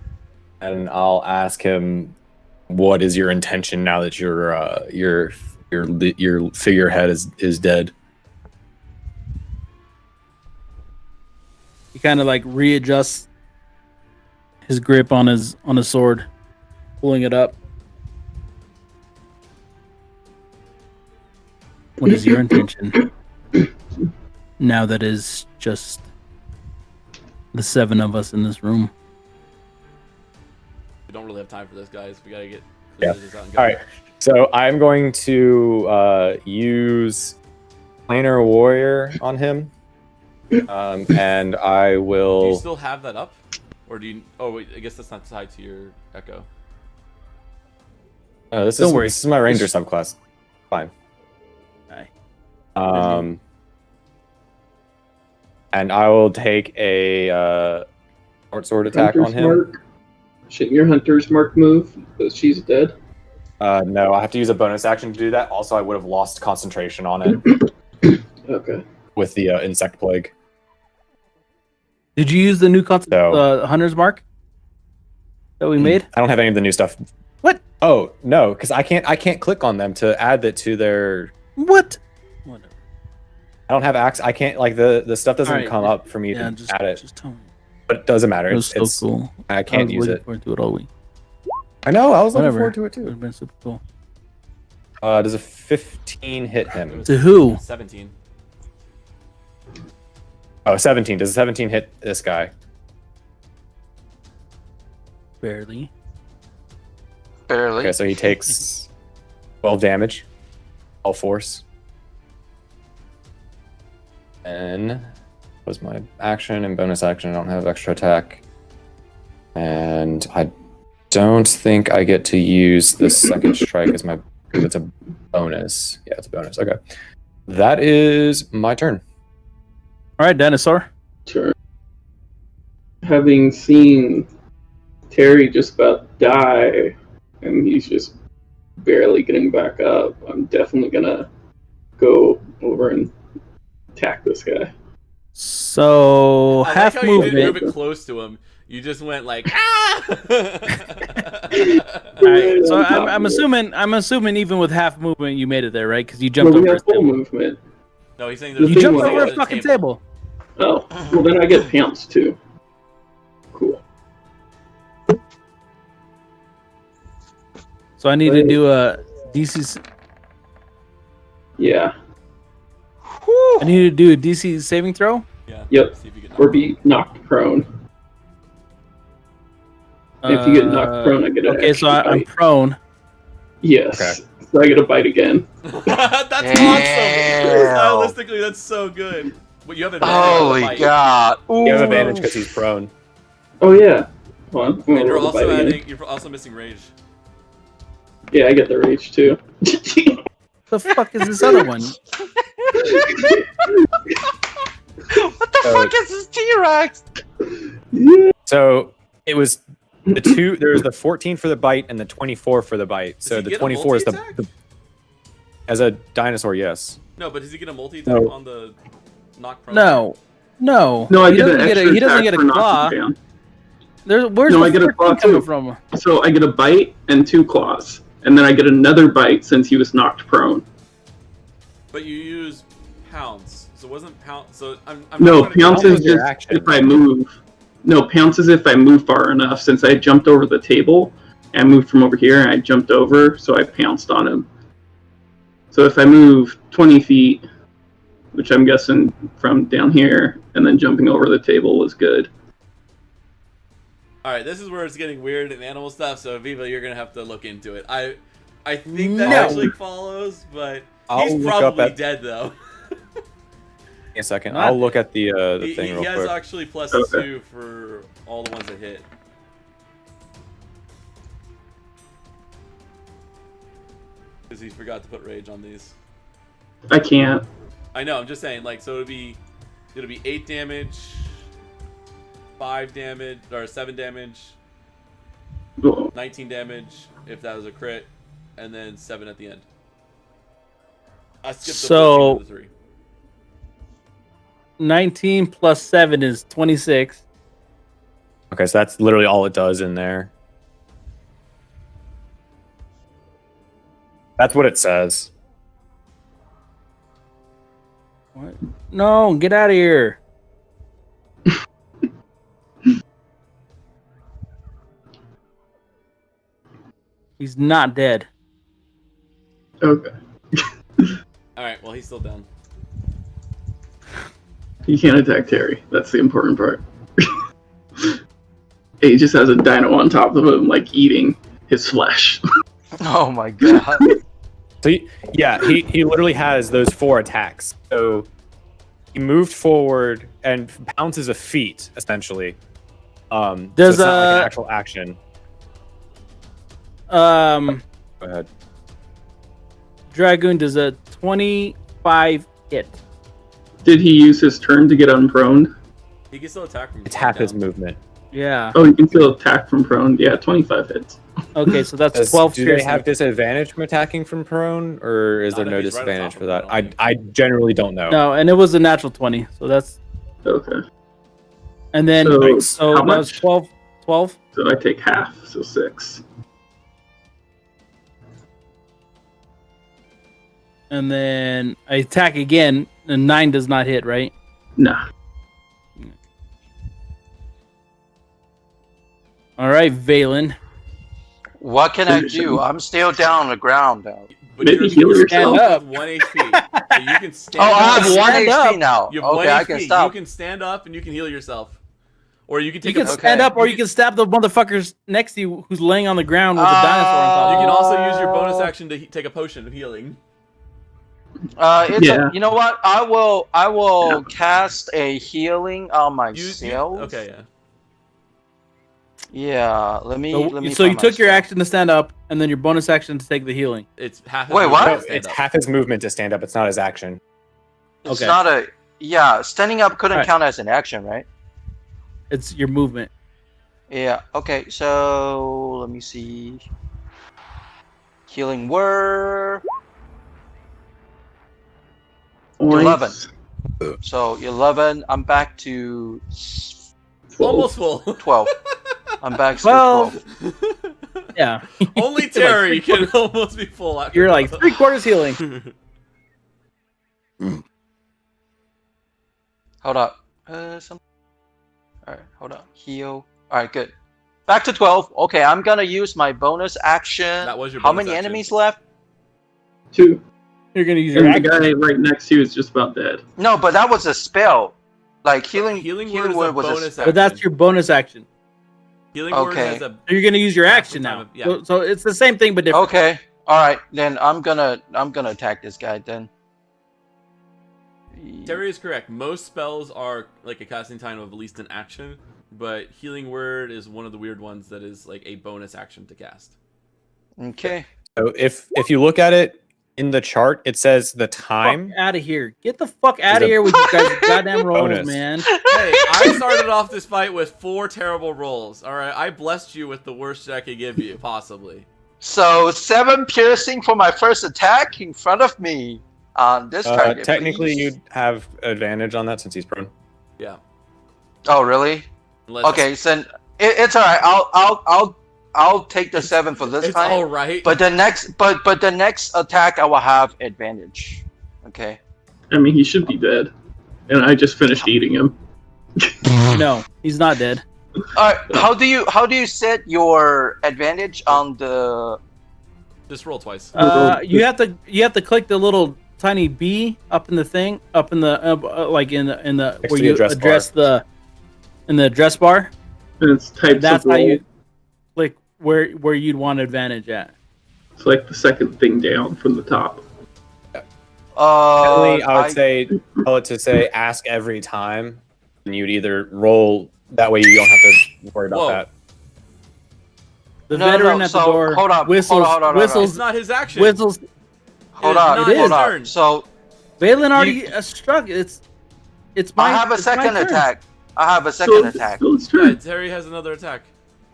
and I'll ask him, "What is your intention now that you're your figurehead is dead. He kind of like readjusts his grip on his sword, pulling it up. What is your intention now that is just the 7 of us in this room? We don't really have time for this, guys. We gotta get Yeah. this out and go. All right. So I'm going to use Planar Warrior on him, and I Do will. you still have that up, or do you? Oh wait, I guess that's not tied to your echo. This Don't is worry. this is my Ranger subclass. Fine. Aye. And I will take a short sword attack Hunter's on him. Mark. Shouldn't your Hunter's Mark move? Because she's dead. No, I have to use a bonus action to do that. Also, I would have lost concentration on it Okay. with the insect plague. Did you use the new So- Hunter's Mark that we made? I don't have any of the new stuff. What? Oh no, because I can't click on them to add that to their. What? Whatever. I don't have access. I can't like the stuff doesn't Alright, come up for me Yeah, to just add it, Just tell me. but it doesn't matter. It was It's so cool. I can't use it. Forward to it all week. I know. I was looking Whatever. forward to it Would too. have been super cool. Does a 15 hit him? To who? 17. Oh, 17. Does a 17 hit this guy? Barely. Barely. Okay, so he takes 12 damage. All force. And was my action and bonus action. I don't have extra attack. And I don't think I get to use the second strike as my. It's a bonus. Yeah, it's a bonus. Okay. That is my turn. All right, dinosaur. Sure. Having seen Terry just about die, and he's just barely getting back up, I'm definitely gonna go over and attack this guy. So I half like how you didn't movement. move it close to him. You just went like ah. All right, so I'm assuming even with half movement you made it there, right? Because you jumped Well, we over have his full table. movement. No, he's saying The there's You thing jumped was- over a fucking table. Oh, well then I get pounced too. Cool. So I need to do a DC. Yeah. I need to do a DC saving throw. Yeah. Yep. See if you get Or be knocked prone. If you get knocked prone, I get an Okay, so extra I'm bite. prone. Yes. Okay. So I get a bite again. That's Damn. awesome. Stylistically, that's so good. But you have advantage on the Holy fight. god. You have Ooh. advantage because he's prone. Oh yeah. Hold on. I'm gonna And you're roll the also bite again. adding. You're also missing rage. Yeah, I get the rage too. The fuck is this other one? What the fuck is this T-Rex? So it was the two. There was the 14 for the bite and the 24 for the bite. Does So he the get a 24 is multi-attack? the as a dinosaur. Yes. No, but does he get a multi-attack No. on the knock prone? No, no. No, I he get doesn't an get extra a. He doesn't attack get a for claw. knocking down. Where's No, the I get a 14 claw coming too. from? So I get a bite and 2 claws, and then I get another bite since he was knocked prone. But you use pounce, so it wasn't pounce. So I'm No, not trying to- pounce Pounce is is your just action. if I move. No, pounce is if I move far enough. Since I jumped over the table, and I moved from over here, and I jumped over, so I pounced on him. So if I move 20 feet, which I'm guessing from down here, and then jumping over the table was good. All right, this is where it's getting weird and animal stuff. So Viva, you're gonna have to look into it. I think that No. actually follows, but I'll he's look up probably at- dead though. A second. Not- I'll look at the He thing real has quick. actually plus Okay. 2 for all the ones that hit. Because he forgot to put rage on these. I can't. I know. I'm just saying. Like, so it'll be 8 damage, 5 damage, or 7 damage, Oh, 19 damage if that was a crit, and then 7 at the end. I skipped the So- 14 to the 3. 19 plus 7 is 26. Okay, so that's literally all it does in there. That's what it says. No, get out of here. He's not dead. Okay. All right. Well, he's still down. He can't attack Terry. That's the important part. He just has a dino on top of him, like eating his flesh. Oh my god. So he literally has those 4 attacks. So he moved forward and bounces a feat essentially. So Does, it's not like an actual action. Go ahead. Dragoon does a 25 hit. Did he use his turn to get unproned? He can still attack from. It's half his down. movement. Yeah. Oh, he can still attack from prone. Yeah, 25 hits. Okay, so that's 12 Do they piercing. have disadvantage from attacking from prone, or is Not there no if he's right on disadvantage top for of that? him, I don't I generally don't know. No, and it was a natural 20, so that's. Okay. And then So, how that was much? 12. 12. So I take half, so 6. And then I attack again, and 9 does not hit, right? Nah. All right, Valen. What can I do? I'm still down on the ground though. But Maybe heal you're yourself. stuck with 1 HP. So you can stand Oh, I up. have 1 Stand HP up. now. You have 1 Okay, I HP. can stop. You can stand up and you can heal yourself. Or you can You take can a. stand Okay. up, or you can stab the motherfuckers next to you who's laying on the ground with a dinosaur on top. You of can you. also use your bonus action to take a potion of healing. You know what? I will cast a healing on myself. Okay, yeah. Yeah, let me. So you find took your myself. action to stand up, and then your bonus action to take the healing. It's half. Wait, his what? movement No, to stand it's up. half his movement to stand up. It's not his action. It's Okay. not a. Yeah, standing up couldn't Alright. count as an action, right? It's your movement. Yeah. Okay. So let me see. Healing word. 11. So 11. I'm back to Almost full. 12. I'm back to 12. 12. Yeah. Only Terry can almost be full. After You're like 3/4 healing. Hold up. Some. All right. Hold up. Heal. All right. Good. Back to 12. Okay. I'm gonna use my bonus action. That was your How bonus many action. enemies left? 2. You're gonna use your And the action. guy right next to you is just about dead. No, but that was a spell. Like healing. Healing Healing word is a word was bonus a spell. But that's your bonus action. Healing word Okay. has a. So you're gonna use your Half action the time now. of- yeah. So it's the same thing but different. Okay. All right. Then I'm gonna attack this guy then. Terry is correct. Most spells are like a casting time of at least an action, but healing word is one of the weird ones that is like a bonus action to cast. Okay. So if you look at it in the chart, it says the time. Fuck out of here. Get the fuck out Is of a here with you guys' goddamn rolls, bonus. man. Hey, I started off this fight with 4 terrible rolls. All right, I blessed you with the worst I could give you, possibly. So 7 piercing for my first attack in front of me on this target. Technically, please. you'd have advantage on that since he's prone. Yeah. Oh really? Unless Okay. So it's all right. I'll take the 7 for this it's time. all right. But the next attack I will have advantage. Okay. I mean, he should be dead. And I just finished eating him. No, he's not dead. All right. How do you set your advantage on the? just roll twice. You have to click the little tiny B up in the thing, up in the like in the Next where to the you address address the in the address bar. And it's types That's of how roll. you click where you'd want advantage at. It's like the second thing down from the top. Technically, I would say tell it to say ask every time, and you'd either roll that way. You don't have to worry about Whoa. that. The No, veteran no, at the so, door hold on, whistles, hold on, hold on, hold on. It's whistles, not his action. whistles. Hold It is on. not his Hold on. turn. So Valen already struck. It's my. I have a it's my second turn. attack. I have a second attack. So it's Yeah, turn. Terry has another attack.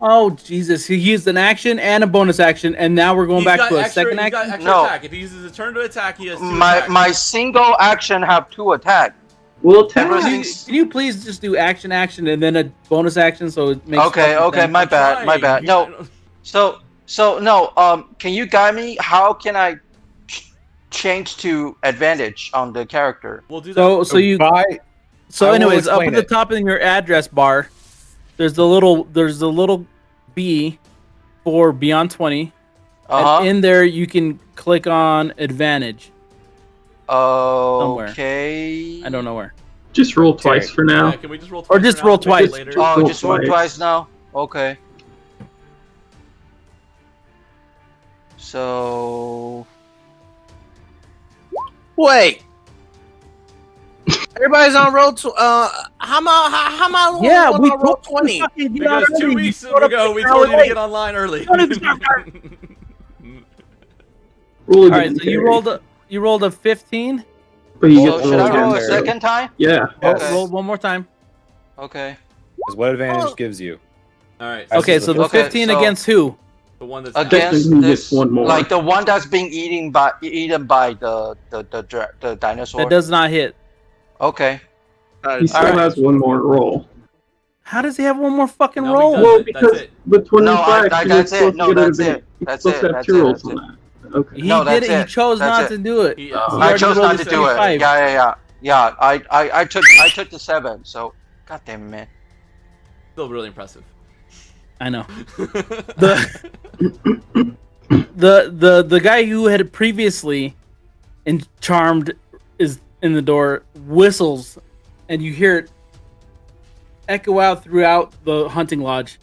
Oh Jesus! He used an action and a bonus action, and now we're going He's back got to a extra, second he's got action. extra No. attack. If he uses a turn to attack, he has 2 My attacks. my single action have 2 attack. Well, attack. Everything's- Can you please just do action, and then a bonus action so it makes Okay, fucking okay, sense? my bad, my bad. No, so no. Can you guide me? How can I change to advantage on the character? We'll do that. So you. buy. So, I will anyways, up explain at the it. top in your address bar, there's the little B for Beyond 20, Uh and in there you can click on Advantage. huh. somewhere. Okay. I don't know where. Just roll twice for now. Yeah, can we just roll twice? Or just for now roll and fix it twice. later? Oh, roll just roll twice. twice now. Okay. So Wait. Everybody's on roll. How am I? Yeah, on we roll told you 20. fucking get Because on 2 early. weeks You showed up ago, an we hour told you to late. get online early. Don't even start. Roll All again. right, so you rolled a 15. But you so get should I roll roll a again. second time? Yeah. Oh, Okay. roll one more time. Okay. Is what advantage Oh. gives you? All right. This Okay, is so the Okay, 15 so- against who? the one that's Against Technically, he this, gets one more. like the one that's being eaten by the dinosaur. That does not hit. Okay. He still Alright. has one more roll. How does he have one more fucking No, he roll? doesn't. Well, That's because it. with 20 No, flags, that's it. No, that's it. You're That's supposed it. to have That's two it. rolls That's on that. Okay. He No, did that's it. He it. chose That's not it. to do it. He, He he I already chose rolled not a to do it. 75. Yeah. I took the 7. So, god damn it, man. Still really impressive. I know. The guy who had previously charmed is in the door, whistles, and you hear it echo out throughout the hunting lodge.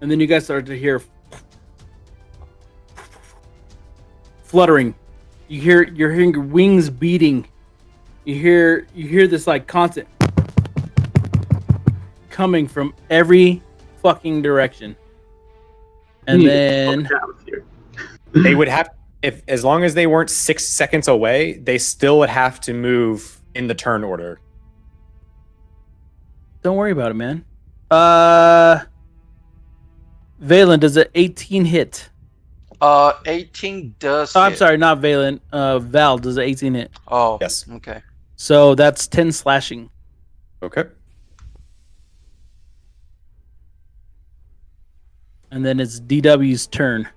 And then you guys start to hear fluttering. You're hearing your wings beating. You hear this like constant coming from every fucking direction. And then They would have, if as long as they weren't 6 seconds away, they still would have to move in the turn order. don't worry about it, man. Valen, does it 18 hit? 18 does. Oh, I'm hit. sorry, not Valen. Val, does it 18 hit? Oh, Yes. Okay. So that's 10 slashing. Okay. And then it's DW's turn.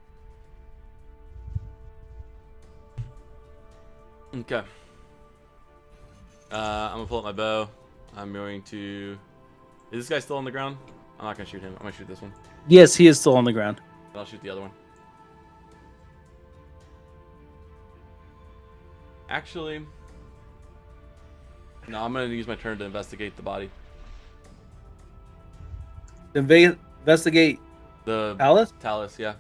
Okay. I'm gonna pull up my bow. I'm going to. Is this guy still on the ground? I'm not gonna shoot him. I'm gonna shoot this one. Yes, he is still on the ground. I'll shoot the other one. Actually, no. I'm gonna use my turn to investigate the body. Investigate The Alice? Talus, yeah.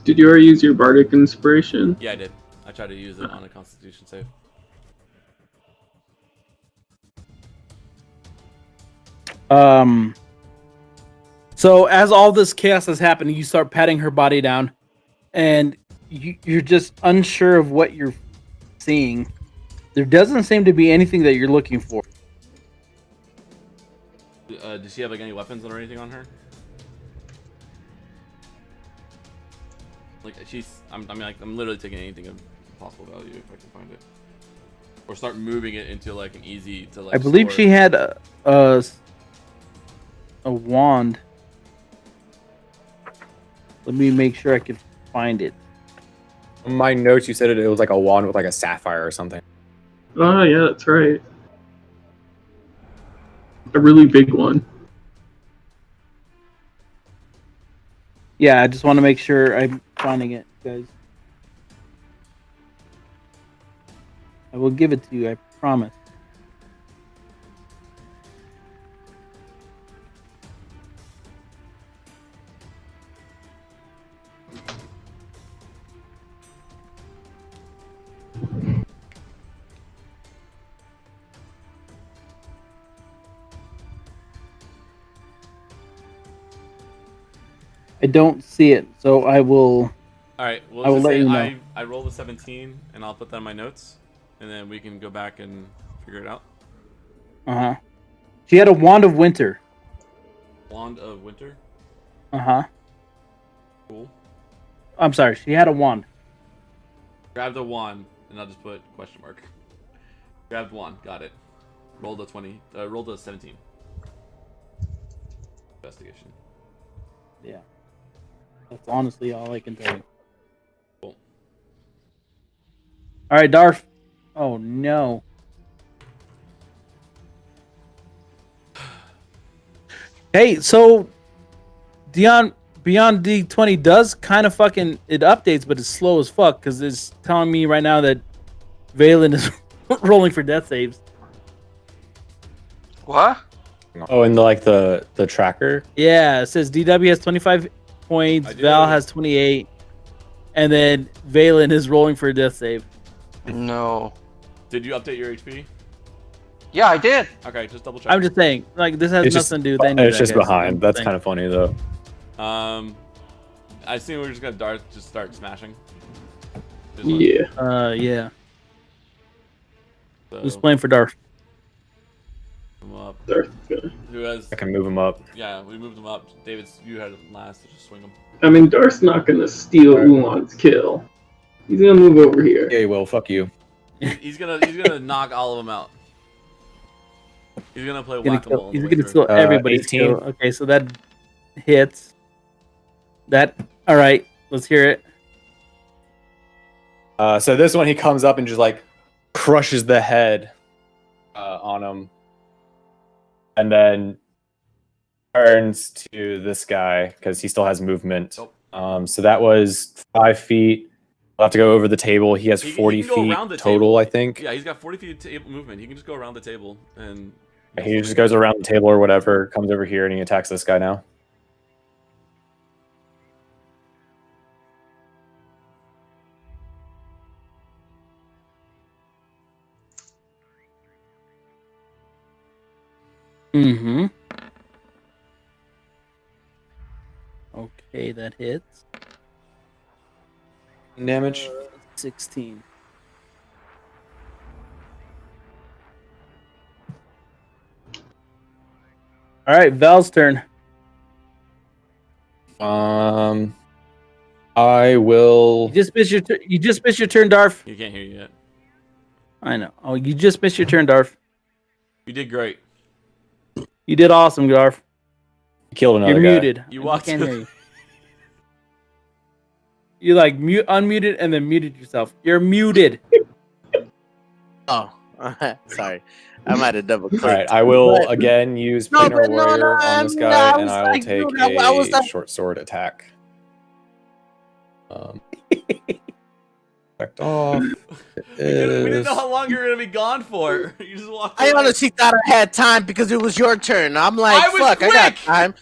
Did you already use your bardic inspiration? Yeah, I did. I tried to use it on a Constitution save. So as all this chaos is happening, you start patting her body down, and you're just unsure of what you're seeing. There doesn't seem to be anything that you're looking for. Does she have like any weapons or anything on her? Like I'm literally taking anything of possible value if I can find it, or start moving it into like an easy to like. I believe store. she had a wand. Let me make sure I can find it. On my notes, you said it was like a wand with like a sapphire or something. Oh, yeah, that's right. A really big one. Yeah, I just want to make sure I'm finding it, guys. I will give it to you, I promise. I don't see it, so I will. All right. Well, I will just let say you know. I rolled a 17, and I'll put that in my notes, and then we can go back and figure it out. She had a wand of winter. Wand of Winter. Cool. I'm sorry, she had a wand. Grab the wand. and I'll just put question mark. Grabbed 1, got it. Rolled a 20. Rolled a 17. Investigation. Yeah. That's honestly all I can tell you. Cool. All right, Darth. Oh no. Hey, so Beyond D20 does kind of fucking it updates, but it's slow as fuck because it's telling me right now that Valen is rolling for death saves. What? Oh, and the tracker. Yeah, it says DW has 25 points, I do. Val has 28, and then Valen is rolling for a death save. No. Did you update your HP? Yeah, I did. Okay, just double check. I'm just saying, like this has It's nothing just, to do with any of it's that, just guys. behind. That's kind of funny though. I assume we're just gonna just start smashing. Yeah. Yeah. So, Who's playing for Darth? move 'em up. Darth's gonna. Who has? I can move him up. Yeah, we moved them up. David's, you had it last. So just swing them. I mean, Darth's not gonna steal Ulan's kill. He's gonna move over here. Yeah, well, fuck you. He's gonna knock all of them out. He's gonna play whack-a-mole. He's gonna steal everybody's 18. kill. Okay, so that hits. That all right. Let's hear it. So this one, he comes up and just like crushes the head on him, and then turns to this guy because he still has movement. So that was 5 feet. We'll have to go over the table. He has 40 can go feet around the total, table. I think. Yeah, he's got 40 feet of table movement. He can just go around the table and. He just goes around the table or whatever, comes over here, and he attacks this guy now. Mm-hmm. Okay, that hits. Damage. 16. All right, Val's turn. I will. You just missed your turn, Darth. You can't hear you yet. I know. Oh, you just missed your turn, Darth. You did great. You did awesome, Darth. You killed another You're guy. muted. You I walked. can't hear you. You like unmuted and then muted yourself. You're muted. Oh, sorry. I might have double clicked. All right, I will again use Planar Warrior on this guy, and I will take a short sword attack. Effect off. We didn't know how long you were gonna be gone for. You just walked. I away. honestly thought I had time because it was your turn. I'm like, I was fuck, I got quick! time.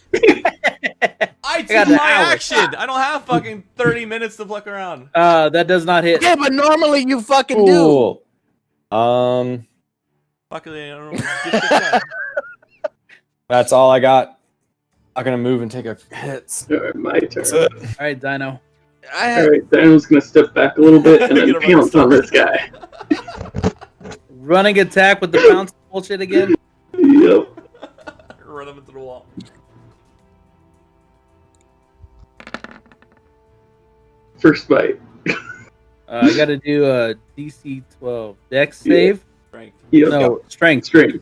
I got took an my hour. action. I don't have fucking 30 minutes to pluck around. That does not hit. Yeah, but normally you fucking do. Cool. Luckily, I don't know. Get shit done. That's all I got. I'm gonna move and take a hits. Alright, my turn. That's it. All right, Dino. I had Alright, Daniel's gonna step back a little bit and then Get a pounce on this guy. Running attack with the bounce bullshit again. Yep. Run him into the wall. First bite. I got to do a DC 12 Dex save. Strength. Yep. No, strength. Straight.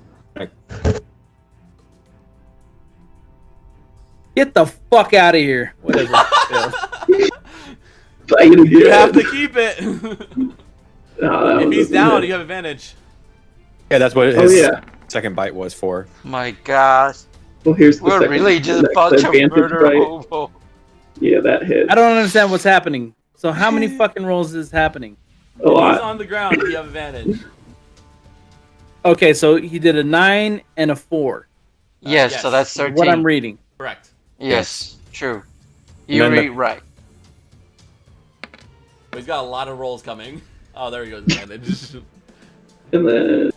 Get the fuck out of here. Whatever. Yeah. Bite again. You have to keep it. Oh, If he's down, you have advantage. Yeah, that's what Oh his yeah. second bite was for. My God. Well, here's the We're second. really just a next bunch of advantage murder bite. hobo. Yeah, that hit. I don't understand what's happening. So how many fucking rolls is happening? A If he's lot. on the ground, you have advantage. Okay, so he did a 9 and a 4. Yes, yes. so that's 13. What I'm reading. Correct. Yes, true. And You then the- read right. But he's got a lot of rolls coming. Oh, there he goes. Advantage. And then.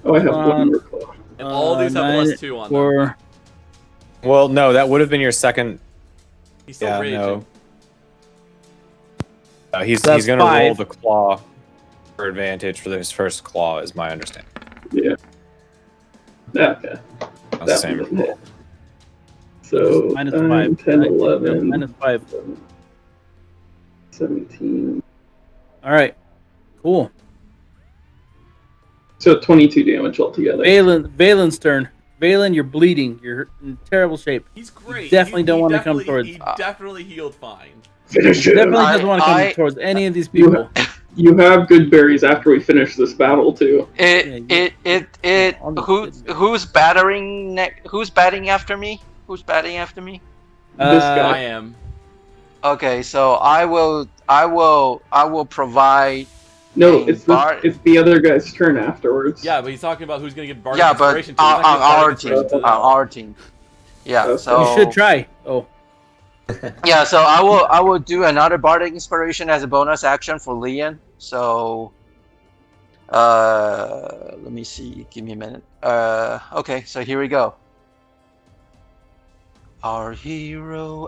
Oh, I have one Um, more claw. And all these have 9, +2 on them. 4. Well, no, that would have been your second. He's still Yeah, raging. no. He's That's gonna roll 5. the claw for advantage for his first claw, is my understanding. Yeah. Okay. That's the That same. one doesn't hit. So, Minus 9, 5. 10, Nine, 11, Minus 5. 17. All right. Cool. So 22 damage altogether. Valen's turn. Valen, you're bleeding. You're in terrible shape. He's great. You definitely don't want to come towards. He definitely healed fine. Finish him. Definitely doesn't want to come towards any of these people. You have good berries after we finish this battle too. Who's battering? Who's batting after me? Who's batting after me? This guy. I am. Okay, so I will provide. No, it's the other guy's turn afterwards. Yeah, but he's talking about who's going to get Bardic Yeah, but Inspiration to. on our team. Yeah, Okay. so You should try. Oh. Yeah, so I will do another Bardic Inspiration as a bonus action for Leon. So, let me see. Give me a minute. Okay, so here we go. Our hero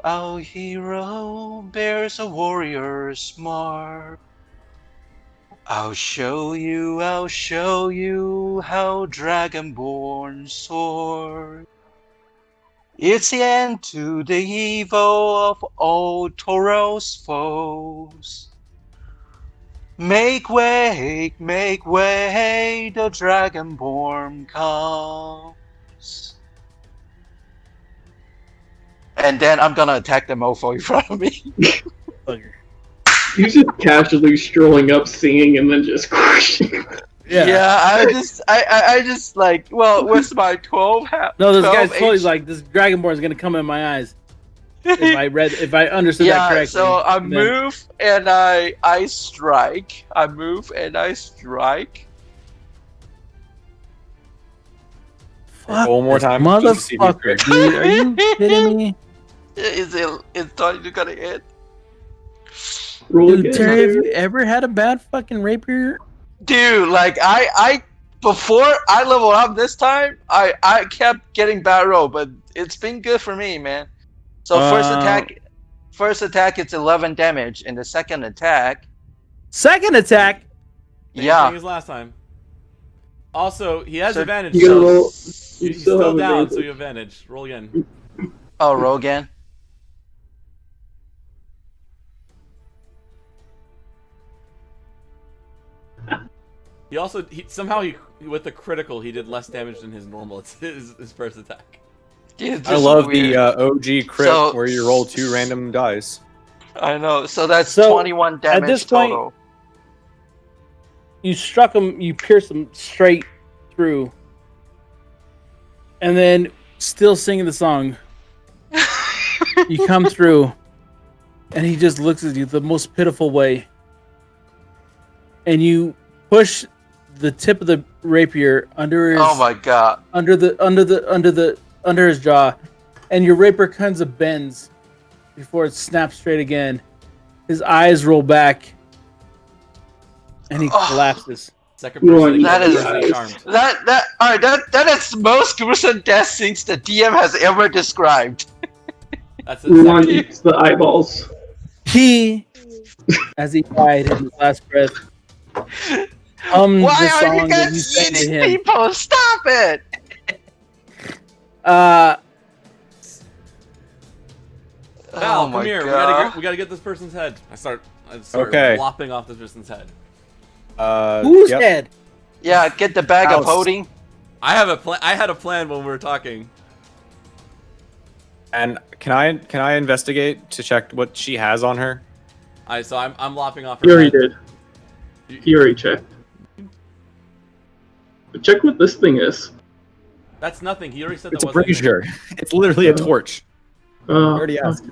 bears a warrior's mark. I'll show you how Dragonborn soar. It's the end to the evil of all Toro's foes. Make way, the Dragonborn comes. And then I'm gonna attack the mofo in front of me. He's just casually strolling up, singing, and then just crushing. Yeah, I just like, well, what's my 12? No, this 12 guy's totally H- like, this Dragonborn is gonna come in my eyes. If I understood that correctly. So I move and I strike. I move and I strike. Fuck One more time. motherfucker, dude. Are you kidding me? Is it thought you gonna hit? Roll Dude, again. Terry, have you ever had a bad fucking rapier? Dude, like I before I leveled up this time, I kept getting bad roll, but it's been good for me, man. So first attack it's 11 damage, and the second attack. Second attack. Same thing as last time. Also, he has advantage. You gotta roll. He's still down, so you have advantage. Roll again. Oh, roll again. He also somehow with the critical he did less damage than his normal. It's his first attack. Dude, I love the OG crit where you roll 2 random dice. I know. So that's So, 21 damage at this point, total. You struck him, you pierced him straight through. And then, still singing the song, you come through, and he just looks at you the most pitiful way. And you push the tip of the rapier under his Oh my god. under his jaw, and your rapier kind of bends before it snaps straight again. His eyes roll back, and he collapses. Second person That is charmed. that is the most gruesome death since the DM has ever described. That's One it. eats the eyeballs. He, as he died in his last breath, hummed Why the are song you that you guys sang to eating him. people? Stop it! Val, Oh come my here. God. We gotta get this person's head. I start Okay. lopping off this person's head. Whose Yep. head? Yeah, get the bag of House. holding. I have a plan. I had a plan when we were talking. And can I investigate to check what she has on her? So I'm lopping off her He already head. did. He already checked. But check what this thing is. That's nothing. He already said It's that a wasn't brazier. It's literally a torch. I Uh, already asked.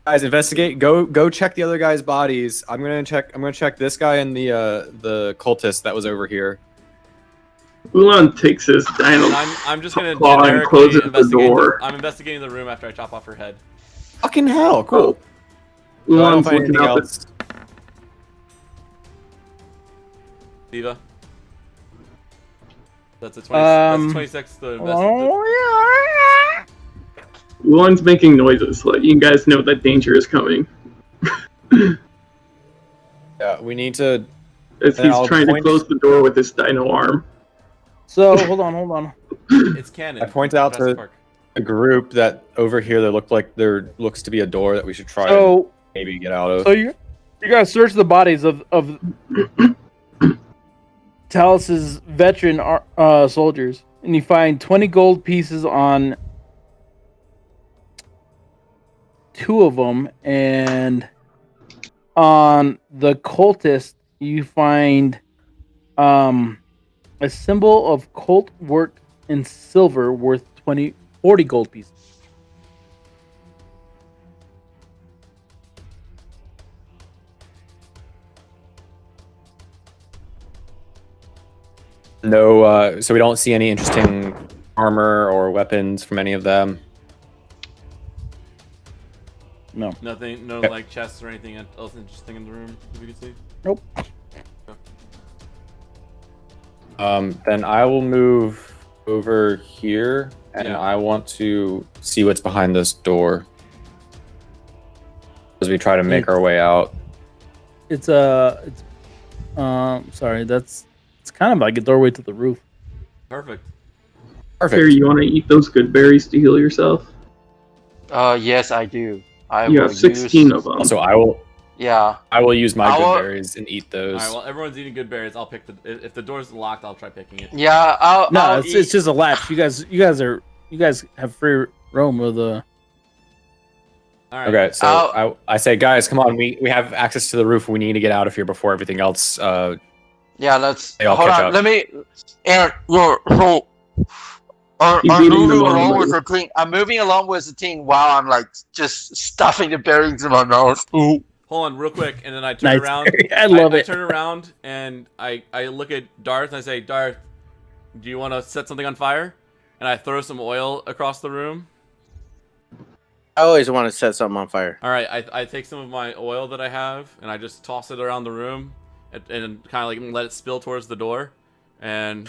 Guys, investigate. Go check the other guys' bodies. I'm gonna check this guy and the cultist that was over here. Ulan takes his dino. And I'm just gonna claw and generically closes the investigate. door. I'm investigating the room after I chop off her head. Fucking hell! Cool. I don't Ulan's find looking anything out. else. Diva. That's a 20. That's 26 to investigate. Ulan's making noises, letting you guys know that danger is coming. Yeah, we need to. As And he's I'll trying to point- close the door with his dino arm. So hold on. It's canon. I point out Jurassic to- Park. A group that over here that looked like there looks to be a door that we should try and So maybe get out of. you gotta search the bodies of Talus's veteran soldiers, and you find 20 gold pieces on 2 of them, and on the cultist you find a symbol of cult work in silver worth 40 gold pieces. No, so we don't see any interesting armor or weapons from any of them. No. Nothing, no Okay. like chests or anything else interesting in the room that we can see. Nope. Then I will move over here, and Yeah. I want to see what's behind this door as we try to make our way out. It's sorry, it's kind of like a doorway to the roof. Perfect. Perfect. Here, you want to eat those good berries to heal yourself? Yes, I do. I You will have 16 use... of them. Also, Yeah. I will use my I will- good berries and eat those. All right. Well, everyone's eating good berries. I'll pick the. If the door's locked, I'll try picking it. Yeah, No, I'll it's just a latch. You guys have free roam of the. All right. Okay, so I say, guys, come on, we have access to the roof. We need to get out of here before everything else. Yeah, let's... They all Hold catch on, up. let me... Aaron, so... I'm He's eating moving them all, along buddy. with the thing. I'm moving along with the thing while I'm like just stuffing the berries in my mouth. Ooh. Hold on, real quick, and then I turn Nice. around. I love I it. turn around and I look at Darth and I say, Darth, do you want to set something on fire? And I throw some oil across the room. I always want to set something on fire. All right, I take some of my oil that I have and I just toss it around the room and kind of like let it spill towards the door. And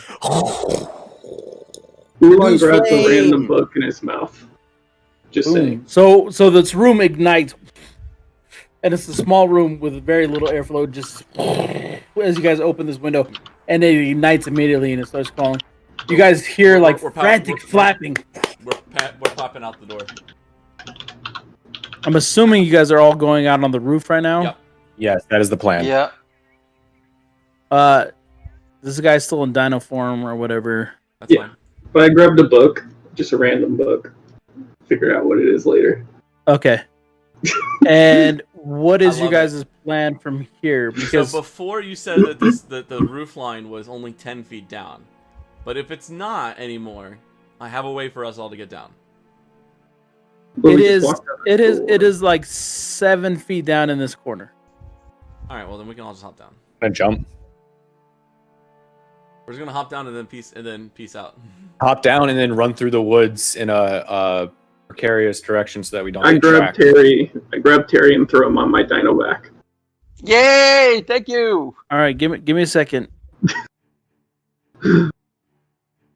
Ulan Use grabs a flame. random book in his mouth. Just saying. Boom. So this room ignites, and it's a small room with very little airflow. Just as you guys open this window, and it ignites immediately, and it starts crawling. You guys hear like frantic flapping. we're popping out the door. I'm assuming you guys are all going out on the roof right now. Yep. Yes, that is the plan. Yeah. This guy's still in dino form or whatever. That's Yeah. fine. But I grabbed a book, just a random book. Figure out what it is later. Okay. And what is I you love guys' plan from here? Because So before you said that the roof line was only 10 feet down, but if it's not anymore, I have a way for us all to get down. But it we just is, walked out the it door. is like 7 feet down in this corner. All right, well then we can all just hop down. Gonna jump, We're just gonna hop down and then peace out. hop down, and then run through the woods in a precarious direction so that we don't I get grabbed tracked. Terry and throw him on my dino back. Yay! Thank you. All right, give me a second.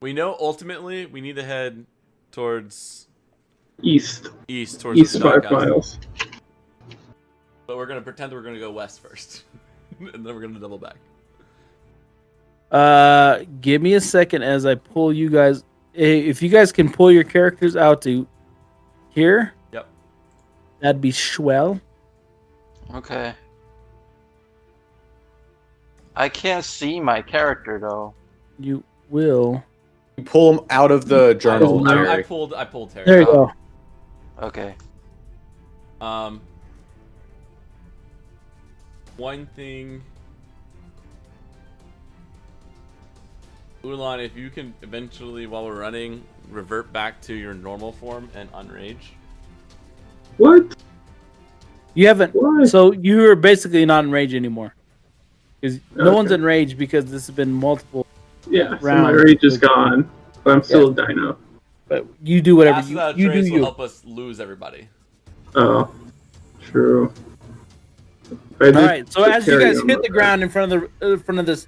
We know ultimately we need to head towards East towards the 5 doghouse. miles. But we're gonna pretend we're gonna go west first, and then we're gonna double back. Give me a second as I pull you guys. If you guys can pull your characters out to here, Yep. that'd be swell. Okay. I can't see my character though. You will. You pull them out of the journal, I- I Terry. pulled Terry. There you go. Okay. One thing, Ulan, if you can eventually, while we're running, revert back to your normal form and unrage. What? You haven't. Why? So you're basically not in rage anymore. Because no Okay. one's in rage because this has been multiple. Yeah, so my Round. rage is gone. But I'm still a dino. But you do whatever Acid out of you do. trace will You. help us lose everybody. Oh, true. All right. So as you guys hit the ground in front of this,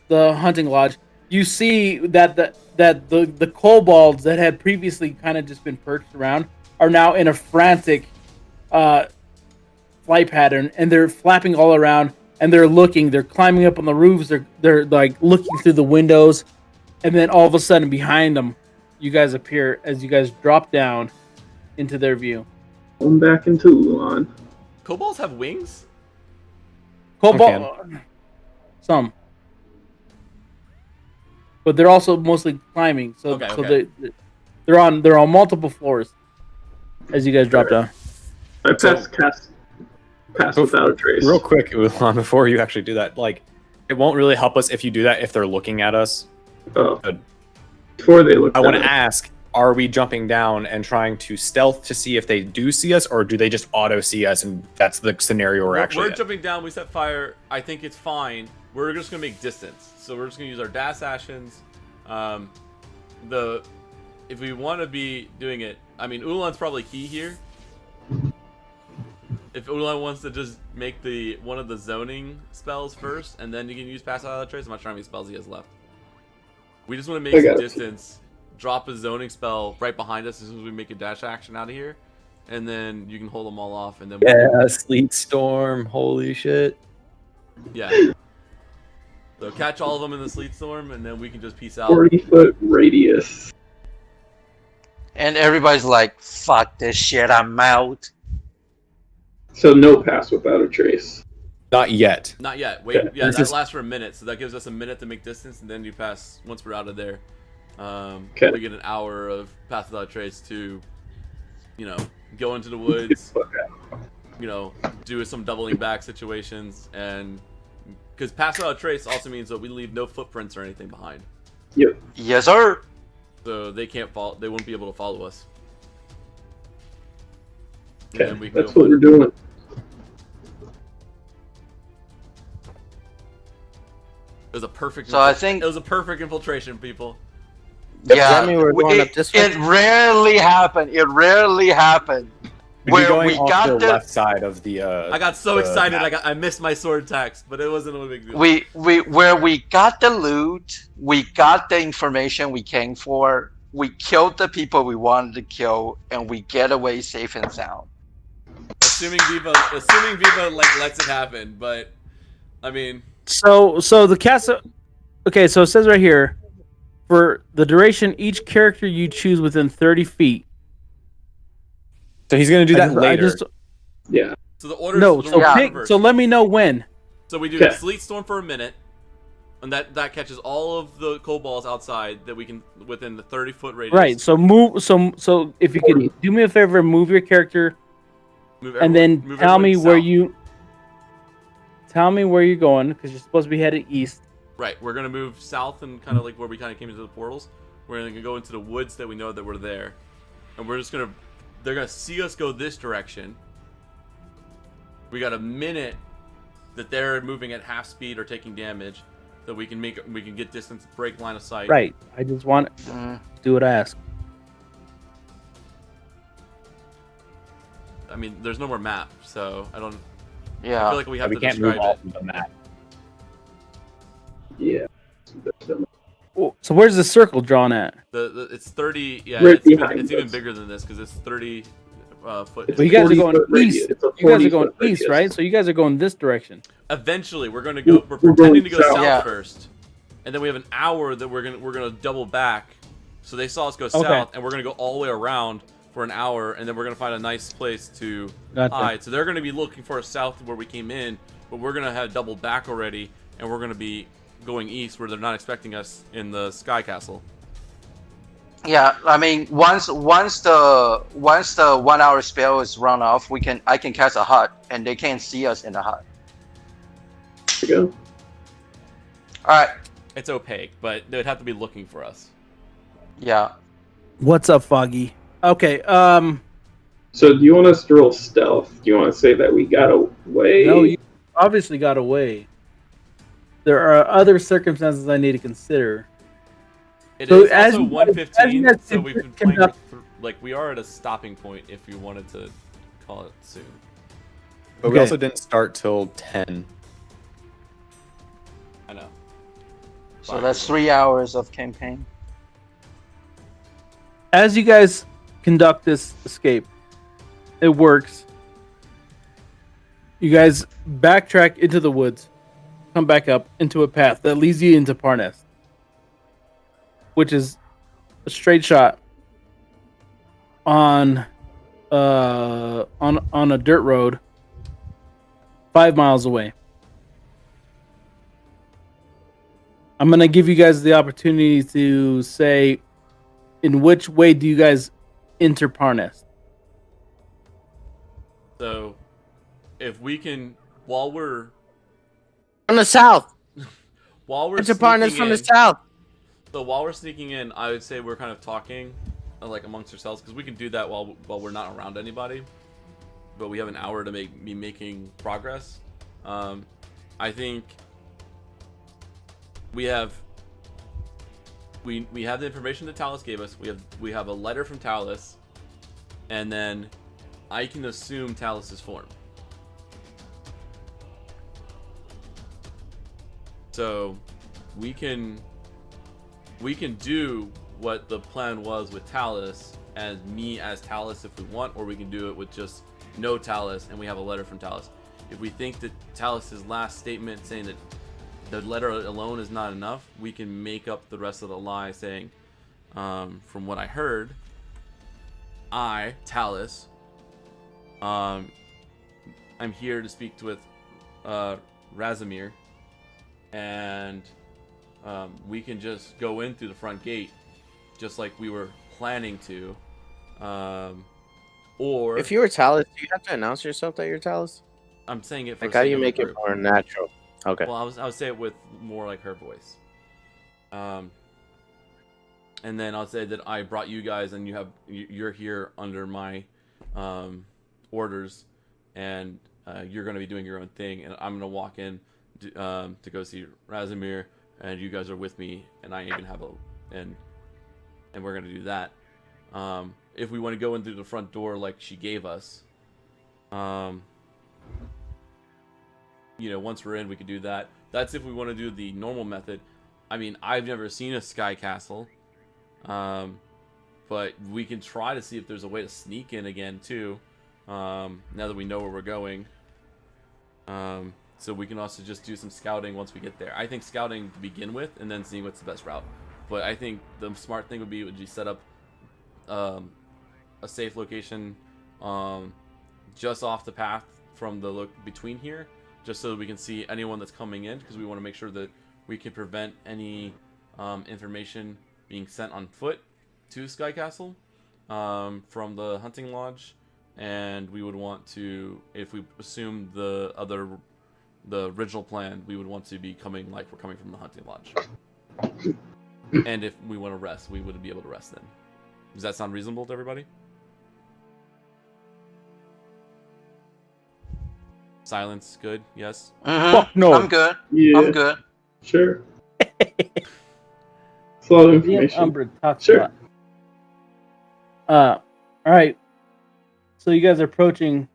the hunting lodge, you see that the kobolds that had previously kind of just been perched around are now in a frantic flight pattern, and they're flapping all around, and they're climbing up on the roofs, they're like looking through the windows, and then all of a sudden behind them, you guys appear as you guys drop down into their view. Going back into Ulan. Kobolds have wings? Cobalt, some. but they're also mostly climbing. So Okay, so okay. they're on multiple floors as you guys drop down. I pass without a trace. Real quick, Ulan, before you actually do that, like, it won't really help us if you do that if they're looking at us. Oh. Good. Before they look I want to at us. ask, are we jumping down and trying to stealth to see if they do see us, or do they just auto see us and that's the scenario we're actually We're in? jumping down. We set fire. I think it's fine. We're just gonna make distance. So we're just gonna use our dash actions. If we want to be doing it, I mean, Ulan's probably key here. If Ulan wants to just make one of the zoning spells first, and then you can use pass out of trace. I'm not sure how many spells he has left. We just want to make some distance. Drop a zoning spell right behind us as soon as we make a dash action out of here, and then you can hold them all off, and then Sleet Storm, holy shit. yeah. So catch all of them in the sleet storm, and then we can just peace out. 40-foot radius. And everybody's like, "Fuck this shit, I'm out." So no pass without a trace. Not yet. Not yet. Wait, Okay. yeah, that lasts for a minute, so that gives us a minute to make distance, and then you pass once we're out of there. Okay. We get an hour of pass without trace to, go into the woods, do some doubling back situations, and because pass without trace also means that we leave no footprints or anything behind, Yep. Yes, sir. so they can't follow. They won't be able to follow us. And Okay. then we can That's go what we're doing. It was a perfect. So I think- it was a perfect infiltration, people. Yeah, mean we're going up this way? it rarely happened. It rarely happened. We'd be Where going we off got the the left side of the. I got so excited. I missed my sword attacks, but it wasn't a big deal. where we got the loot, we got the information we came for, we killed the people we wanted to kill, and we get away safe and sound. Assuming Viva lets it happen, but I mean, So the castle. Okay, so it says right here, for the duration, each character you choose within 30 feet. So he's going to do that later. Yeah. so the order. No, the so order pick. reversed. So let me know when. So we do Okay. a sleet storm for a minute, and that catches all of the kobolds outside that we can within the 30-foot radius. Right. So move. So if you could do me a favor, move your character, Move and then move tell me everyone where south. you. Tell me where you're going, because you're supposed to be headed east. Right, we're gonna move south and kind of like where we kind of came into the portals. We're gonna go into the woods that we know that we're there, and we're just gonna. They're gonna see us go this direction. We got a minute that they're moving at half speed or taking damage, that we can get distance, break line of sight. Right. I just want to do what I ask. I mean, there's no more map, so I Yeah. feel like we have we to can't move describe off it. of the map. Yeah. So where's the circle drawn at? It's 30. Yeah, Right it's even behind us. bigger than this because it's 30 foot. Well, you guys are 40-foot going radius. east. It's a You guys are going 40-foot east, radius. right? So you guys are going this direction. Eventually, we're gonna go. We're We're pretending going to go south. south Yeah. first, and then we have an hour that we're gonna double back. So they saw us go Okay. south, and we're gonna go all the way around for an hour, and then we're gonna find a nice place to Gotcha. hide. So they're gonna be looking for us south where we came in, but we're gonna have doubled back already, and we're gonna be going east where they're not expecting us in the Sky Castle. Yeah, I mean, once the 1 hour spell is run off, I can cast a hut, and they can't see us in the hut. There you go. All right. It's opaque, but they'd have to be looking for us. Yeah. What's up, Foggy? Okay. So do you want us to roll stealth? Do you want to say that we got away? No, you obviously got away. There are other circumstances I need to consider. It So is as also you- 1:15, as you so guys we've been playing conduct- like we are at a stopping point if you wanted to call it soon. But we Okay. also didn't start till 10. I know. So that's 3 hours of campaign. As you guys conduct this escape, it works. You guys backtrack into the woods, come back up into a path that leads you into Parness, which is a straight shot on a dirt road 5 miles away. I'm gonna give you guys the opportunity to say, in which way do you guys enter Parness? So, if we can, while we're From the south. sneaking Partners from the in, south. so while we're sneaking in, I would say we're kind of talking, like amongst ourselves, because we can do that while we're not around anybody. But we have an hour to be making progress. I think we have the information that Talus gave us. We have a letter from Talus, and then I can assume Talus's form. So we can do what the plan was with Talus as me as Talus if we want, or we can do it with just no Talus and we have a letter from Talus. If we think that Talus's last statement saying that the letter alone is not enough, we can make up the rest of the lie saying, from what I heard, I, Talus, I'm here to speak with Razimir, and we can just go in through the front gate just like we were planning to. Or If you were Talus, do you have to announce yourself that you're Talus? I'm saying it for Like, how do sake you of the make it group. more natural? Okay. Well, I would say it with more like her voice. And then I'll say that I brought you guys, and you're here under my orders, and you're going to be doing your own thing, and I'm going to walk in to go see Razimir, and you guys are with me, and I even have and we're going to do that. If we want to go in through the front door like she gave us, once we're in, we could do that. That's if we want to do the normal method. I mean, I've never seen a sky castle, but we can try to see if there's a way to sneak in again too. Now that we know where we're going, so we can also just do some scouting once we get there. I think scouting to begin with, and then seeing what's the best route. But I think the smart thing would be set up a safe location just off the path from the look between here, just so that we can see anyone that's coming in, because we want to make sure that we can prevent any information being sent on foot to Sky Castle from the hunting lodge. And we would want to, if we assume the original plan, we would want to be coming like we're coming from the hunting lodge. And if we want to rest, we would be able to rest then. Does that sound reasonable to everybody? Silence, good? Yes? Fuck no. I'm good. Yeah, I'm good. sure. It's a lot of Me and information. Umbra talked Sure. a lot. All right. So you guys are approaching,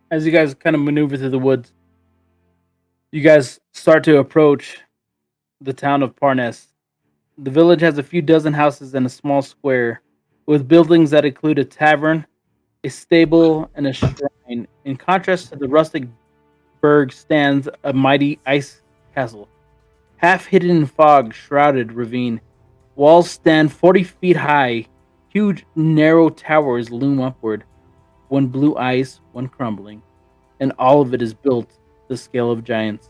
as you guys kind of maneuver through the woods, you guys start to approach the town of Parness. The village has a few dozen houses and a small square, with buildings that include a tavern, a stable, and a shrine. In contrast to the rustic burg stands a mighty ice castle. Half hidden in fog, shrouded ravine. Walls stand 40 feet high. Huge, narrow towers loom upward. One blue ice, one crumbling, and all of it is built to the scale of giants.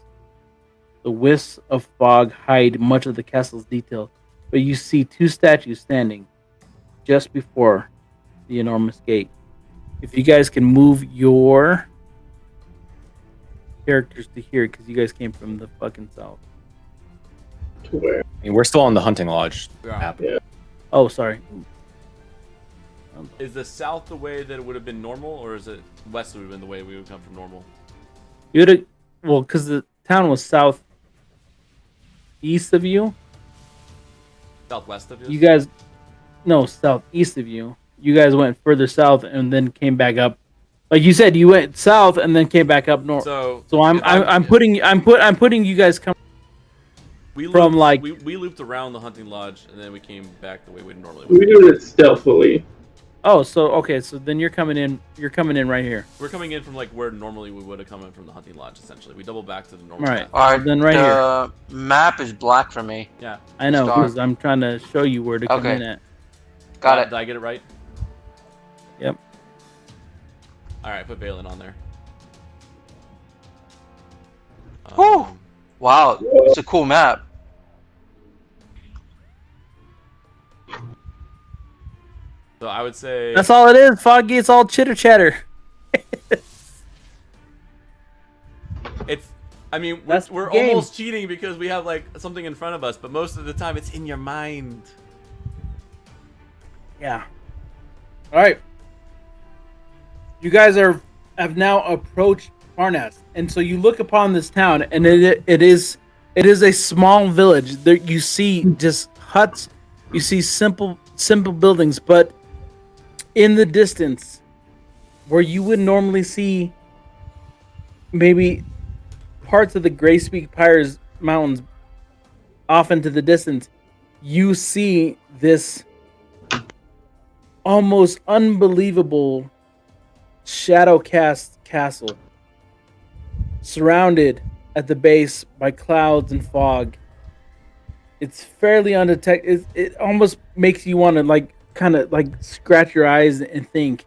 The wisps of fog hide much of the castle's detail, but you see two statues standing just before the enormous gate. If you guys can move your characters to here, because you guys came from the fucking south. To where? I mean, we're still on the hunting lodge map. Yeah. Oh, sorry. Is the south the way that it would have been normal, or is it west would have been the way we would come from normal? You would have, well, because the town was south east of you. Southwest of You guys, no, southeast of you. You guys went further south and then came back up. Like you said, you went south and then came back up north. So I'm putting you guys come. We from, looped, like- we looped around the hunting lodge, and then we came back the way we normally We would. do it stealthily. Oh, so okay, so then you're coming in. You're coming in right here. We're coming in from like where normally we would have come in from the hunting lodge. Essentially, we double back to the normal. All right. path. All right. Then right here. The map is black for me. Yeah. I know Star. because I'm trying to show you where to come Okay. in at. Got Did it. I get it right? Yep. All right. Put Valen on there. Whew. Wow, it's a cool map. So I would say That's all it is, Foggy. It's all chitter chatter. it's. I mean, That's we're the game. almost cheating because we have like something in front of us, but most of the time it's in your mind. Yeah. All right. You guys have now approached Farnas, and so you look upon this town, and it is a small village. There you see just huts, you see simple buildings, but in the distance, where you would normally see maybe parts of the Grayspeak Pyres Mountains off into the distance, you see this almost unbelievable shadow cast castle surrounded at the base by clouds and fog. It's fairly undetected. It almost makes you want to like kind of like scratch your eyes and think,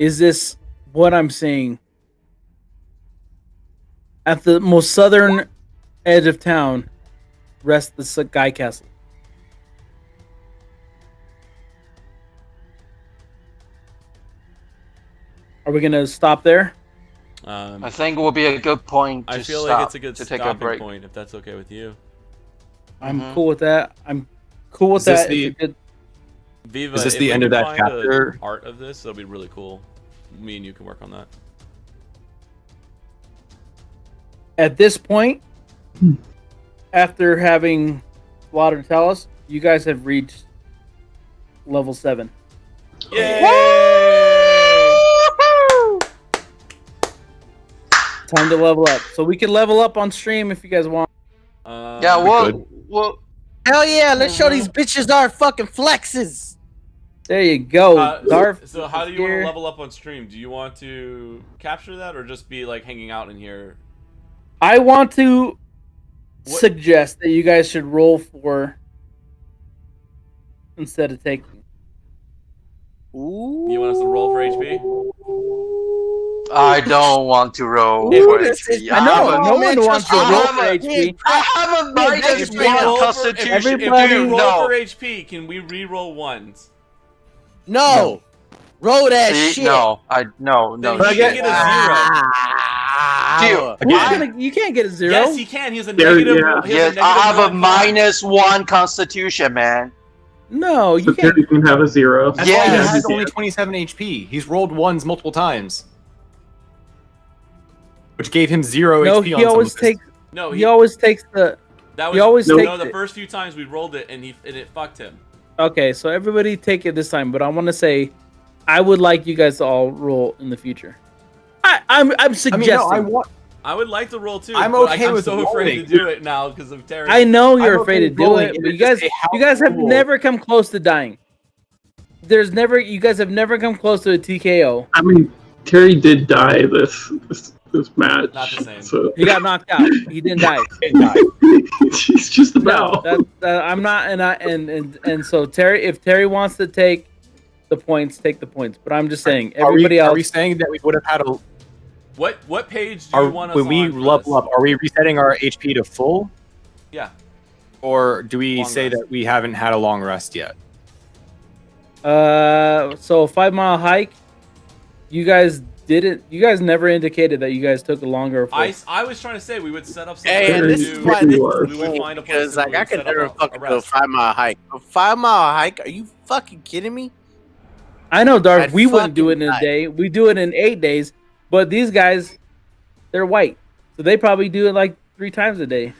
is this what I'm seeing? At the most southern edge of town rests the Sky Castle. Are we gonna stop there? I think it will be a good point to I feel stop like it's a good to take a stopping break. point if that's okay with you. I'm cool with that. I'm cool with Is this that. the- It's a good- Viva, Is this if the we end can of that find chapter? a art of this, that'll be really cool. Me and you can work on that. At this point, after having slaughtered Talos, you guys have reached level 7. Time to level up. So we can level up on stream if you guys want. Yeah, could. well, Hell yeah, let's show these bitches our fucking flexes. There you go. Darth. So how do you want here. to level up on stream? Do you want to capture that or just be like hanging out in here? I want to What- suggest that you guys should roll for instead of taking. Ooh. You want us to roll for HP? I don't want to roll Ooh, for this HP. is- I know, Oh, no man, one wants to trust me. roll I for have a- HP. I have a minus If we roll one for- constitution. If Everybody- we roll No. for HP, can we re-roll ones? No. Roll that See, shit. no, no. Then he can get a zero. Dude, You can't get a 0. Yes, he can. He has a There- negative. yeah. He has yes, I have a 1 con. -1 constitution, man. No, So you can't. Terry can have a 0. That's Yes. why he Yes. has only 27 HP. He's rolled ones multiple times, which gave him 0 No, HP. he on some always of his- takes. No, He always takes the. That was he always no. takes The it. first few times we rolled it, and it fucked him. Okay, so everybody take it this time, but I want to say, I would like you guys to all roll in the future. I'm I mean, suggesting. no, I want. I would like to roll too. I'm but okay I'm with so afraid to rolling. do it now because of Terry. I know you're I'm afraid okay to do rolling, it, and but it's just a you guys have cool. never come close to dying. You guys have never come close to a TKO. I mean, Terry did die this match. Not the same. So He got knocked out. He didn't die. she's just about. No, I'm not, and so Terry, if Terry wants to take the points, take the points. But I'm just saying, everybody Are we else. saying that we would have had a? What page do you want us When we on for level this? up, are we resetting our HP to full, Yeah. or do we Long say rest. that we haven't had a long rest yet? So 5 mile hike. You guys didn't. You guys never indicated that you guys took a longer. I was trying to say we would set up something. Hey, to and this do- is why this We is we would cool, find a place because that like we I would could set up never a fucking do a rest. 5-mile hike. A 5-mile hike? Are you fucking kidding me? I know, Darth. I'd We wouldn't do it in fucking a die. day. We do it in 8 days. But these guys, they're white, so they probably do it like 3 times a day.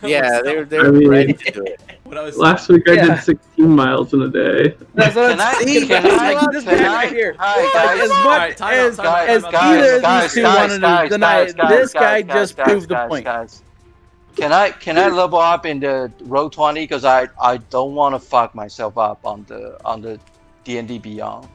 Yeah, they're I mean- ready to do it. What I was Last week I Yeah. did 16 miles in a day. That's what Can I? I'm saying. Can Like, I? this Can guy I? right here. Hi Like, guys. as All much right, time out, as time out, time as out, either of guys, these two wanted to deny it, this guy just proved the point. Guys. Can I level up in the row 20 because I don't want to fuck myself up on the D&D Beyond.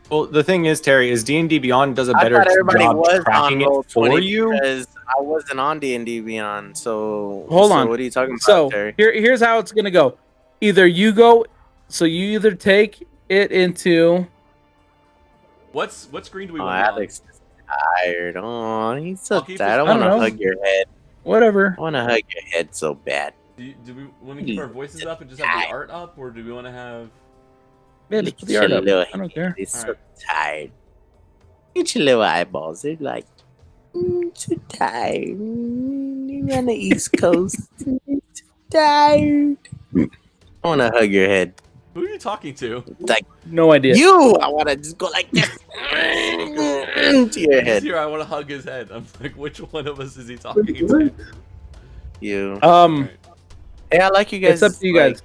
Well, the thing is, Terry, is D&D Beyond does a I better thought everybody job was on tracking roll it for 20 you. because I wasn't on D&D Beyond. So Hold on. What are you talking about, So Terry? here's how it's gonna go. Either you go, so you either take it into. what screen do we Oh, want it on? Alex is tired. Oh, he's so I'll keep tired. I this- want I to don't know. hug your head. Whatever. I want to hug your head so bad. Do we want to keep our voices up and just have the art up, or do we want to have? Yeah, just put the art up. I don't care. It's so Alright. tired. Get your little eyeballs. They're like, too tired. You're on the East Coast. Too tired. I want to hug your head. Who are you talking to? Like, No idea. you! I want to just go like this to your He's head. here. I want to hug his head. I'm like, which one of us is he talking to? What? You. Alright. Hey, I like you guys. It's up to you like, guys.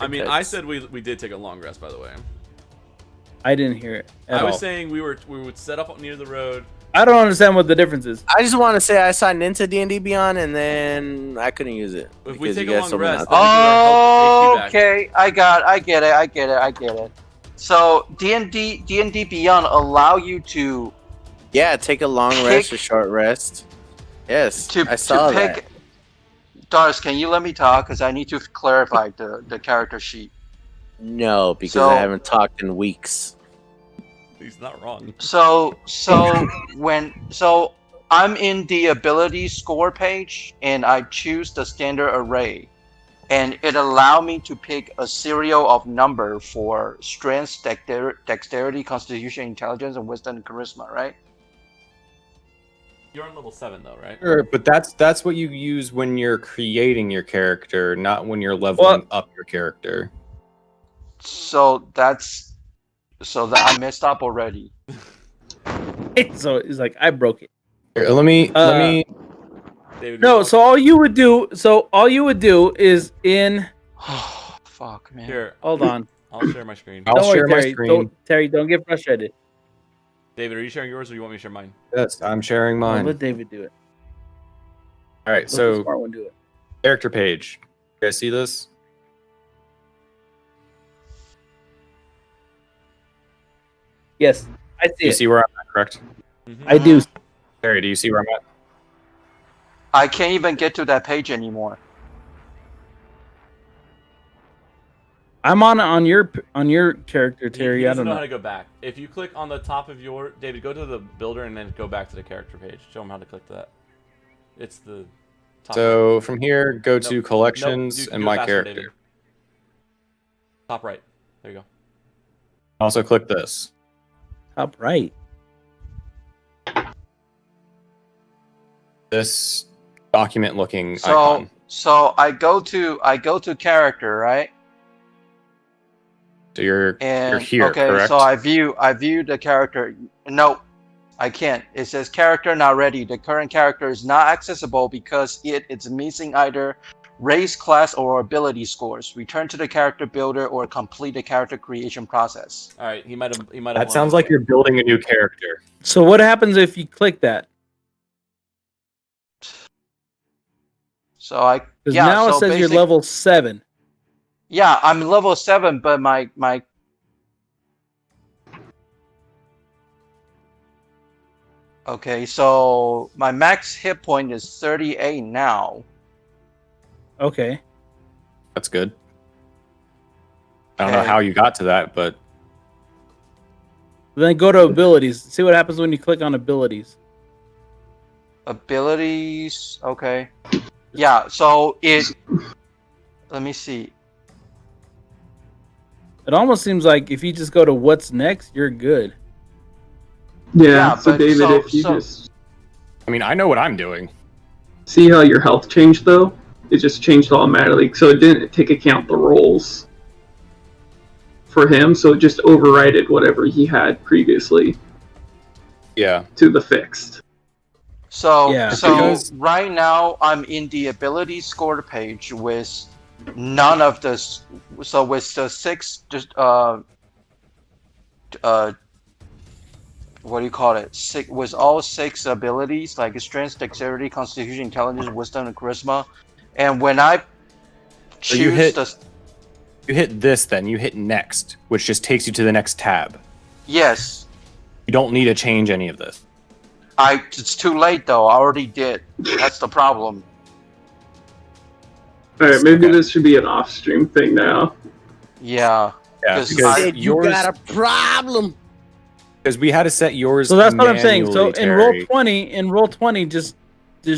I mean, I said we did take a long rest, by the way. I didn't hear it at I was all. saying we would set up near the road. I don't understand what the difference is. I just want to say I signed into D&D Beyond and then I couldn't use it. If we because take you a guys long told me rest, not to. then we get our health HP back. Okay, I get it. So D&D Beyond allow you to Yeah, take a long rest or short rest. Yes, I saw that. Dars, can you let me talk? Because I need to clarify the character sheet. No, because So- I haven't talked in weeks. He's not wrong. So I'm in the ability score page and I choose the standard array, and it allow me to pick a serial of number for strength, dexterity, constitution, intelligence, and wisdom and charisma, right? You're on level 7 though, right? Sure, but that's what you use when you're creating your character, not when you're leveling up your character. So that I messed up already. So it's like I broke it. Here, let me David, No, go so all you would do is in. Oh, fuck, man. here. Hold on. I'll share my screen. I'll Don't share worry, my Terry. screen. Terry, don't get frustrated. David, are you sharing yours or you want me to share mine? Yes, I'm sharing I'll mine. let David do it. All right, Let the so smart one do it. character page. You guys see this? Yes, I see You it. see where I'm at, correct? Mhm. I do. Terry, do you see where I'm at? I can't even get to that page anymore. I'm on your character, He Terry. I doesn't don't know how know. to go back. If you click on the top of your David, go to the builder and then go back to the character page. Show him how to click that. It's the top. So from here, go to Nope. collections You can and do it my faster, character. David. Top right. There you go. Also click this. Top right. This document looking So icon. so I go to character, right? So you're And here, okay, correct? so I view the character. No, I can't. It says character not ready. The current character is not accessible because it's missing either race, class, or ability scores. Return to the character builder or complete the character creation process. All right, he might have. That sounds like you're building a new character. So what happens if you click that? So I Because now it says you're level 7. Yeah, I'm level 7, but my okay, so my max hit point is 38 now. Okay. That's good. I don't know Okay. how you got to that, but Then go to abilities. See what happens when you click on abilities. Abilities, okay. Yeah, so let me see. It almost seems like if you just go to what's next, you're good. Yeah, so but David, if you just I mean, I know what I'm doing. see how your health changed though, it just changed automatically. So it didn't take account the rolls for him, so it just overrided whatever he had previously Yeah. to the fixed. So Yeah. Because- right now I'm in the ability score page with none of this. So with the 6 what do you call it? With all 6 abilities like strength, dexterity, constitution, intelligence, wisdom, and charisma. And when I So you choose you hit this, then you hit next, which just takes you to the next tab. yes, You don't need to change any of this. it's too late though. I already did. That's the problem. Alright, maybe Okay. this should be an off-stream thing now. Yeah. Yeah, Because because Said you yours, got a problem. because we had to set yours. So that's what I'm saying. So manually, in roll 20, just do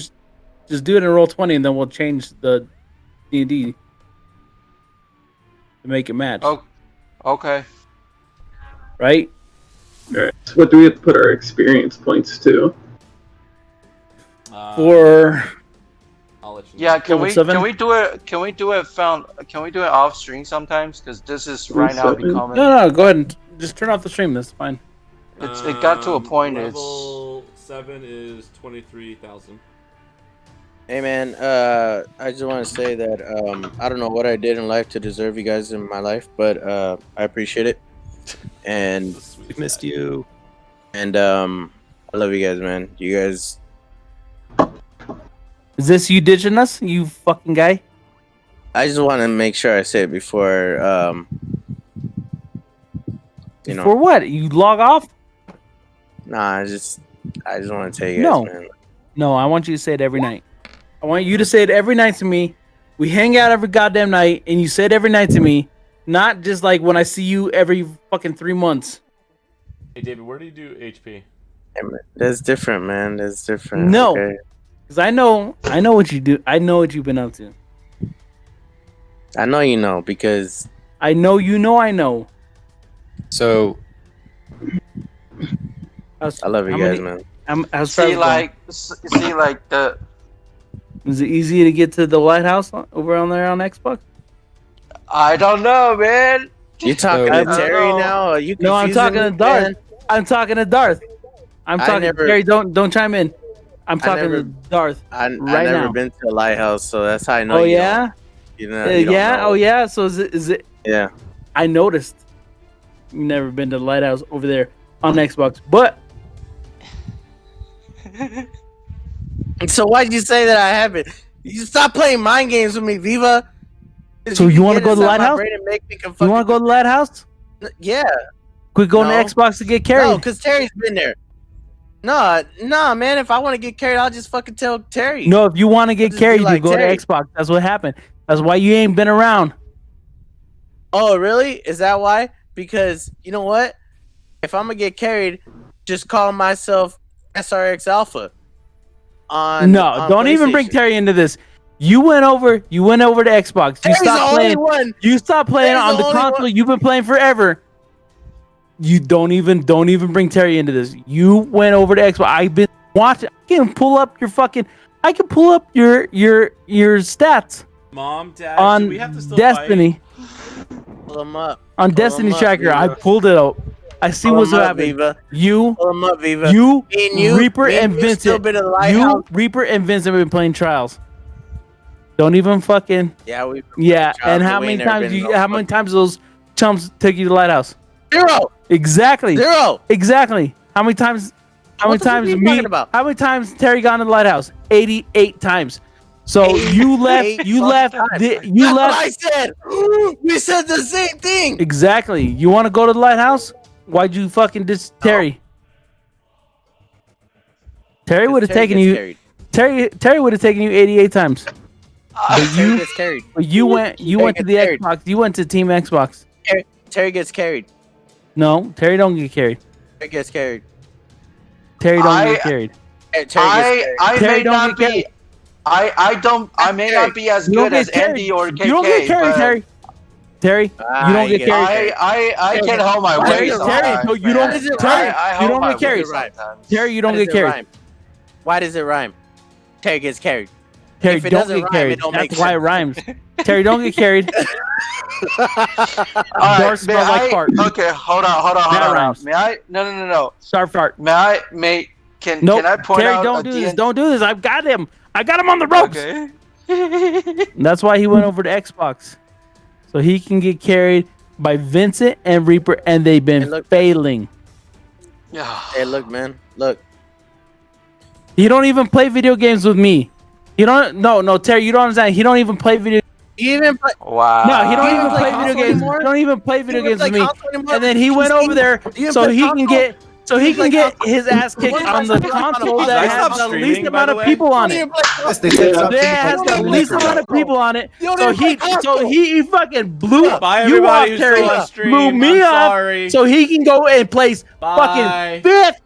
it in roll 20, and then we'll change the D&D. to make it match. Oh, okay. Right? Alright. So what do we have to put our experience points to? For I'll let you know. Yeah, can Level we 7? can we do it off stream sometimes? Because this is right now 7? becoming. no, go ahead and just turn off the stream. That's fine. It got to a point. Level 7 is 23,000. Hey man, I just want to say that I don't know what I did in life to deserve you guys in my life, but I appreciate it, and We missed you. and I love you guys, man. You guys, Is this you ditching us, you fucking guy? I just want to make sure I say it before you know. For what? You log off? Nah, I just want to tell you guys, No. man. No, I want you to say it every night. I want you to say it every night to me. We hang out every goddamn night, and you say it every night to me. Not just like when I see you every fucking 3 months. Hey, David, where do you do HP? Hey, man, that's different, man. That's different. No. Okay? Because I know what you do. I know what you've been up to. I know you know because I know you know I know. So I love you guys, man. How's See, Travis going? like the. Is it easy to get to the lighthouse over on there on Xbox? I don't know, man. You talking So- to Terry now? Are you No, I'm confusing talking to me, Darth. man? I'm talking to Darth. I'm I talking never- to Terry. Don't chime in. I'm talking never- to Darth. I Right never now. been to a lighthouse, so that's how I know. Oh you yeah, Don't. You know, you don't yeah. know. Oh yeah. So is it? Yeah. I noticed. You've never been to the lighthouse over there on Xbox, but So why'd you say that I haven't? You stop playing mind games with me, Viva. So you wanna get go to the inside my lighthouse? brain and make me you want to fucking- go to the lighthouse? Yeah. Quit going No. to Xbox to get carried. No, because Terry's been there. Nah, man. If I want to get carried, I'll just fucking tell Terry. No, if you want to get just be carried, like you go Terry. to Xbox. That's what happened. That's why you ain't been around. Oh, really? Is that why? Because you know what? If I'm gonna get carried, just call myself SRX Alpha. On Don't even bring PlayStation. Terry into this. You went over to Xbox. You Terry's the stopped only playing. one. You stopped playing Terry's on the the only console one. you've been playing forever. You don't even bring Terry into this. You went over to Xbox. I've been watching. I can pull up your stats Mom, Dad, on do we have to still Destiny. Pull him up. On Pull Destiny him up, Tracker, I Viva. pulled it up. I see Pull what's him up, happening. Viva. You, Pull him up, Viva. you, Me and you, Reaper me and you still Vincent. been in the You, lighthouse. Reaper and Vincent have been playing Trials. Don't even fucking. Yeah, we. Yeah, and but how we many ain't never times been in you? no How many times those chumps took you to the lighthouse? Zero. Exactly. Zero. Exactly. How many times? How many What the fuck times are you me? talking about? How many times Terry gone to the lighthouse? 88 times. So you left. 88 You left. times. You That's what left. I said. We said the same thing. Exactly. You want to go to the lighthouse? Why'd you fucking diss Terry? Terry would have taken gets you. carried. Terry would have taken you 88 times. But Terry you, gets carried. but you went. You Terry went to the gets carried. Xbox. You went to Team Xbox. Terry gets carried. No, Terry don't get carried. Terry gets carried. Terry don't I- get carried. Terry gets carried. I Terry may don't not get be. I may not be as You don't good as get carried. Andy or KK. You don't get carried, but Terry. Terry, you don't you get get carried. I can hold my Why weight does it sometimes. Terry, no, you don't- Why does it Terry, rhyme? I you hold don't my get carried. weight sometimes. Terry, you don't Why get does it carried. rhyme? Why does it rhyme? Terry gets carried. Terry, If it don't doesn't get rhyme, carried. it don't That's make why it sense. rhymes. Terry, don't get carried. All right, Darth smells like fart. Okay, hold on. That rhymes. May I? No. Sharp fart. Can Nope. I point Terry, out don't a do this. DN Don't do this. I've got him. I got him on the ropes. Okay. That's why he went over to Xbox, so he can get carried by Vincent and Reaper, and they've been And look- failing. Yeah. Hey, look, man. Look. He don't even play video games with me. You don't. No, Terry, you don't understand. He don't even play video. You even play. Wow. No, he don't you even play play video console games. anymore? He don't even play video You games play with me. console anymore? And then he You went seen- over there you so play he can console? get You play get console? his ass kicked When's on the the last time you console played that console? has the Stop least streaming, by amount the of way. people on You it. even play Yes, they console. said That something. has the don't least even amount of play people on it. You don't So even play he console. he fucking blew Bye, you everybody off, who's Terry. still on stream. Blew me I'm up sorry. so he can go and place Bye. fucking fifth